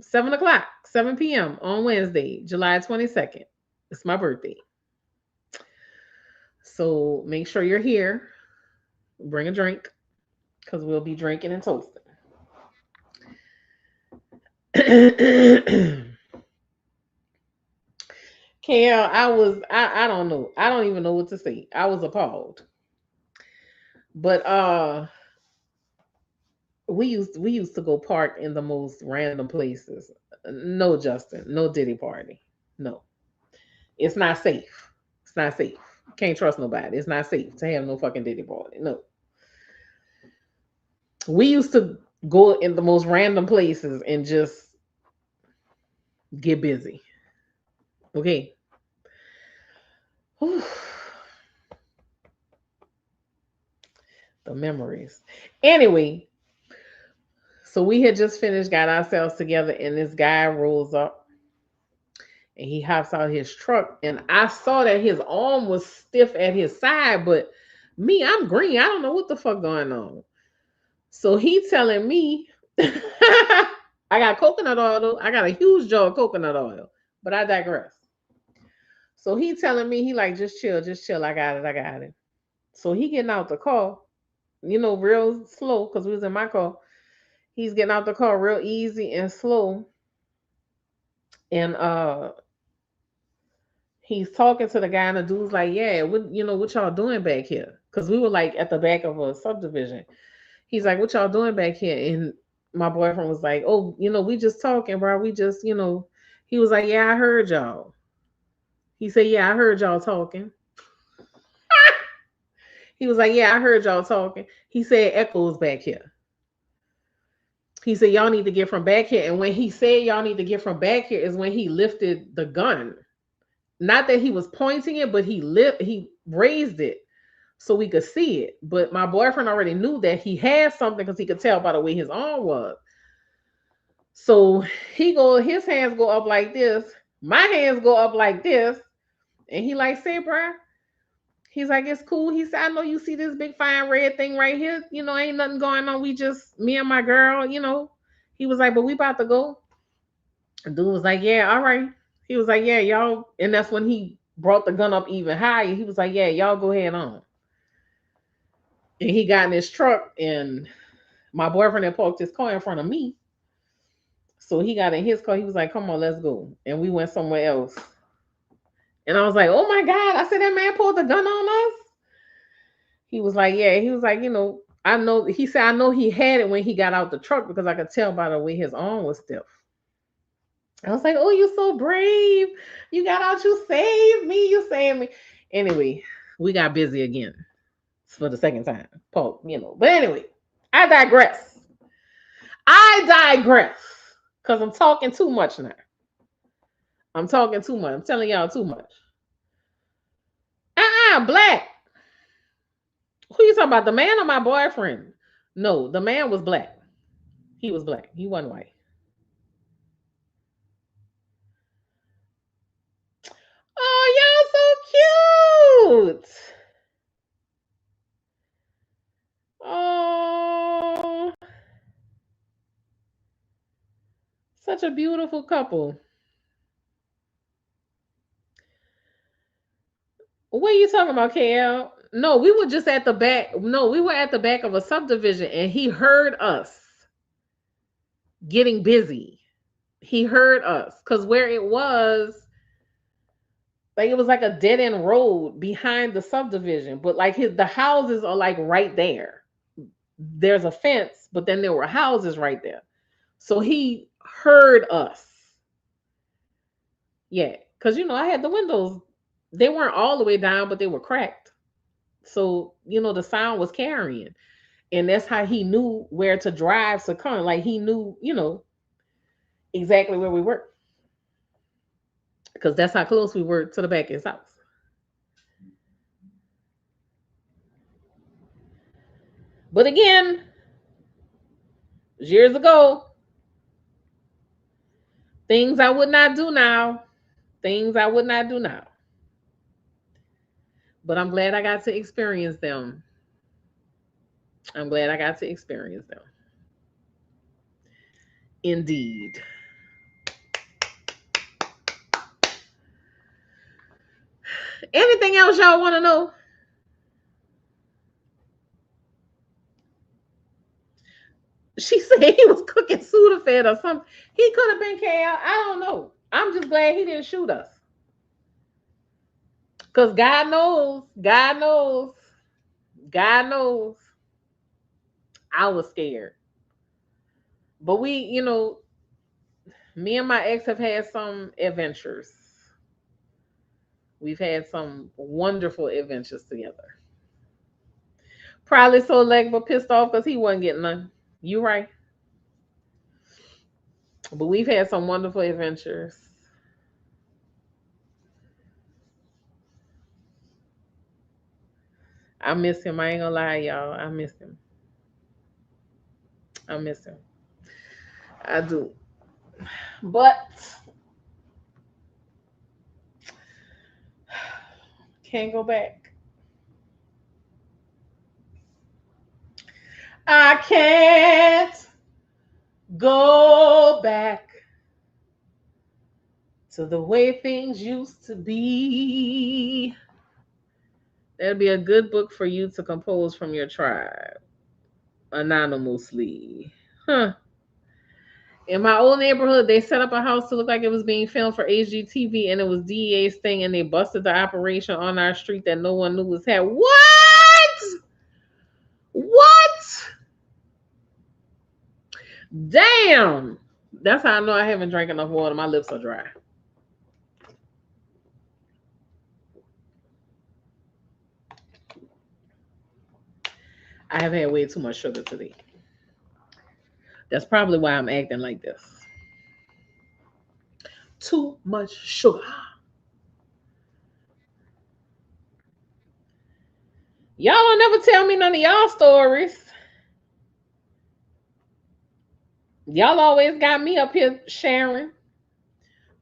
7 o'clock, 7 p.m. on Wednesday, July 22nd. It's my birthday. So make sure you're here. Bring a drink because we'll be drinking and toasting. Kale, I don't know. I don't even know what to say. I was appalled. But we used to go park in the most random places. No, Justin, no Diddy party. No. It's not safe. It's not safe. Can't trust nobody. It's not safe to have no fucking Diddy party. No. We used to go in the most random places and just get busy. Okay. Whew. The memories. Anyway, so we had just finished, got ourselves together, and this guy rolls up and he hops out his truck. And I saw that his arm was stiff at his side, but me, I'm green. I don't know what the fuck going on. So he telling me, I got coconut oil though. I got a huge jar of coconut oil, but I digress. So he telling me, he like, just chill. I got it. I got it. So he getting out the car, real slow because we was in my car. He's getting out the car real easy and slow. And he's talking to the guy, and the dude's like, "Yeah, what y'all doing back here?" Because we were like at the back of a subdivision. He's like, "What y'all doing back here?" And my boyfriend was like, "Oh, we just talking, bro. We just." He was like, "Yeah, I heard y'all." He said, "Yeah, I heard y'all talking." He was like, "Yeah, I heard y'all talking." He said, "Echoes back here." He said, y'all need to get from back here. And when he said y'all need to get from back here is when he lifted the gun. Not that he was pointing it, but he raised it so we could see it. But my boyfriend already knew that he had something because he could tell by the way his arm was. So his hands go up like this, my hands go up like this, and he like, say, bruh, he's like, it's cool. He said, I know you see this big fine red thing right here. Ain't nothing going on. We just, me and my girl. He was like, but we about to go. And dude was like, yeah, all right. He was like, yeah, y'all. And that's when he brought the gun up even higher. He was like, yeah, y'all go ahead on. And he got in his truck, and my boyfriend had parked his car in front of me. So he got in his car. He was like, come on, let's go. And we went somewhere else. And I was like, oh my God. I said, that man pulled the gun on us. He was like, yeah. He was like, I know. He said, I know he had it when he got out the truck because I could tell by the way his arm was stiff. I was like, oh, you're so brave. You got out. You saved me. You saved me. Anyway, we got busy again for the second time. But anyway, I digress. Because I'm talking too much now. I'm talking too much. I'm telling y'all too much. Black. Who you talking about? The man or my boyfriend? No, the man was black. He was black. He wasn't white. Oh, y'all so cute. Oh, such a beautiful couple. What are you talking about, KL? No, we were just at the back. No, we were at the back of a subdivision and he heard us getting busy. He heard us because where it was, like it was like a dead end road behind the subdivision, but like the houses are like right there. There's a fence, but then there were houses right there. So he heard us. Yeah, because I had the windows. They weren't all the way down, but they were cracked. So the sound was carrying, and that's how he knew where to drive. So kind of like he knew, exactly where we were, because that's how close we were to the back of his house. But again, years ago, things I would not do now. Things I would not do now. But I'm glad I got to experience them. I'm glad I got to experience them. Indeed. Anything else y'all want to know? She said he was cooking Sudafed or something. He could have been KL. I don't know. I'm just glad he didn't shoot us. Because God knows I was scared. But me and my ex have had some adventures. We've had some wonderful adventures together. Probably so but pissed off because he wasn't getting none. You right. But we've had some wonderful adventures. I miss him. I ain't gonna lie, y'all. I miss him. I miss him. I do. But can't go back. I can't go back to the way things used to be. That'd be a good book for you to compose from your tribe anonymously. Huh. In my old neighborhood, they set up a house to look like it was being filmed for HGTV, and it was DEA's thing, and they busted the operation on our street that no one knew was happening. What? What? Damn. That's how I know I haven't drank enough water. My lips are dry. I have had way too much sugar today. That's probably why I'm acting like this. Too much sugar. Y'all don't never tell me none of y'all stories. Y'all always got me up here sharing,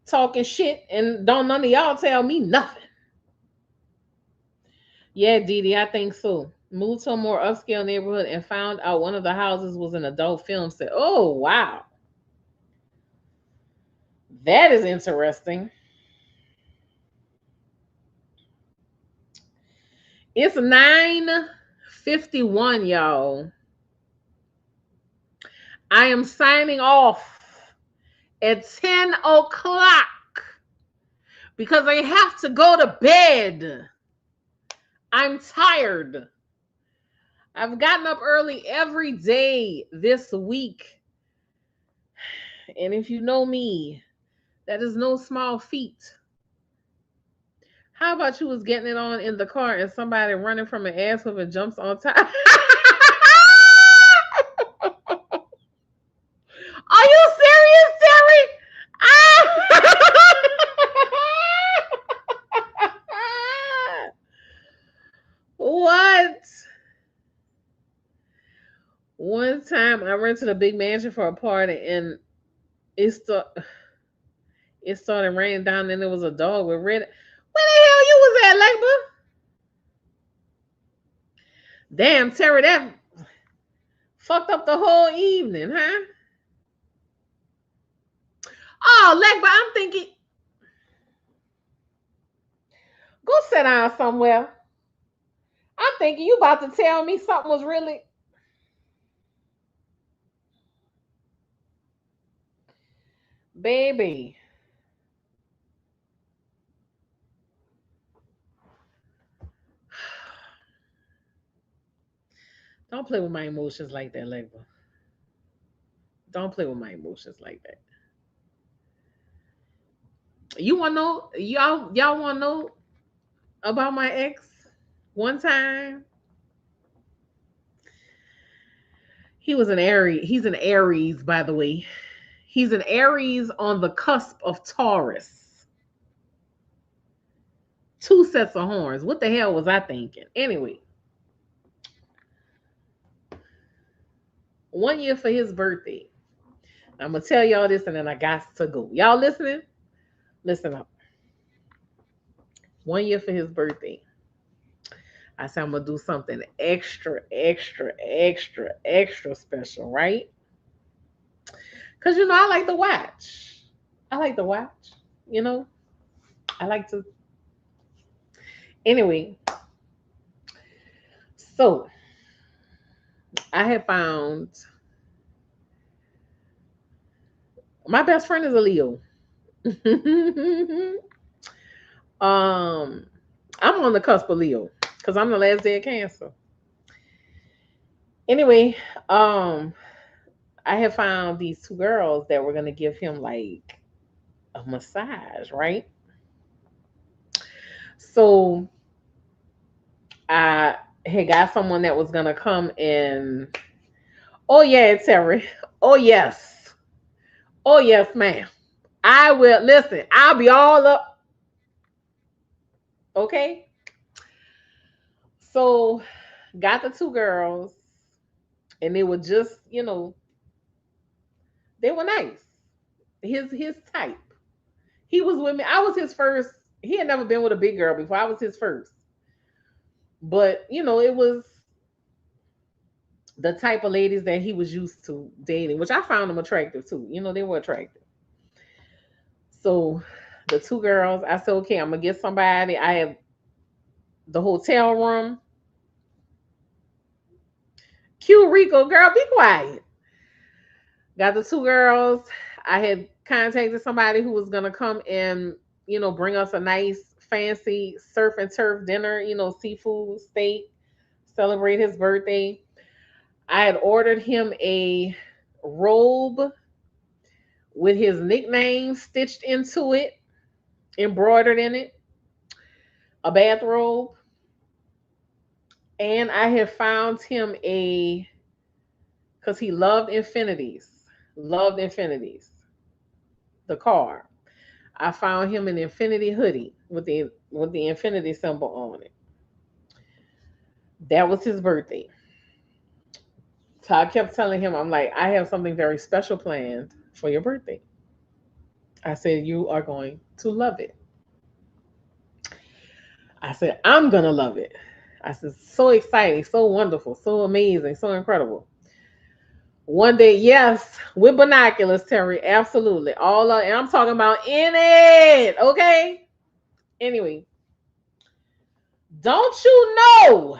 talking shit, and don't none of y'all tell me nothing. Yeah, Dee Dee, I think so. Moved to a more upscale neighborhood and found out one of the houses was an adult film set. Oh, wow. That is interesting. It's 9:51, y'all. I am signing off at 10 o'clock because I have to go to bed. I'm tired. I've gotten up early every day this week. And if you know me, that is no small feat. How about you was getting it on in the car and somebody running from an ass whip and jumps on top? Are you serious, Terry? Ah! What? One time I rented a big mansion for a party and it st- it started raining down and there was a dog with red. Where the hell you was at, Legba? Damn, Terry, that fucked up the whole evening, huh? Oh, Legba, I'm thinking, go sit down somewhere. I'm thinking you about to tell me something was really. Baby, don't play with my emotions like that, Legba. Don't play with my emotions like that. You wanna know? Y'all wanna know about my ex? One time, he was an Aries. He's an Aries, by the way. He's an Aries on the cusp of Taurus. Two sets of horns. What the hell was I thinking? Anyway, 1 year for his birthday. I'm gonna tell y'all this and then I got to go. Y'all listening? Listen up. 1 year for his birthday. I said I'm gonna do something extra, extra, extra, extra special, right? Cause I like to watch. I like to watch. You know, I like to. Anyway, so I have found my best friend is a Leo. um, I'm on the cusp of Leo because I'm the last day of Cancer. Anyway, um, I have found these two girls that were gonna give him like a massage, right? So I had got someone that was gonna come and oh yeah, Terry. Oh yes. Oh yes, ma'am. I will listen, I'll be all up. Okay. So got the two girls and they were just, they were nice. His type. He was with me. I was his first. He had never been with a big girl before. I was his first. But, it was the type of ladies that he was used to dating, which I found them attractive too. They were attractive. So the two girls, I said, okay, I'm gonna get somebody. I have the hotel room. Cute Rico, girl, be quiet. Got the two girls. I had contacted somebody who was gonna come and, bring us a nice fancy surf and turf dinner, seafood, steak, celebrate his birthday. I had ordered him a robe with his nickname stitched into it, embroidered in it, a bathrobe. And I had found him because he loved infinities. Loved Infinities, the car. I found him an Infinity hoodie with the Infinity symbol on it. That was his birthday. So I kept telling him, I'm like, I have something very special planned for your birthday. I said, you are going to love it. I said, I'm going to love it. I said, so exciting, so wonderful, so amazing, so incredible. One day, yes, with binoculars, Terry, absolutely. And I'm talking about in it, okay? Anyway, don't you know?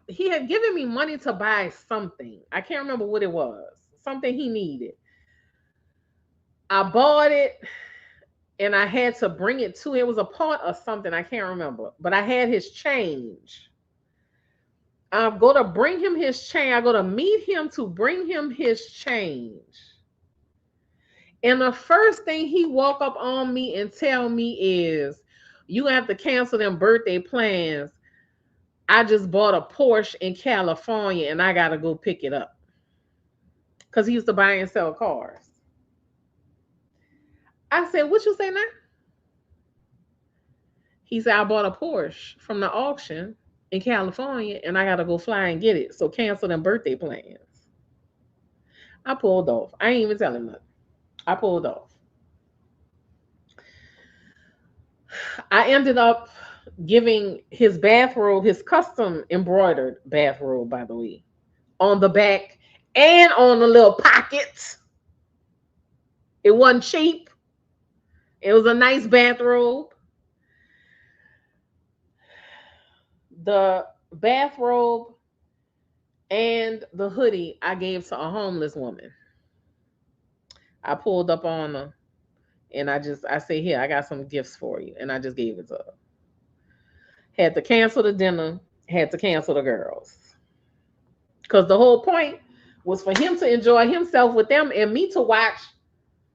He had given me money to buy something. I can't remember what it was. Something he needed. I bought it and I had to bring it to, it was a part of something. I can't remember, but I had his change. I'm going to bring him his change. I go to meet him to bring him his change. And the first thing he walk up on me and tell me is, you have to cancel them birthday plans. I just bought a Porsche in California and I got to go pick it up. Because he used to buy and sell cars. I said, what you say now? He said, I bought a Porsche from the auction in California and I got to go fly and get it. So cancel them birthday plans. I pulled off. I ain't even telling nothing. I pulled off. I ended up giving his bathrobe, his custom embroidered bathrobe, by the way, on the back and on the little pockets. It wasn't cheap. It was a nice bathrobe. The bathrobe and the hoodie I gave to a homeless woman. I pulled up on her and I say, here, I got some gifts for you. And I just gave it to her. Had to cancel the dinner, had to cancel the girls. Because the whole point was for him to enjoy himself with them and me to watch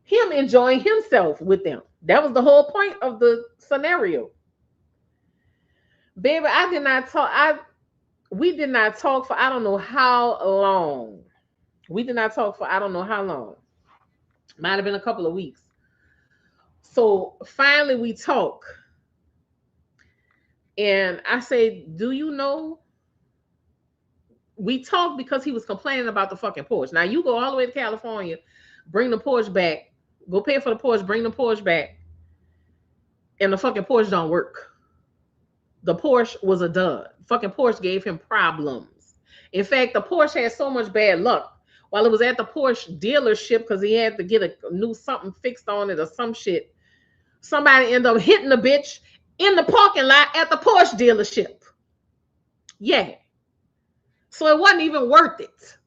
him enjoying himself with them. That was the whole point of the scenario. Baby, I did not talk. We did not talk for I don't know how long. We did not talk for I don't know how long. Might have been a couple of weeks. So finally we talk. And I say, do you know? We talked because he was complaining about the fucking Porsche. Now you go all the way to California, bring the Porsche back, go pay for the Porsche, bring the Porsche back, and the fucking Porsche don't work. The Porsche was a dud. Fucking Porsche gave him problems. In fact, the Porsche had so much bad luck. While it was at the Porsche dealership, because he had to get a new something fixed on it or some shit, somebody ended up hitting the bitch in the parking lot at the Porsche dealership. Yeah. So it wasn't even worth it.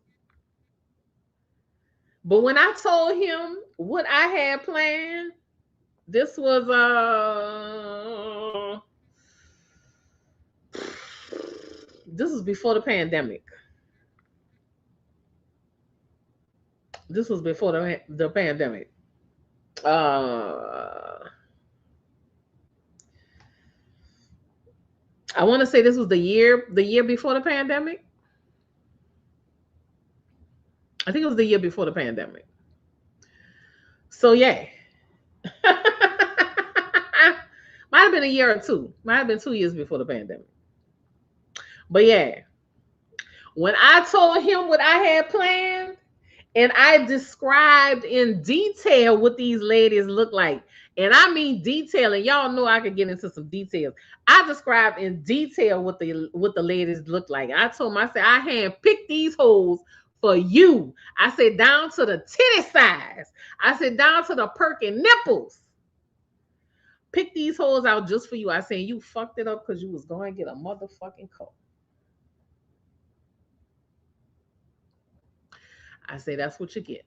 But when I told him what I had planned, this was this was before the pandemic. This was before the pandemic. Uh, I want to say this was the year before the pandemic. I think it was the year before the pandemic. So yeah, might have been a year or two. Might have been 2 years before the pandemic. But yeah, when I told him what I had planned, and I described in detail what these ladies look like. And I mean detail, and y'all know I could get into some details. I described in detail what the ladies look like. I told them, I said, I handpicked these hoes for you. I said down to the titty size. I said down to the perky nipples. Pick these hoes out just for you. I said you fucked it up because you was going to get a motherfucking coat. I say that's what you get.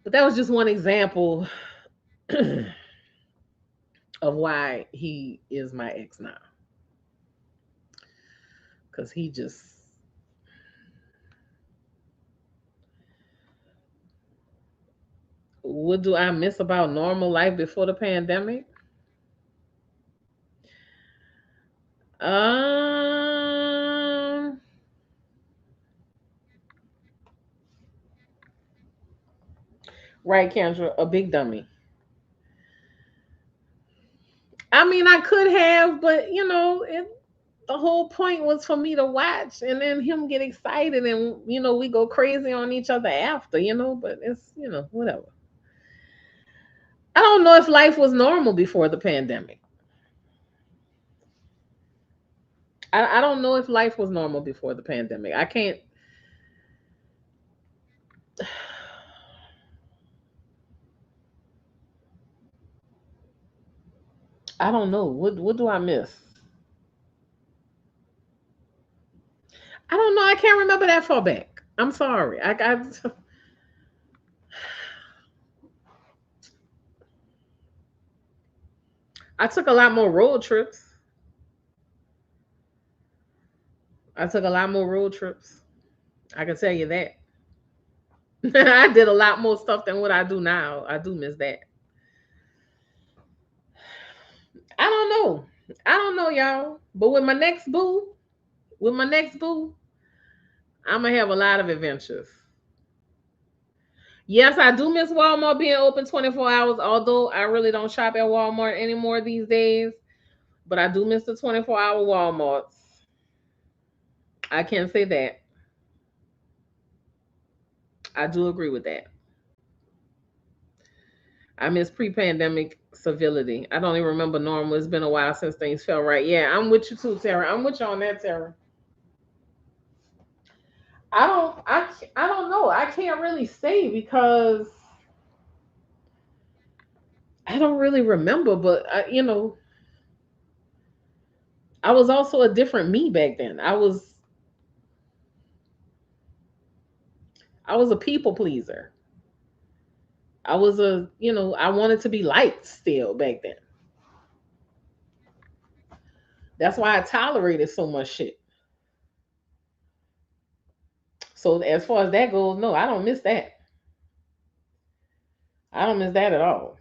But that was just one example of why he is my ex now. Because he just, what do I miss about normal life before the pandemic? Um, right, Kendra, a big dummy. I mean, I could have, but the whole point was for me to watch and then him get excited and we go crazy on each other after, but it's whatever. I don't know if life was normal before the pandemic. I don't know if life was normal before the pandemic. I can't. I don't know. What do I miss? I don't know. I can't remember that far back. I'm sorry. I took a lot more road trips. I took a lot more road trips. I can tell you that. I did a lot more stuff than what I do now. I do miss that. I don't know. I don't know, y'all. But with my next boo, I'm gonna have a lot of adventures. Yes, I do miss Walmart being open 24 hours, although I really don't shop at Walmart anymore these days. But I do miss the 24-hour Walmarts. I can't say that. I do agree with that. I miss pre-pandemic civility. I don't even remember normal. It's been a while since things felt right. Yeah, I'm with you too, Tara. I'm with you on that, Tara. I don't know. I can't really say because I don't really remember, but I was also a different me back then. I was a people pleaser. I wanted to be liked still back then. That's why I tolerated so much shit. So as far as that goes, no, I don't miss that. I don't miss that at all.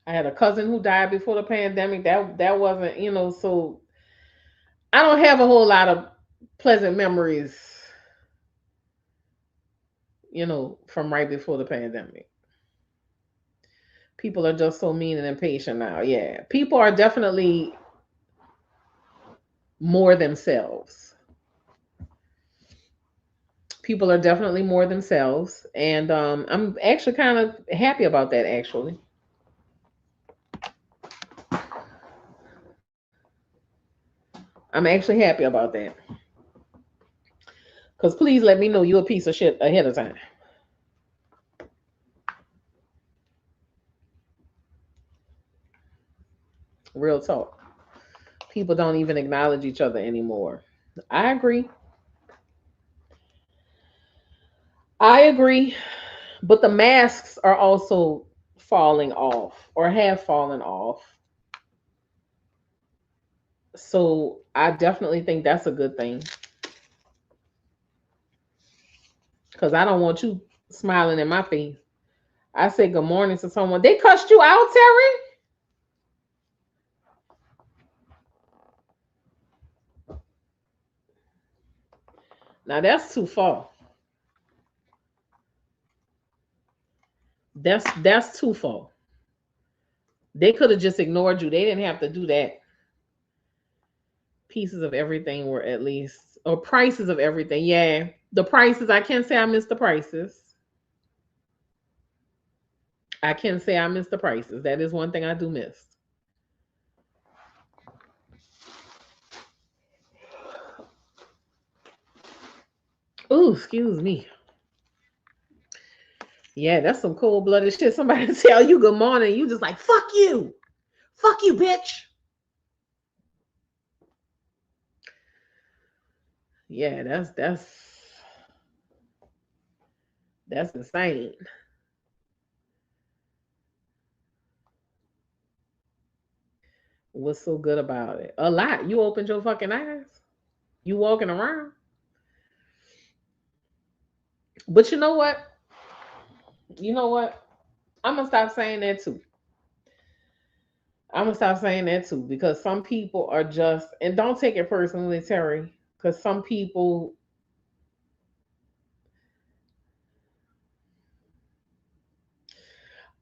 I had a cousin who died before the pandemic. That wasn't, so I don't have a whole lot of pleasant memories, from right before the pandemic. People are just so mean and impatient now. Yeah. People are definitely more themselves. People are definitely more themselves. And I'm actually kind of happy about that, actually. I'm actually happy about that. Because please let me know you're a piece of shit ahead of time. Real talk. People don't even acknowledge each other anymore. I agree. I agree. But the masks are also falling off or have fallen off. So I definitely think that's a good thing because I don't want you smiling in my face. I said good morning to someone. They cussed you out, Terry? Now that's too far. That's too far. They could have just ignored you. They didn't have to do that. Pieces of everything were at least, or prices of everything. Yeah, the prices. I can't say I missed the prices. I can say I missed the prices. That is one thing I do miss. Ooh, excuse me. Yeah, that's some cold blooded shit. Somebody tell you good morning, you just like fuck you, bitch. Yeah, that's insane. What's so good about it? A lot. You opened your fucking eyes. You walking around. But you know what? You know what? I'm gonna stop saying that too. I'm gonna stop saying that too because some people are just, and don't take it personally, Terry, because some people,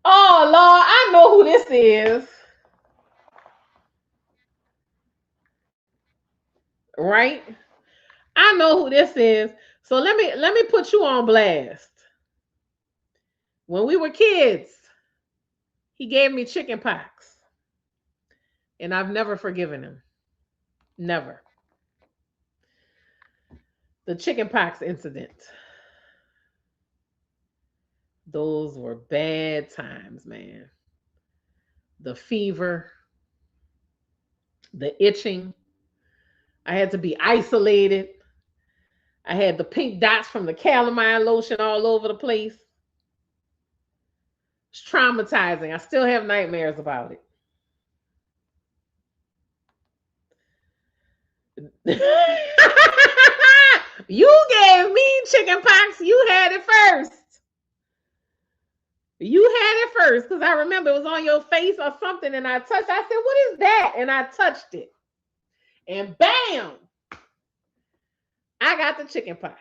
oh Lord, I know who this is, right? I know who this is. So let me put you on blast. When we were kids, he gave me chicken pox, and I've never forgiven him. Never. The chicken pox incident. Those were bad times, man. The fever, the itching. I had to be isolated. I had the pink dots from the calamine lotion all over the place. It's traumatizing. I still have nightmares about it. You gave me chicken pox. You had it first. You had it first because I remember it was on your face or something, and I touched. I said, "What is that?" And I touched it, and bam, I got the chicken pox.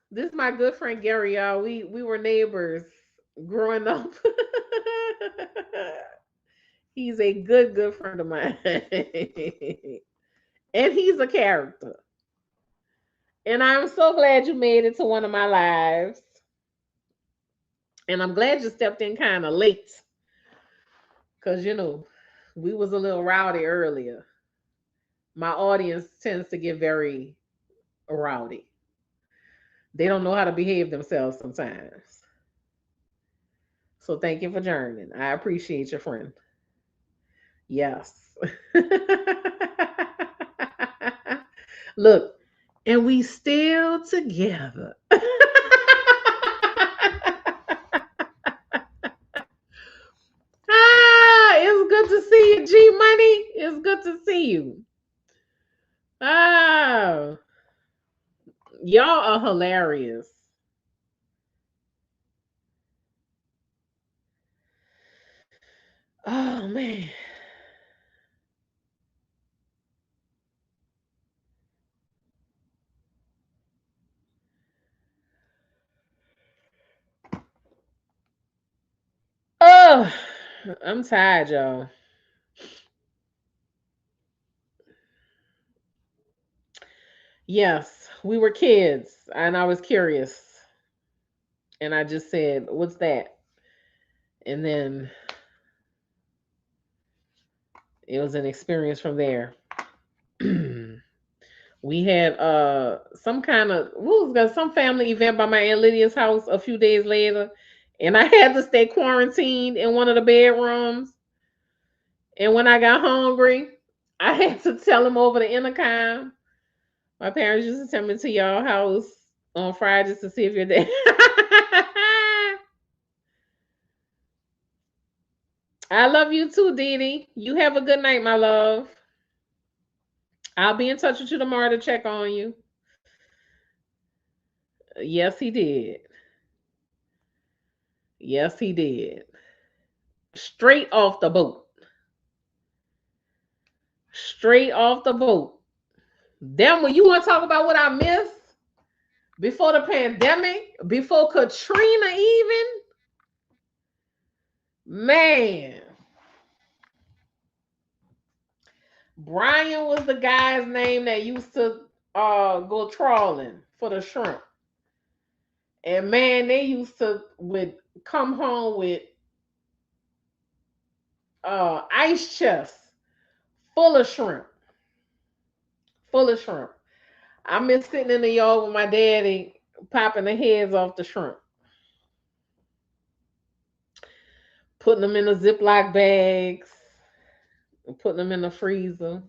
This is my good friend Gary, y'all. We were neighbors growing up. He's a good friend of mine. And he's a character. And I'm so glad you made it to one of my lives. And I'm glad you stepped in kind of late. Cause we was a little rowdy earlier. My audience tends to get very rowdy. They don't know how to behave themselves sometimes. So thank you for joining. I appreciate your friend. Yes. Look, and we still together. It's good to see you, G Money. It's good to see you. Ah, y'all are hilarious. Oh man. Oh, I'm tired, y'all. Yes, we were kids, and I was curious, and I just said, "What's that?" And then it was an experience from there. We had some kind of what was that, some family event by my Aunt Lydia's house a few days later, and I had to stay quarantined in one of the bedrooms. And when I got hungry, I had to tell them over the intercom. My parents used to tell me to your house on Fridays to see if you're there. I love you too, Dee Dee. You have a good night, my love. I'll be in touch with you tomorrow to check on you. Yes, he did. Yes, he did. Straight off the boat. Straight off the boat. Then when you want to talk about what I missed before the pandemic, before Katrina even, man, Brian was the guy's name that used to go trawling for the shrimp. And man, they used to would come home with ice chests full of shrimp. Full of shrimp. I miss sitting in the yard with my daddy popping the heads off the shrimp, putting them in the Ziploc bags, and putting them in the freezer.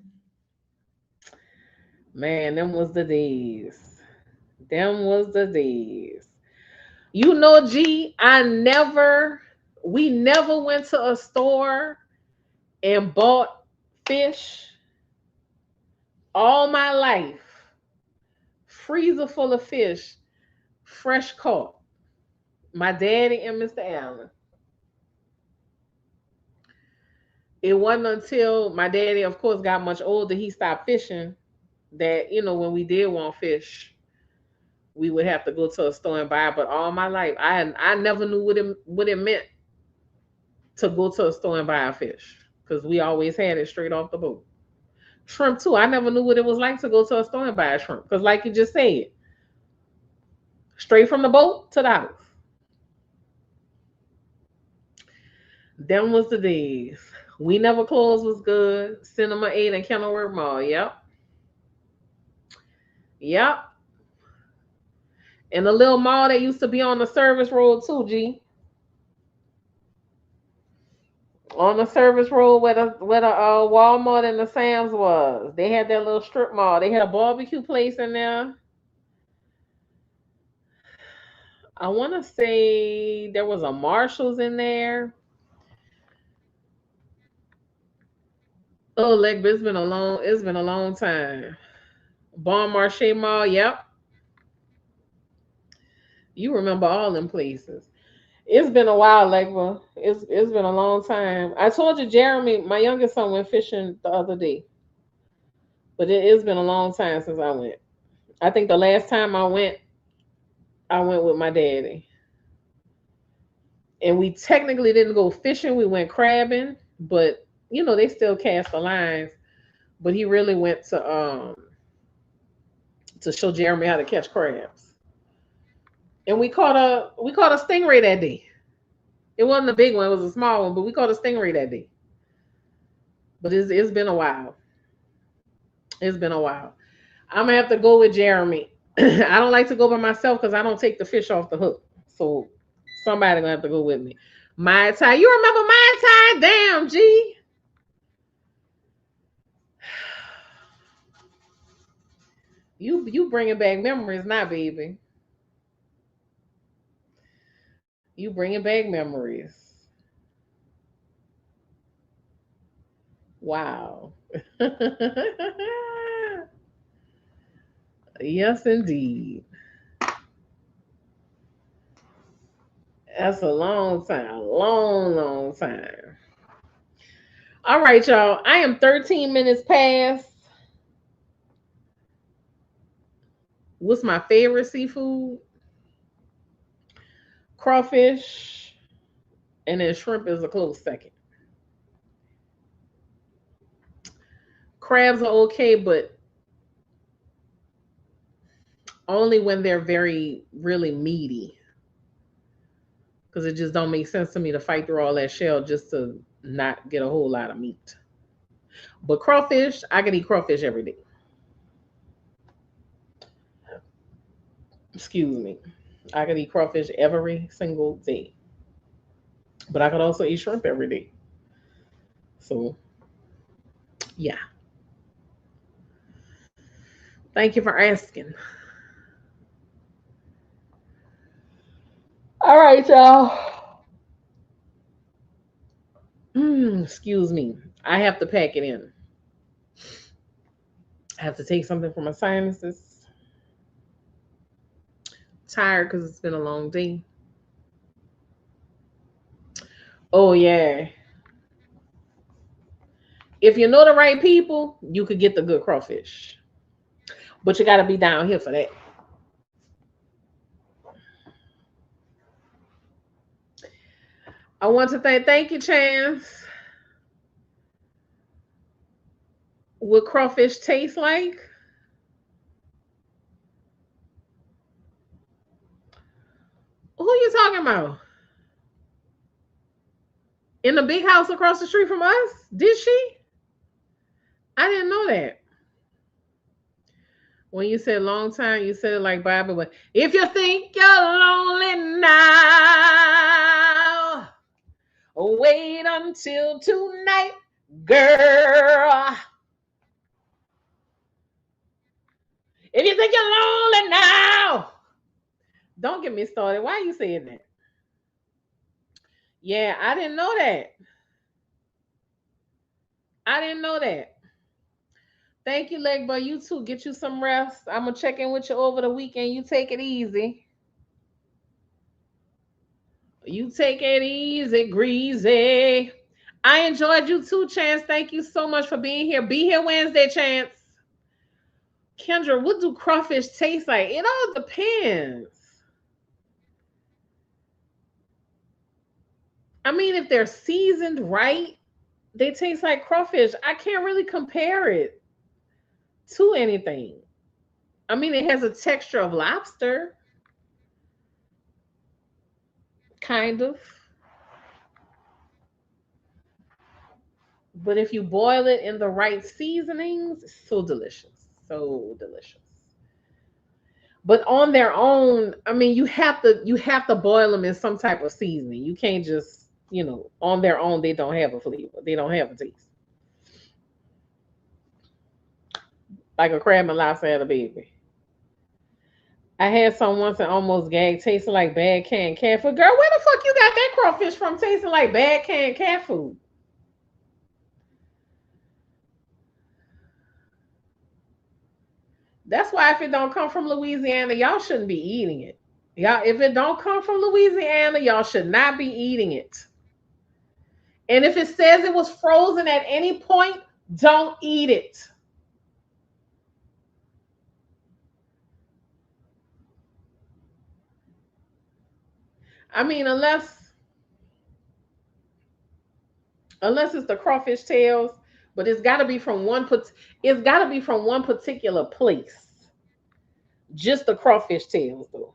Man, them was the days. Them was the days. G, we never went to a store and bought fish all my life. Freezer full of fish, fresh caught. My daddy and Mr. Allen. It wasn't until my daddy, of course, got much older, he stopped fishing, that, when we did want fish, we would have to go to a store and buy it. But all my life, I never knew what it meant to go to a store and buy a fish, because we always had it straight off the boat. Shrimp too. I never knew what it was like to go to a store and buy a shrimp, because like you just said, straight from the boat to the house. Them was the days. We Never Closed was good. Cinema 8 and Kenilworth Mall. Yep. Yep. And the little mall that used to be on the service road too, G. On the service road where the Walmart and the Sam's was. They had that little strip mall. They had a barbecue place in there. I want to say there was a Marshalls in there. Oh, like it's been a long time. Bon Marché Mall, yep. You remember all them places. It's been a while, like, well, it's been a long time. I told you, Jeremy, my youngest son went fishing the other day, but it's been a long time since I went. I think the last time I went with my daddy, and we technically didn't go fishing. We went crabbing, but they still cast the lines. But he really went to show Jeremy how to catch crabs, and we caught a stingray that day. It wasn't a big one; it was a small one, but we caught a stingray that day. But it's been a while. It's been a while. I'm gonna have to go with Jeremy. I don't like to go by myself because I don't take the fish off the hook. So somebody gonna have to go with me. Mai Tai, you remember Mai Tai? Damn, G. You bringing back memories now, baby. You bringing back memories. Wow. Yes, indeed. That's a long time. Long, long time. All right, y'all. I am 13 minutes past. What's my favorite seafood? Crawfish, and then shrimp is a close second. Crabs are okay, but only when they're very, really meaty. Because it just don't make sense to me to fight through all that shell just to not get a whole lot of meat. But crawfish, I can eat crawfish every day. Excuse me. I can eat crawfish every single day. But I could also eat shrimp every day. So, yeah. Thank you for asking. All right, y'all. Excuse me. I have to pack it in. I have to take something for my sinuses. Tired because it's been a long day. Oh, yeah. If you know the right people, you could get the good crawfish. But you got to be down here for that. I want to thank you, Chance. What crawfish tastes like? Who you talking about? In the big house across the street from us? Did she? I didn't know that. When you said long time, you said it like Bobby. But if you think you're lonely now, wait until tonight, girl. If you think you're lonely now, don't get me started. Why are you saying that? Yeah, I didn't know that. I didn't know that. Thank you, leg boy. You too. Get you some rest. I'm gonna check in with you over the weekend. You take it easy. You take it easy, greasy. I enjoyed you too, Chance. Thank you so much for being here. Be here Wednesday, Chance. Kendra, what do crawfish taste like? It all depends. I mean, if they're seasoned right, they taste like crawfish. I can't really compare it to anything. I mean, it has a texture of lobster, kind of. But if you boil it in the right seasonings, it's so delicious. So delicious. But on their own, I mean, you have to boil them in some type of seasoning. You can't just, on their own they don't have a flavor. They don't have a taste. Like a crab and lobster had a baby. I had some once and almost gagged, tasting like bad canned cat food. Girl, where the fuck you got that crawfish from tasting like bad canned cat food? That's why if it don't come from Louisiana, y'all shouldn't be eating it. Y'all, if it don't come from Louisiana, y'all should not be eating it. And if it says it was frozen at any point, don't eat it. I mean, unless it's the crawfish tails, but it's got to be from one particular place. Just the crawfish tails though.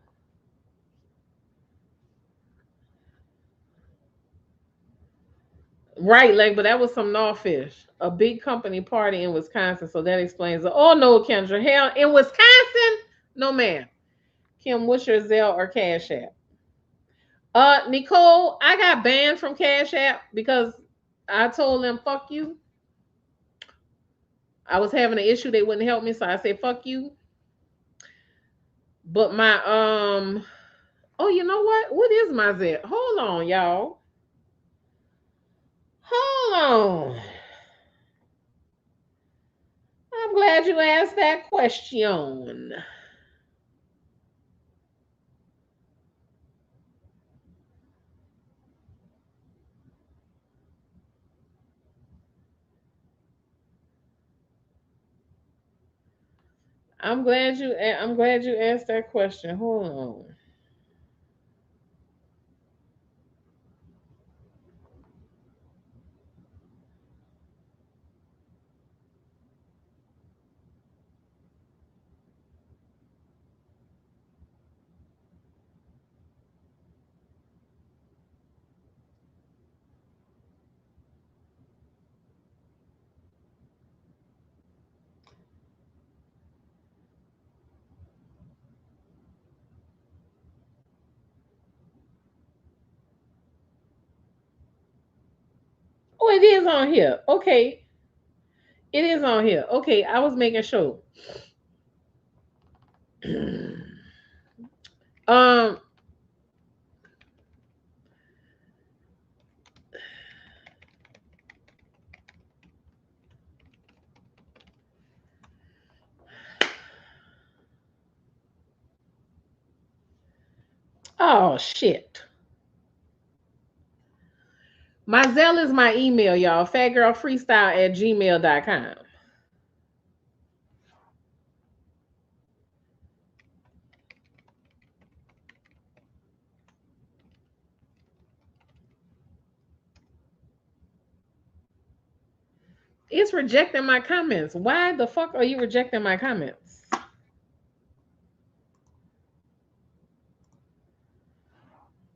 Right, like, but that was some gnawfish. A big company party in Wisconsin, so that explains it. Oh no, Kendra, hell, in Wisconsin, no ma'am. Kim, what's your Zelle or Cash App? Nicole, I got banned from Cash App because I told them fuck you. I was having an issue, they wouldn't help me, so I said fuck you. But my oh, you know what? What is my Zelle? Hold on, y'all. Hold on. I'm glad you asked that question. I'm glad you asked that question. Hold on. Oh, it is on here. Okay. It is on here. Okay, I was making sure. um oh shit. My Zelle is my email, y'all. Fatgirlfreestyle@gmail.com. It's rejecting my comments. Why the fuck are you rejecting my comments?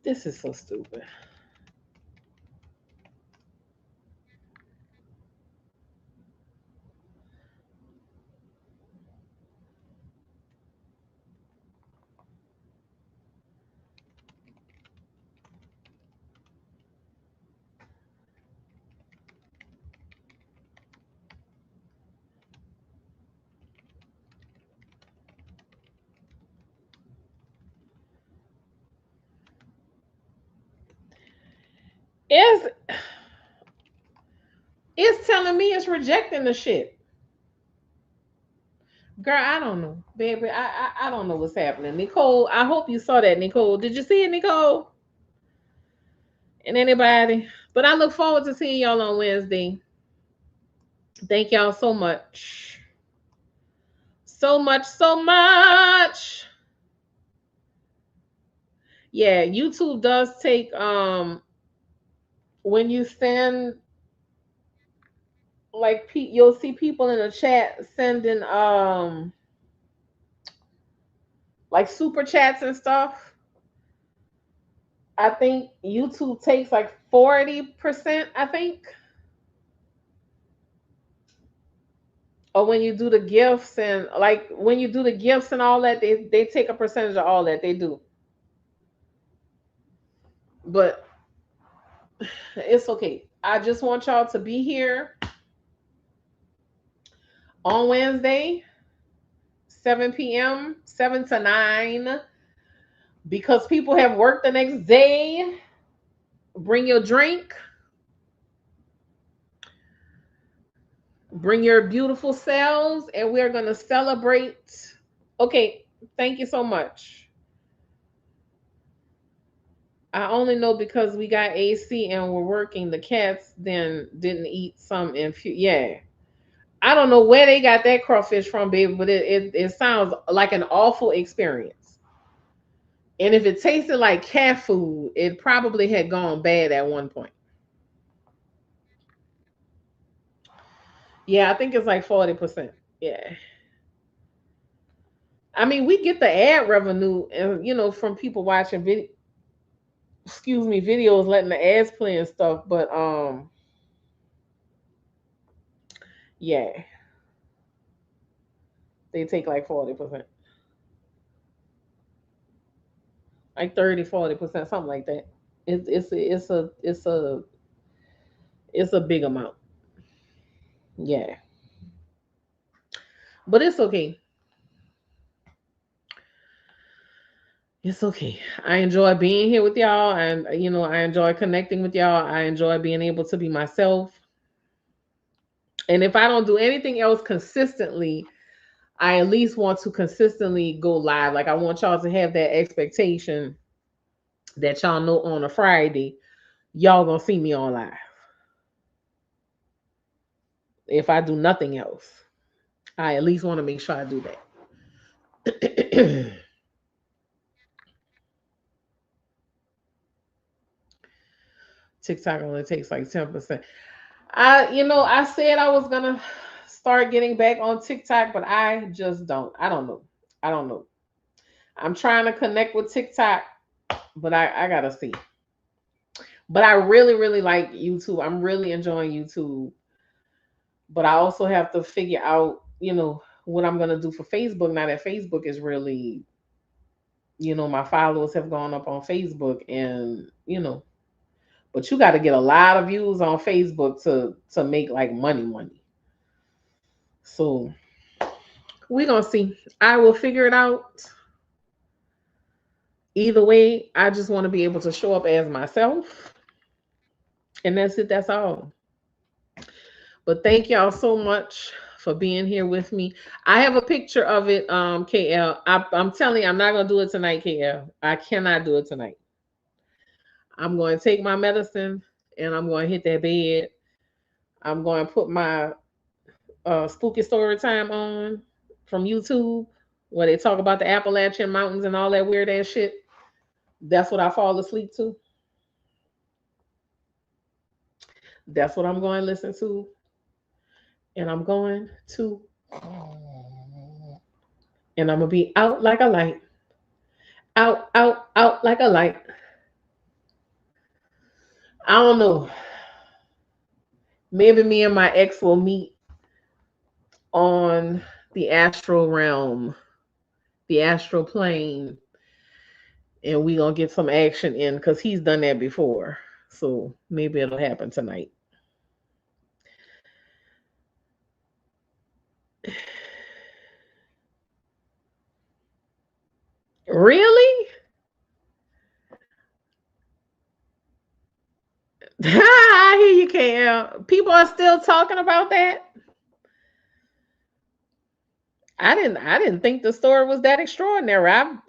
This is so stupid. It's it's telling me it's rejecting the shit. Girl, I don't know, baby. I don't know what's happening. Nicole, I hope you saw that, Nicole. Did you see it, Nicole? and anybody. But I look forward to seeing y'all on Wednesday. Thank y'all so much. So much, so much. Yeah, YouTube does take when you send like you'll see people in the chat sending like super chats and stuff. I think YouTube takes like 40%, I think. Or when you do the gifts and like when you do the gifts and all that, they take a percentage of all that they do. But it's okay. I just want y'all to be here on Wednesday, 7 p.m., 7 to 9, because people have work the next day. Bring your drink, bring your beautiful selves, and we're going to celebrate. Okay, thank you so much. I only know because we got AC and we're working. The cats then didn't eat some yeah. I don't know where they got that crawfish from, baby, but it sounds like an awful experience. And if it tasted like cat food, it probably had gone bad at one point. Yeah, I think it's like 40%. Yeah. I mean, we get the ad revenue, and from people watching videos, letting the ads play and stuff. But yeah, they take like 40%, like 30, 40%, something like that. It's a big amount. Yeah, but it's okay. It's okay. I enjoy being here with y'all, and I enjoy connecting with y'all. I enjoy being able to be myself. And if I don't do anything else consistently, I at least want to consistently go live. Like I want y'all to have that expectation that y'all know on a Friday, y'all gonna see me on live. If I do nothing else, I at least want to make sure I do that. TikTok only takes like 10%. I said I was gonna start getting back on TikTok, but I just don't. I don't know. I don't know. I'm trying to connect with TikTok, but I gotta see. But I really, really like YouTube. I'm really enjoying YouTube. But I also have to figure out, what I'm gonna do for Facebook now that Facebook is really, my followers have gone up on Facebook, and but you got to get a lot of views on Facebook to make like money. So we're gonna see. I will figure it out. Either way, I just want to be able to show up as myself, and that's it. That's all. But thank y'all so much for being here with me. I have a picture of it, KL. I'm telling you, I'm not gonna do it tonight, KL. I cannot do it tonight. I'm going to take my medicine and I'm going to hit that bed. I'm going to put my spooky story time on from YouTube, where they talk about the Appalachian Mountains and all that weird ass shit. That's what I fall asleep to. That's what I'm going to listen to. And I'm going to, and I'm going to be out like a light. Out, out, out like a light. I don't know. Maybe me and my ex will meet on the astral realm, the astral plane, and we gonna get some action in because he's done that before. So maybe it'll happen tonight. Really? I hear you, Cam. People are still talking about that. I didn't think the story was that extraordinary.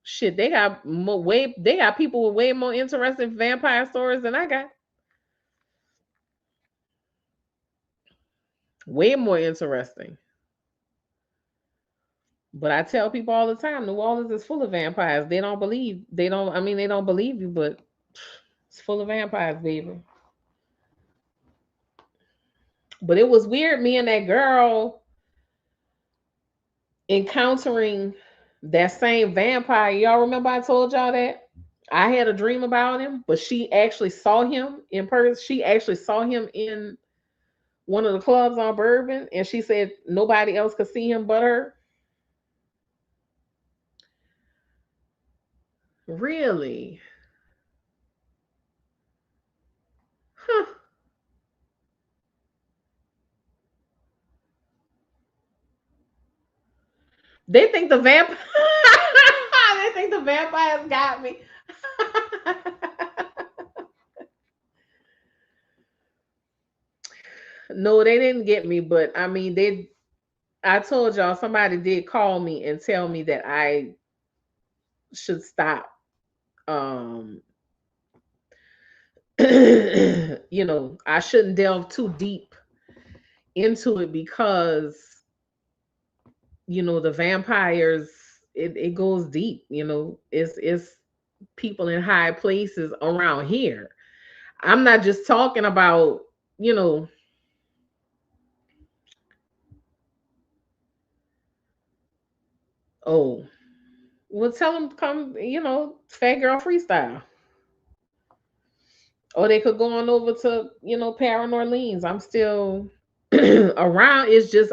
Shit, they got way they got people with way more interesting vampire stories than I got. Way more interesting. But I tell people all the time, New Orleans is full of vampires. They don't believe. They don't. I mean, they don't believe you, but it's full of vampires, baby. But it was weird. Me and that girl encountering that same vampire. Y'all remember I told y'all that I had a dream about him, but she actually saw him in person. She actually saw him in one of the clubs on Bourbon, and she said nobody else could see him but her. Really? Huh. They think the vamp. They think the vampires got me. No, they didn't get me, but I mean, they. I told y'all somebody did call me and tell me that I should stop. Um, I shouldn't delve too deep into it because the vampires. It goes deep. It's people in high places around here. I'm not just talking about you know oh, well, tell them come, Fat Girl Freestyle. Or they could go on over to, Paran Orleans. I'm still around. It's just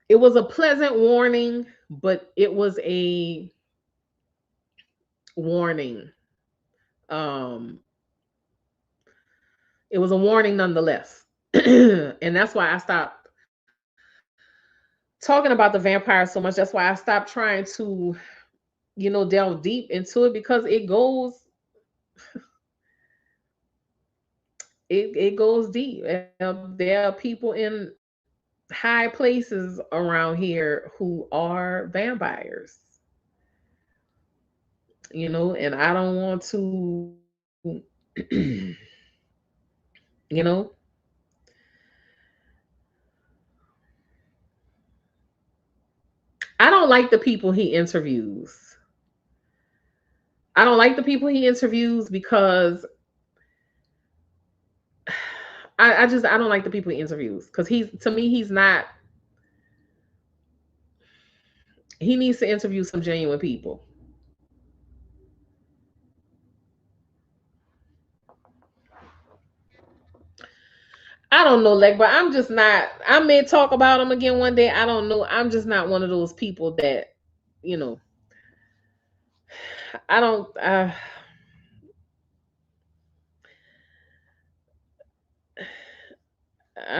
it was a pleasant warning, but it was a warning. Um, it was a warning nonetheless. And that's why I stopped talking about the vampires so much. That's why I stopped trying to, delve deep into it because it goes deep. There are people in high places around here who are vampires, and I don't want to, you know, I don't like the people he interviews. I don't like the people he interviews because I don't like the people he interviews because he's to me he's not. He needs to interview some genuine people. I don't know, like, but I'm just not. I may talk about him again one day. I don't know. I'm just not one of those people that, you know. I don't. I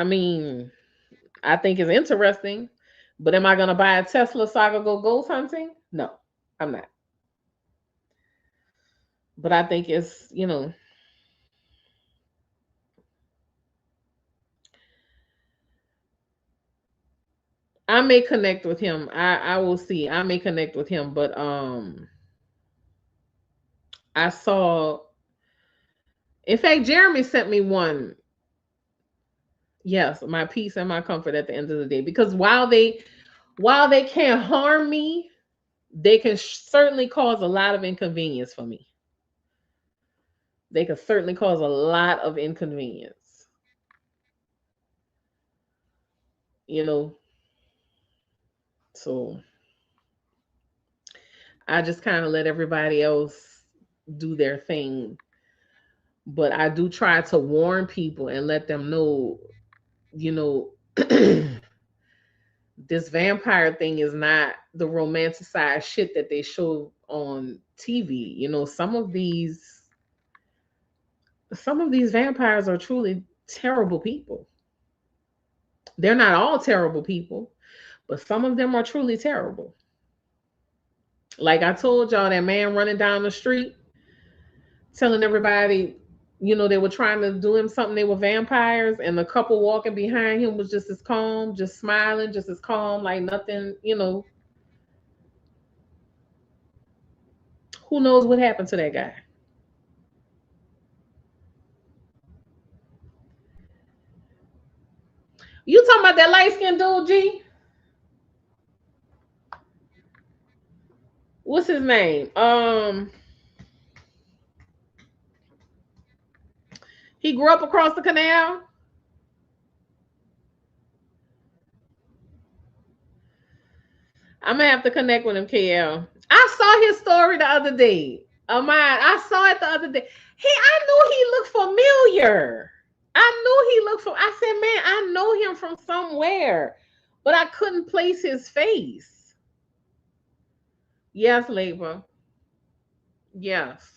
mean, I think it's interesting, but am I gonna buy a Tesla so I can go ghost hunting? No, I'm not. But I think it's, I may connect with him. I will see. I may connect with him, but I saw. In fact, Jeremy sent me one. Yes, my peace and my comfort at the end of the day. Because while they can't harm me, they can certainly cause a lot of inconvenience for me. They can certainly cause a lot of inconvenience. You know, so I just kind of let everybody else do their thing. But I do try to warn people and let them know, you know, this vampire thing is not the romanticized shit that they show on TV. Some of these vampires are truly terrible people. They're not all terrible people, but some of them are truly terrible. Like I told y'all, that man running down the street telling everybody, They were trying to do him something. They were vampires, and the couple walking behind him was just as calm, just smiling, just as calm, like nothing. Who knows what happened to that guy? You talking about that light skinned dude, G? What's his name? He grew up across the canal. I'm gonna have to connect with him, KL. I saw his story the other day. Mine. I saw it the other day. I knew he looked familiar. I knew he looked for. I said, man, I know him from somewhere, but I couldn't place his face. Yes, labor. Yes,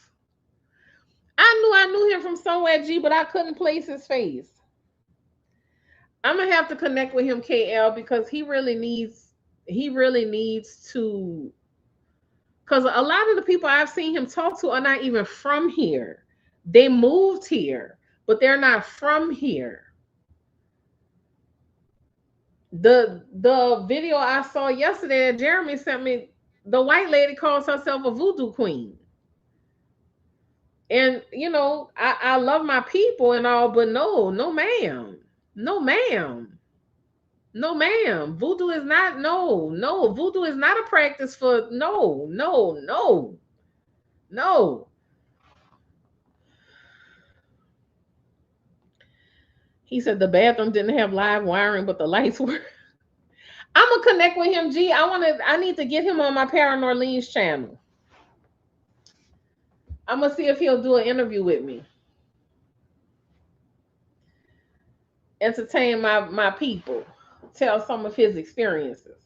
I knew him from somewhere, G, but I couldn't place his face. I'm gonna have to connect with him, KL, because he really needs to. Because a lot of the people I've seen him talk to are not even from here. They moved here, but they're not from here. The video I saw yesterday that Jeremy sent me, the white lady calls herself a voodoo queen. And I love my people and all, but no, no ma'am. No ma'am. No ma'am. Voodoo is not, no, no. Voodoo is not a practice for, no, no, no, no. He said the bathroom didn't have live wiring, but the lights were. I'm gonna connect with him, G. I need to get him on my Paranorleans channel. I'm gonna see if he'll do an interview with me. Entertain my people. Tell some of his experiences.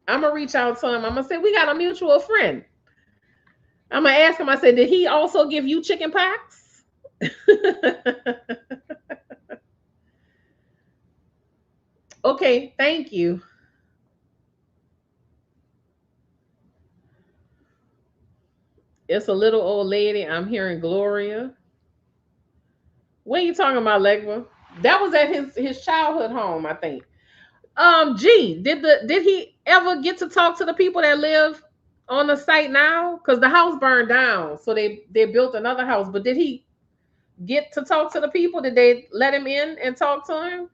I'm gonna reach out to him. I'm gonna say we got a mutual friend. I'm gonna ask him. I said, did he also give you chicken pox? Okay, thank you. It's a little old lady. I'm hearing Gloria. What are you talking about, Legba? That was at his childhood home, I think. G, did he ever get to talk to the people that live on the site now? Because the house burned down, so they built another house. But did he get to talk to the people? Did they let him in and talk to him?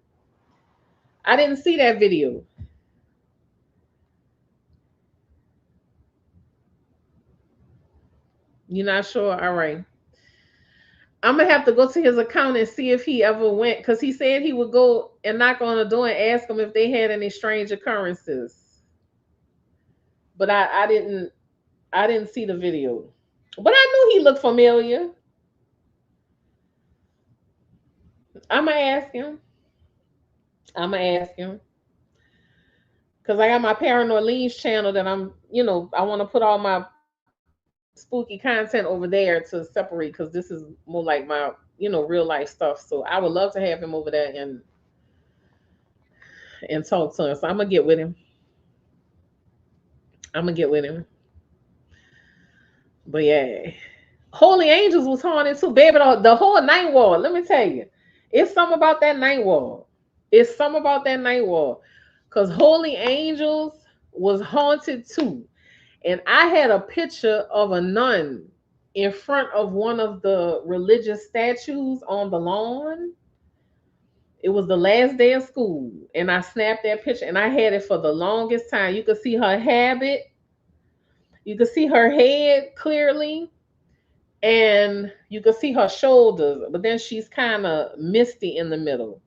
I didn't see that video. You're not sure? All right. I'm gonna have to go to his account and see if he ever went, because he said he would go and knock on the door and ask them if they had any strange occurrences. But I didn't see the video. But I knew he looked familiar. I'm gonna ask him. I'm gonna ask him because I got my Paranorleans channel that I want to put all my spooky content over there to separate, because this is more like my real life stuff. So I would love to have him over there and talk to him. So I'm gonna get with him. I'm gonna get with him. But yeah, Holy Angels was haunted too, baby. The whole night wall. Let me tell you, it's something about that night wall. It's something about that night wall, because Holy Angels was haunted too. And I had a picture of a nun in front of one of the religious statues on the lawn. It was the last day of school, and I snapped that picture, and I had it for the longest time. You could see her habit, you could see her head clearly, and you could see her shoulders, but then she's kind of misty in the middle.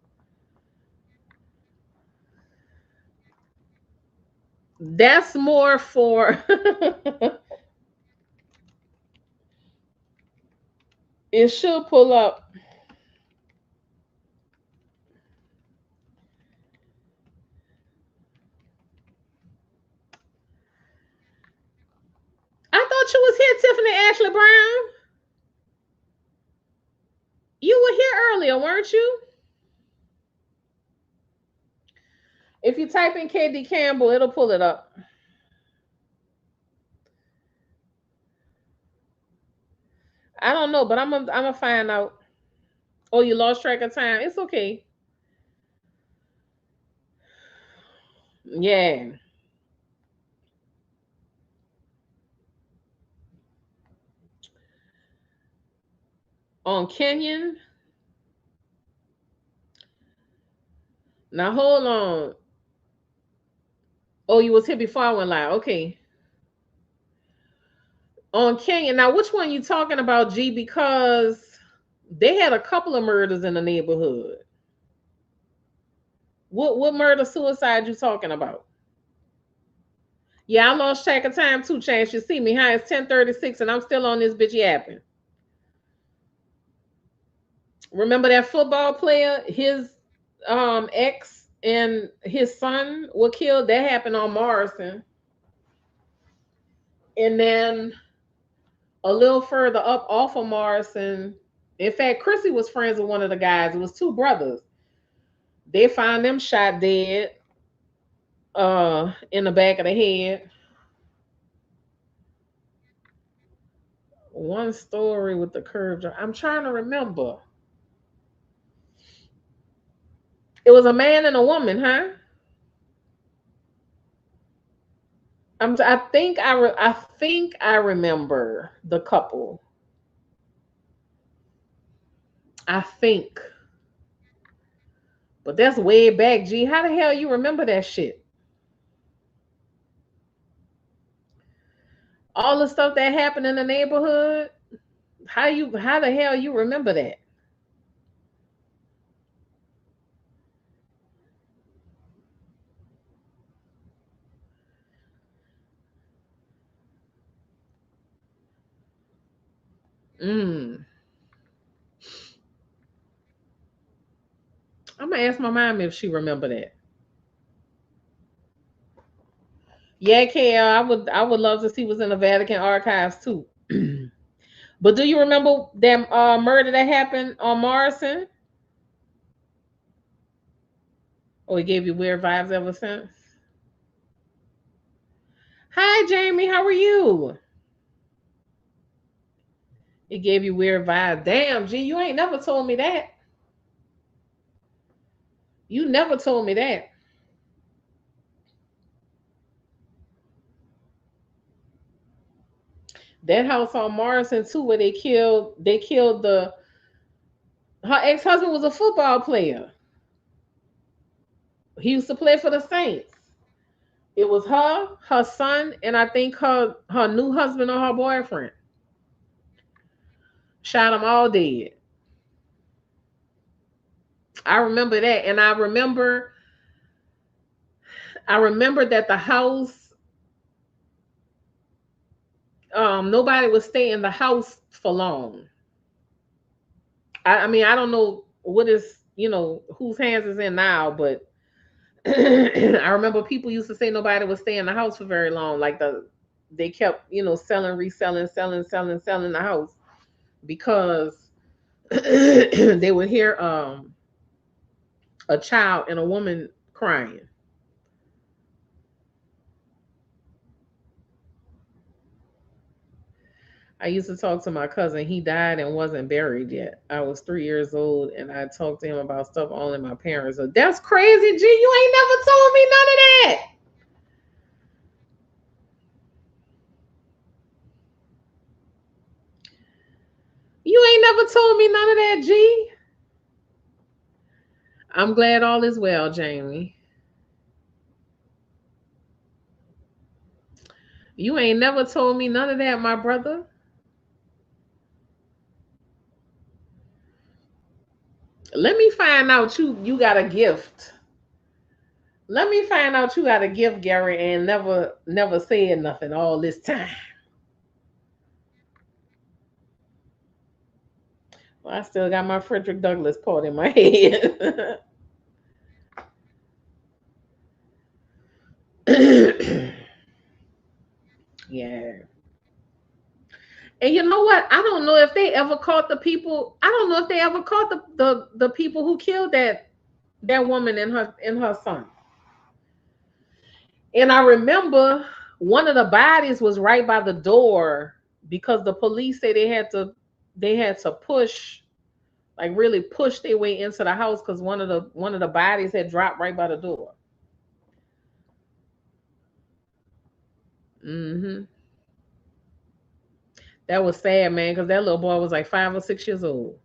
That's more for it should pull up. I thought you was here, Tiffany Ashley Brown. You were here earlier, weren't you? If you type in KD Campbell, it'll pull it up. I don't know, but I'm gonna find out. Oh, you lost track of time. It's okay. Yeah. On Kenyon. Now hold on. Oh, you was here before I went live. Okay. On Kenyon. Now, which one you talking about, G? Because they had a couple of murders in the neighborhood. What murder suicide you talking about? Yeah, I lost track of time too, Chance. You see me, huh? It's 10:36 and I'm still on this bitch yapping. Remember that football player, his ex and his son were killed? That happened on Morrison. And then a little further up off of Morrison, in fact, Chrissy was friends with one of the guys. It was two brothers. They found them shot dead in the back of the head. One story with the curved. I'm trying to remember. It was a man and a woman, huh? I think I remember the couple. I think, but that's way back. G, how the hell you remember that shit? All the stuff that happened in the neighborhood. How the hell you remember that? Mm. I'm gonna ask my mom if she remember that. Yeah, KL, I would love to see what's in the Vatican archives too. But do you remember that murder that happened on Morrison? Or it gave you weird vibes ever since? Hi, Jamie. How are you? It gave you weird vibes. Damn, G, you ain't never told me that. You never told me that. That house on Morrison too, where they killed the her ex-husband was a football player. He used to play for the Saints. It was her son, and I think her new husband or her boyfriend. Shot them all dead. I remember that, and I remember that the house, nobody would stay in the house for long. I mean, I don't know what is, whose hands is in now, but I remember people used to say nobody would stay in the house for very long. Like they kept, selling, reselling, selling the house because they would hear a child and a woman crying. I used to talk to my cousin. He died and wasn't buried yet. I was 3 years old, and I talked to him about stuff only my parents. So that's crazy, G. You ain't never told me none of that. You ain't never told me none of that, G. I'm glad all is well, Jamie. You ain't never told me none of that, my brother. Let me find out you got a gift. Let me find out you got a gift, Gary, and never said nothing all this time. Well, I still got my Frederick Douglass part in my head. Yeah. And you know what? I don't know if they ever caught the people. I don't know if they ever caught the people who killed that woman and her son. And I remember one of the bodies was right by the door because the police say they had to. they had to push, like really push their way into the house because one of the bodies had dropped right by the door. Hmm. That was sad, man, because that little boy was like 5 or 6 years old.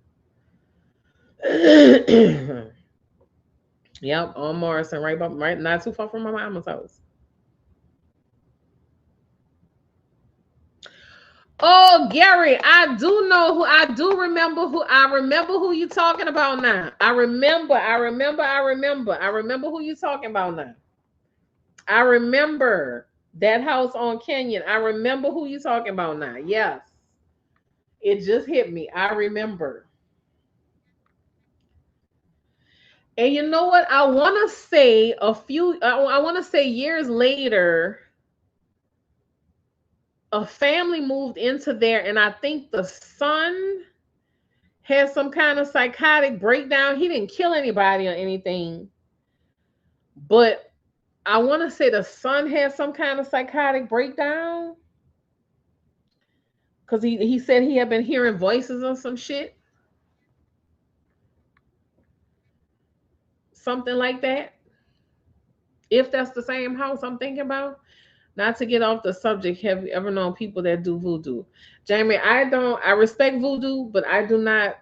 Yep, on Morrison, right, not too far from my mama's house. Oh, Gary, I remember who you talking about now. I remember who you talking about now. I remember that house on Kenyon. I remember who you talking about now. Yes. It just hit me. I remember. And you know what? I want to say I want to say years later, a family moved into there, and I think the son had some kind of psychotic breakdown. He didn't kill anybody or anything, but I want to say the son had some kind of psychotic breakdown because he said he had been hearing voices or some shit, something like that. If that's the same house I'm thinking about. Not to get off the subject, have you ever known people that do voodoo? Jamie, I respect voodoo, but I do not,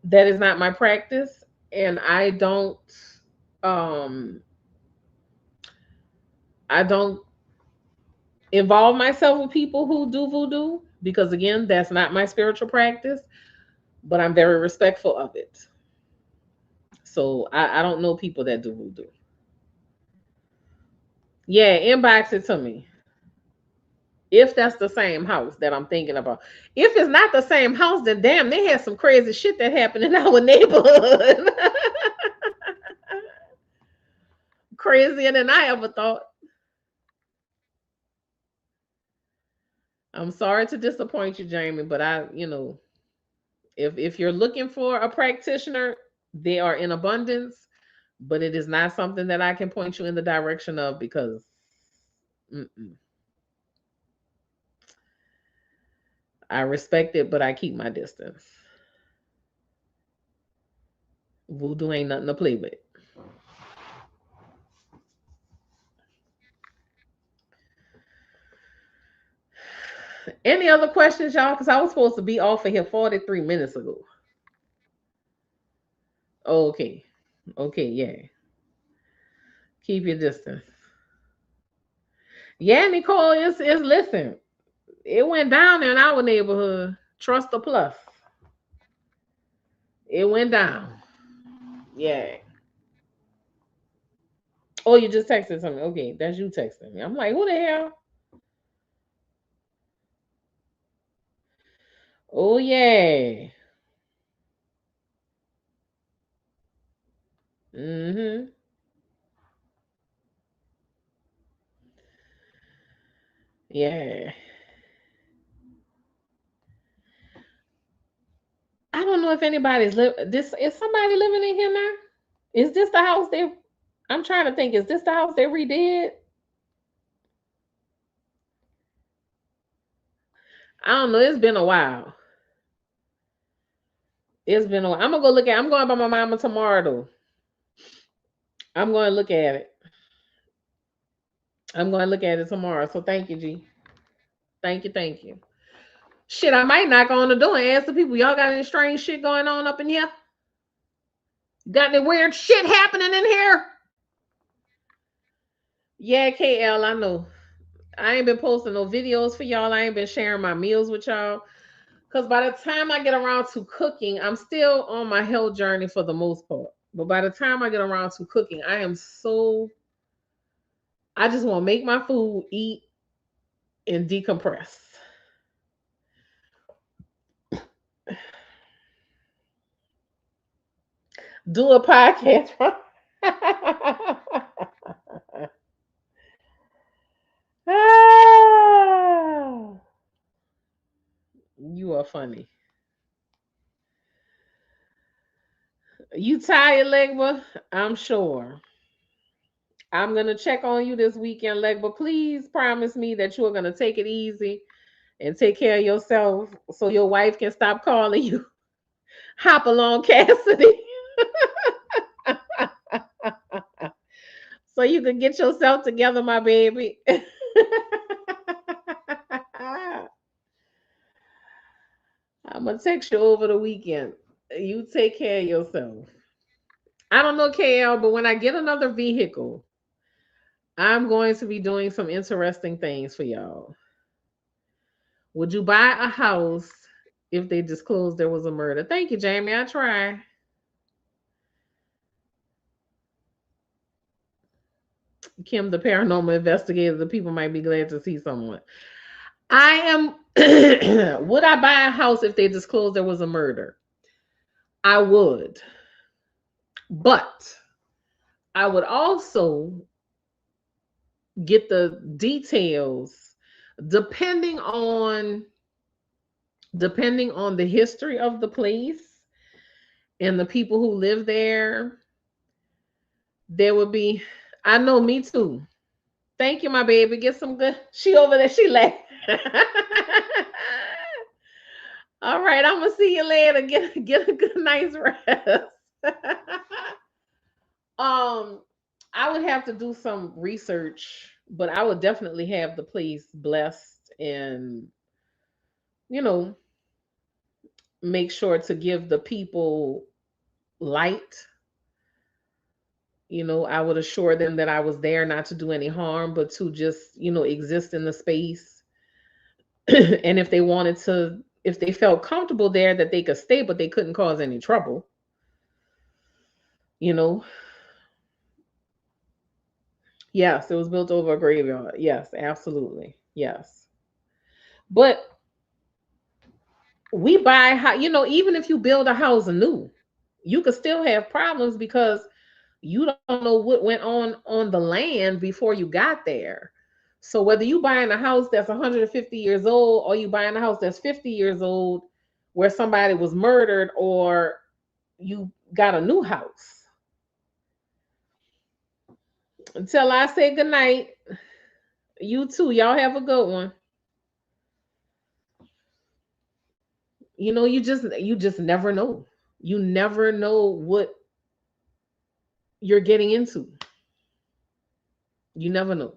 that is not my practice. And um, I don't involve myself with people who do voodoo because, again, that's not my spiritual practice, but I'm very respectful of it. So I don't know people that do voodoo. Yeah, inbox it to me. If that's the same house that I'm thinking about. If it's not the same house, then damn, they had some crazy shit that happened in our neighborhood. Crazier than I ever thought. I'm sorry to disappoint you, Jamie, but if you're looking for a practitioner, they are in abundance, but it is not something that I can point you in the direction of because mm-mm. I respect it, but I keep my distance. Voodoo ain't nothing to play with. Any other questions, y'all? Because I was supposed to be off of here 43 minutes ago. Okay. Okay, yeah. Keep your distance. Yeah, Nicole, is listen. It went down in our neighborhood. Trust the plus. It went down. Yeah. Oh, you just texted something. Okay, that's you texting me. I'm like, who the hell? Oh yeah. Mm-hmm. Yeah. I don't know if anybody's this is somebody living in here now? Is this the house they I'm trying to think, is this the house they redid? I don't know. It's been a while. It's been a while. I'm going by my mama tomorrow though. I'm going to look at it. I'm going to look at it tomorrow. So thank you, G. Thank you, thank you. Shit, I might knock on the door and ask the people, y'all got any strange shit going on up in here? Got any weird shit happening in here? Yeah, KL, I know. I ain't been posting no videos for y'all. I ain't been sharing my meals with y'all. Because by the time I get around to cooking, I'm still on my health journey for the most part. But by the time I get around to cooking, I just want to make my food, eat, and decompress. Do a podcast. Ah, you are funny. You tired, Legba? I'm sure. I'm gonna check on you this weekend, Legba. Please promise me that you are gonna take it easy and take care of yourself so your wife can stop calling you. Hop along, Cassidy, so you can get yourself together, my baby. I'm gonna text you over the weekend. You take care of yourself. I don't know, KL, but when I get another vehicle, I'm going to be doing some interesting things for y'all. Would you buy a house if they disclosed there was a murder? Thank you, Jamie. I try. Kim, the paranormal investigator, the people might be glad to see someone. I am. Would I buy a house if they disclosed there was a murder? I would. But I would also get the details depending on depending on the history of the place and the people who live there. There would be, I know, me too. Thank you, my baby. Get some good. She over there. She laughed. All right, I'm gonna see you later. Get a good night's rest. um, I would have to do some research, but I would definitely have the place blessed and you know make sure to give the people light. I would assure them that I was there not to do any harm, but to just exist in the space. And if they wanted to, if they felt comfortable there, that they could stay, but they couldn't cause any trouble. You know, yes, it was built over a graveyard. Yes, absolutely. Yes. But we buy how, even if you build a house anew, you could still have problems because you don't know what went on the land before you got there. So whether you buying a house that's 150 years old or you buying a house that's 50 years old where somebody was murdered, or you got a new house. Until I say goodnight, you too. Y'all have a good one. You just never know. You never know what you're getting into. You never know.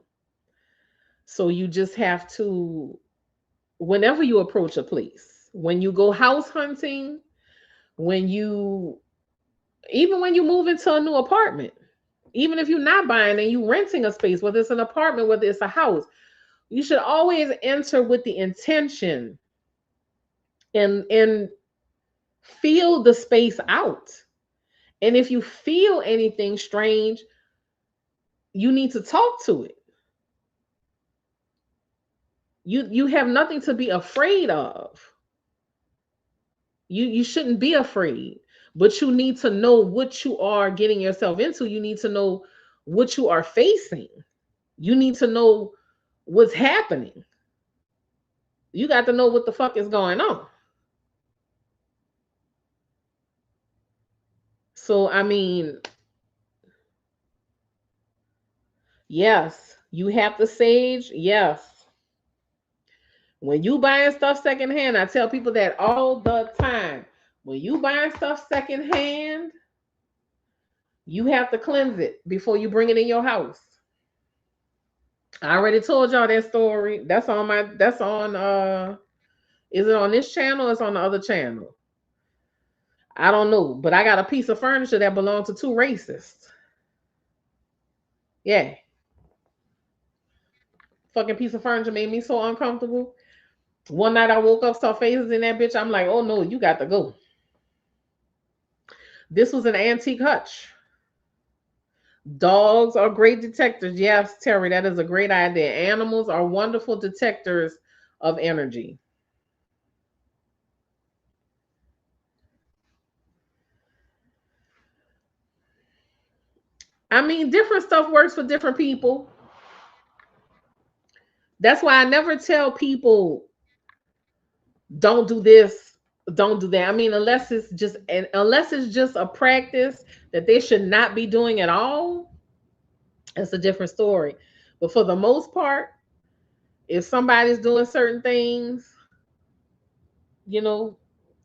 So you just have to, whenever you approach a place, when you go house hunting, when you even when you move into a new apartment, even if you're not buying and you renting a space, whether it's an apartment, whether it's a house, you should always enter with the intention and feel the space out. And if you feel anything strange, you need to talk to it. You have nothing to be afraid of. You shouldn't be afraid, but you need to know what you are getting yourself into. You need to know what you are facing. You need to know what's happening. You got to know what the fuck is going on. So I mean, yes, you have the sage. Yes. When you buying stuff secondhand, I tell people that all the time. When you buying stuff secondhand, you have to cleanse it before you bring it in your house. I already told y'all that story. That's on is it on this channel or it's on the other channel? I don't know. But I got a piece of furniture that belonged to two racists. Yeah. Fucking piece of furniture made me so uncomfortable. One night I woke up, saw faces in that bitch. I'm like, oh no, you got to go. This was an antique hutch. Dogs are great detectors. Yes, Terry, that is a great idea. Animals are wonderful detectors of energy. I mean, different stuff works for different people. That's why I never tell people don't do this, don't do that. I mean, unless it's just a practice that they should not be doing at all, that's a different story. But for the most part, If somebody's doing certain things, you know,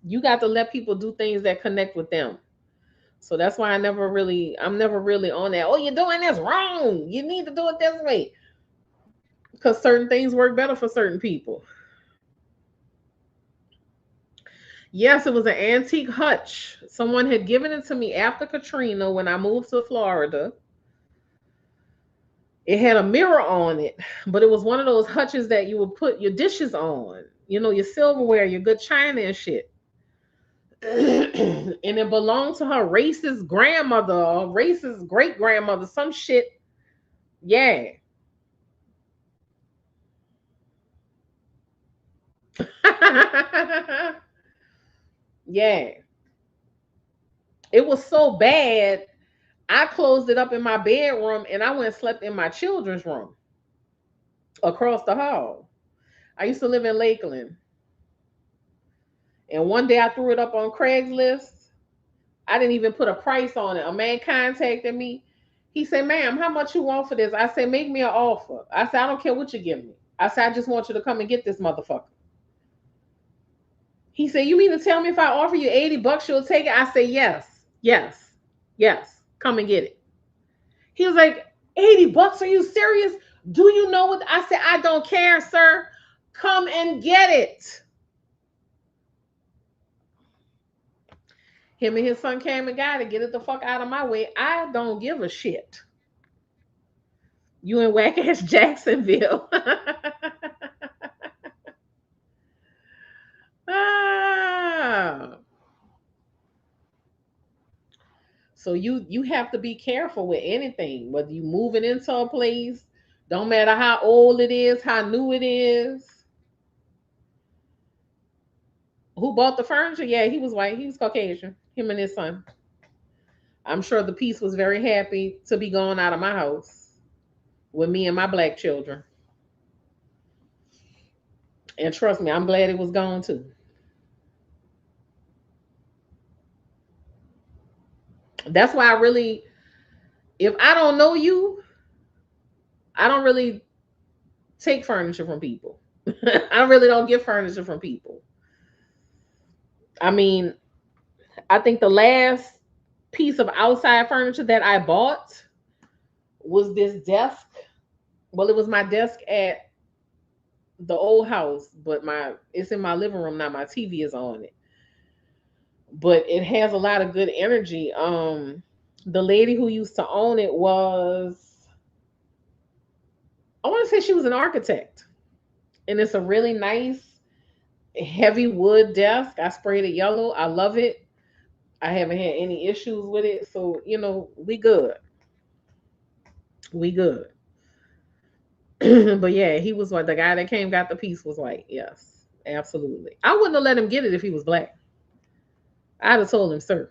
you got to let people do things that connect with them. So that's why I'm never really on that. Oh, you're doing this wrong. You need to do it this way. Because certain things work better for certain people. Yes, it was an antique hutch. Someone had given it to me after Katrina when I moved to Florida. It had a mirror on it, but it was one of those hutches that you would put your dishes on, your silverware, your good china and shit. And it belonged to her racist grandmother, or racist great grandmother, some shit. Yeah. Yeah. It was so bad. I closed it up in my bedroom and I went and slept in my children's room across the hall. I used to live in Lakeland. And one day I threw it up on Craigslist. I didn't even put a price on it. A man contacted me. He said, ma'am, how much you want for this? I said, make me an offer. I said, I don't care what you give me. I said, I just want you to come and get this motherfucker. He said, you mean to tell me if I offer you $80, you'll take it? I said, yes, yes, yes. Come and get it. He was like, $80? Are you serious? Do you know what? I said, I don't care, sir. Come and get it. Him and his son came and got it. Get it the fuck out of my way. I don't give a shit. You in whack ass Jacksonville. Ah. So you have to be careful with anything, whether you moving into a place, don't matter how old it is, how new it is. Who bought the furniture? Yeah, he was white. He was Caucasian. Him and his son. I'm sure the piece was very happy to be gone out of my house with me and my black children. And trust me, I'm glad it was gone too. That's why I really, if I don't know you, I don't really take furniture from people. I really don't get furniture from people. I mean, I think the last piece of outside furniture that I bought was this desk. Well, it was my desk at the old house, but my it's in my living room now. My TV is on it. But it has a lot of good energy. The lady who used to own it was, I want to say she was an architect. And it's a really nice heavy wood desk. I sprayed it yellow. I love it. I haven't had any issues with it. So, we good. We good. But yeah, he was like the guy that came got the piece was white. Yes, absolutely. I wouldn't have let him get it if he was black. I'd have told him, sir,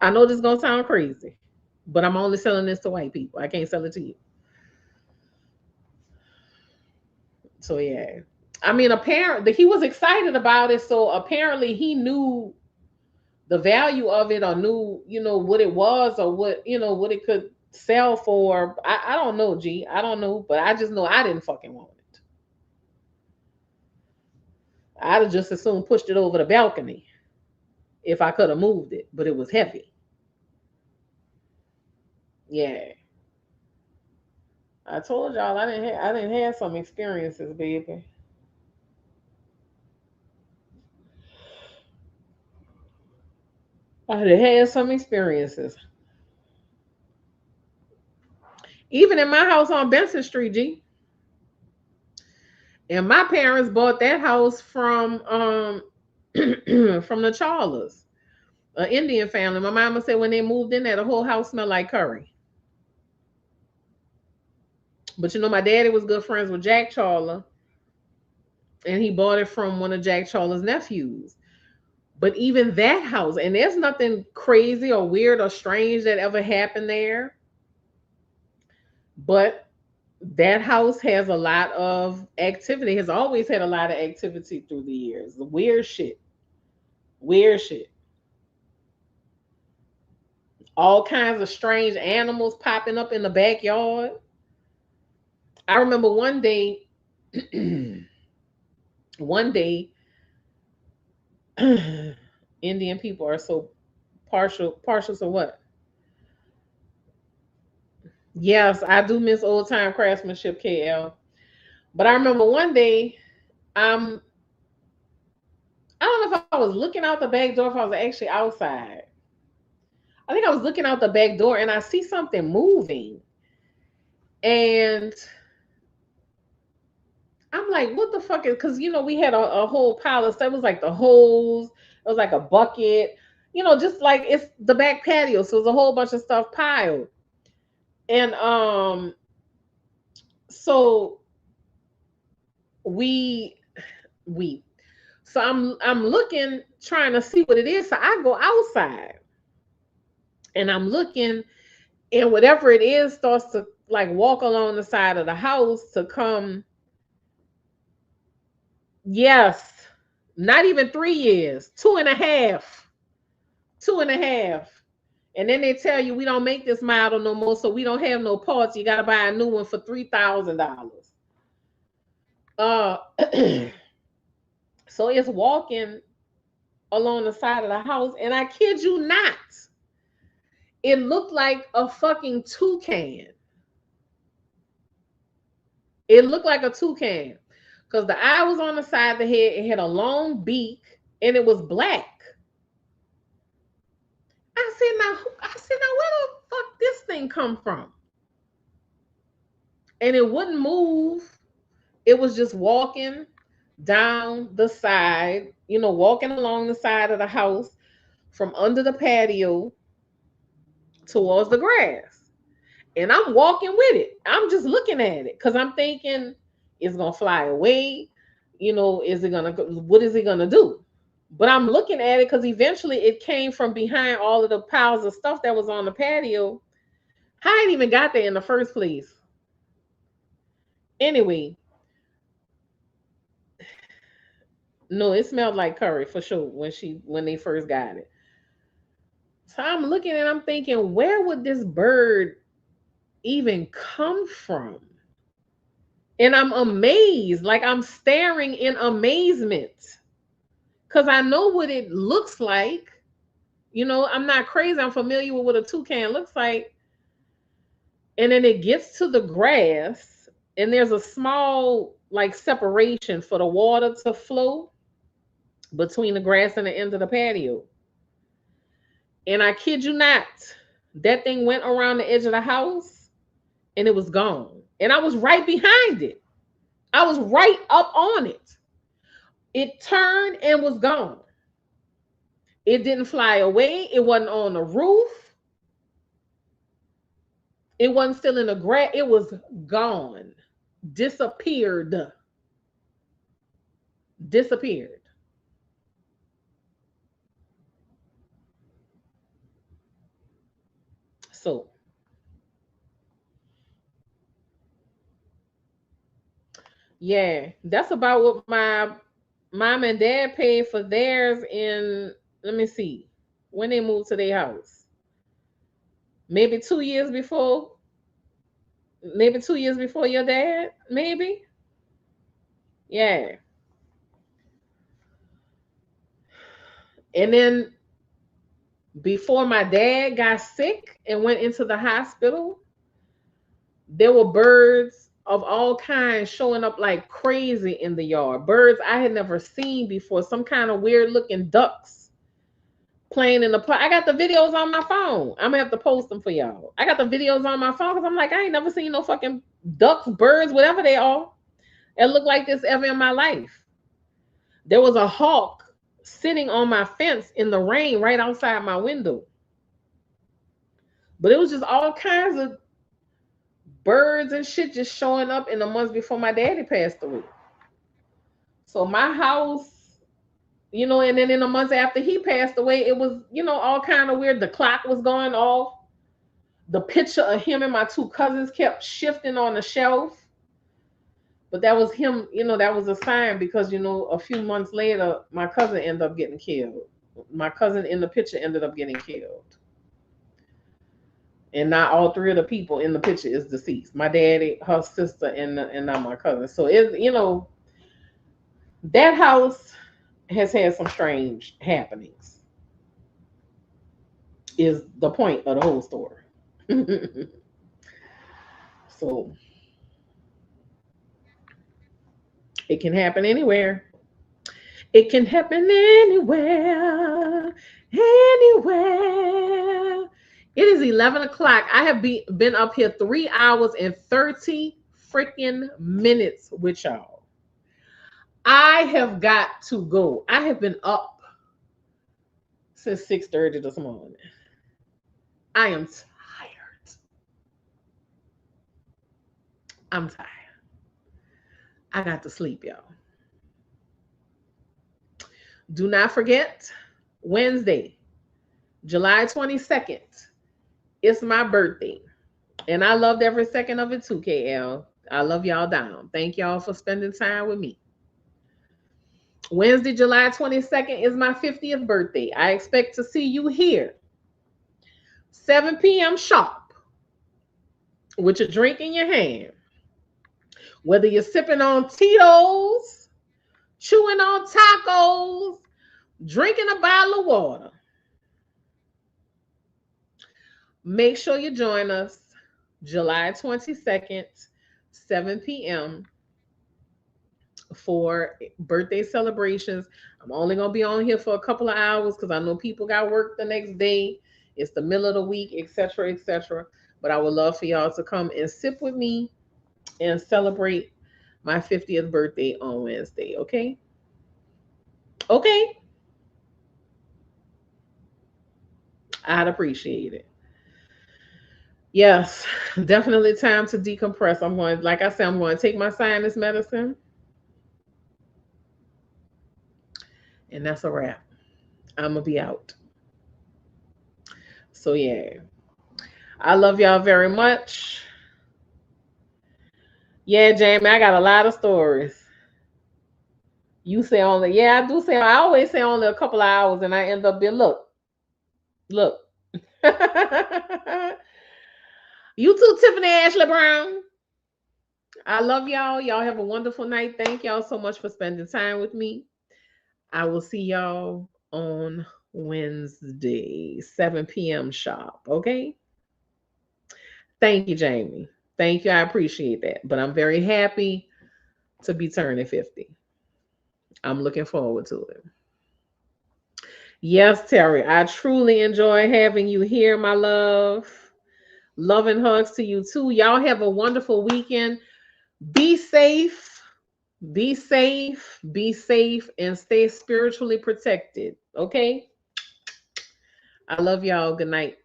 I know this is gonna sound crazy, but I'm only selling this to white people. I can't sell it to you. So yeah. I mean, apparently he was excited about it, so apparently he knew the value of it or knew, what it was or what it could sell for. I don't know, G. I don't know, but I just know I didn't fucking want it. I'd have just as soon pushed it over the balcony if I could have moved it, but it was heavy. Yeah. I told y'all I didn't have some experiences, baby. I done had some experiences. Even in my house on Benson Street, G. And my parents bought that house from from the Charlers, an Indian family. My mama said when they moved in there, the whole house smelled like curry. But my daddy was good friends with Jack Charler, and he bought it from one of Jack Charler's nephews. But even that house, and there's nothing crazy or weird or strange that ever happened there. But that house has a lot of activity, has always had a lot of activity through the years. The weird shit. Weird shit. All kinds of strange animals popping up in the backyard. I remember one day, one day, Indian people are so partial to what? Yes, I do miss old time craftsmanship, KL. But I remember one day, um, I don't know if I was looking out the back door, if I was actually outside. I think I was looking out the back door and I see something moving. And I'm like, what the fuck is, because we had a whole pile of stuff. It was like the hose, it was like a bucket, just like it's the back patio. So it was a whole bunch of stuff piled. And so we we so I'm looking, trying to see what it is. So I go outside and I'm looking, and whatever it is starts to like walk along the side of the house to come. Yes, not even 3 years, two and a half, two and a half. And then they tell you we don't make this model no more, so we don't have no parts. You got to buy a new one for $3,000. Uh, so it's walking along the side of the house, and I kid you not, it looked like a fucking toucan. It looked like a toucan because the eye was on the side of the head. It had a long beak, and it was black. I said, now where the fuck this thing come from? And it wouldn't move. It was just walking down the side, walking along the side of the house from under the patio towards the grass. And I'm walking with it. I'm just looking at it because I'm thinking it's gonna fly away. Is it gonna? What is it gonna do? But I'm looking at it because eventually it came from behind all of the piles of stuff that was on the patio. I ain't even got there in the first place. Anyway, no, it smelled like curry for sure when they first got it. So I'm looking and I'm thinking, where would this bird even come from? And I'm amazed, like I'm staring in amazement because I know what it looks like. I'm not crazy. I'm familiar with what a toucan looks like. And then it gets to the grass, and there's a small like separation for the water to flow between the grass and the end of the patio. And I kid you not, that thing went around the edge of the house and it was gone. And I was right behind it. I was right up on it. It turned and was gone. It didn't fly away. It wasn't on the roof. It wasn't still in the grass. It was gone. Disappeared. Disappeared. So, yeah, that's about what my mom and dad paid for theirs in, let me see, when they moved to their house. Maybe 2 years before, maybe 2 years before your dad, maybe. Yeah. And then before my dad got sick and went into the hospital, there were birds of all kinds showing up like crazy in the yard. Birds I had never seen before, some kind of weird looking ducks playing in the park. I got the videos on my phone. I'm gonna have to post them for y'all. I got the videos on my phone because I'm like, I ain't never seen no fucking ducks, birds, whatever they are, that look like this ever in my life. There was a hawk sitting on my fence in the rain right outside my window. But it was just all kinds of birds and shit just showing up in the months before my daddy passed away. So my house, and then in the months after he passed away, it was, all kind of weird. The clock was going off. The picture of him and my two cousins kept shifting on the shelf. But that was him, that was a sign because, a few months later, my cousin ended up getting killed. My cousin in the picture ended up getting killed. And not all three of the people in the picture is deceased. My daddy, her sister, and not my cousin. So it, that house has had some strange happenings. Is the point of the whole story. So it can happen anywhere. It can happen anywhere, anywhere. It is 11 o'clock. I have been up here 3 hours and 30 freaking minutes with y'all. I have got to go. I have been up since 6:30 this morning. I am tired. I'm tired. I got to sleep, y'all. Do not forget, Wednesday, July 22nd, it's my birthday. And I loved every second of it too, KL. I love y'all down. Thank y'all for spending time with me. Wednesday, July 22nd is my 50th birthday. I expect to see you here, 7 p.m. sharp, with your drink in your hand. Whether you're sipping on Tito's, chewing on tacos, drinking a bottle of water, make sure you join us July 22nd, 7 p.m. for birthday celebrations. I'm only going to be on here for a couple of hours because I know people got work the next day. It's the middle of the week, etc., etc. But I would love for y'all to come and sip with me and celebrate my 50th birthday on Wednesday. Okay? Okay. I'd appreciate it. Yes, definitely time to decompress. I'm going, like I said, I'm going to take my sinus medicine, and that's a wrap. I'm going to be out. So, yeah, I love y'all very much. Yeah, Jamie, I got a lot of stories. You say only, yeah, I do say, I always say only a couple of hours, and I end up being, look. You too, Tiffany Ashley Brown. I love y'all. Y'all have a wonderful night. Thank y'all so much for spending time with me. I will see y'all on Wednesday, 7 p.m. sharp. Okay. Thank you, Jamie. Thank you. I appreciate that. But I'm very happy to be turning 50. I'm looking forward to it. Yes, Terry, I truly enjoy having you here, my love. Love and hugs to you too. Y'all have a wonderful weekend. Be safe, be safe, be safe, and stay spiritually protected. Okay? I love y'all. Good night.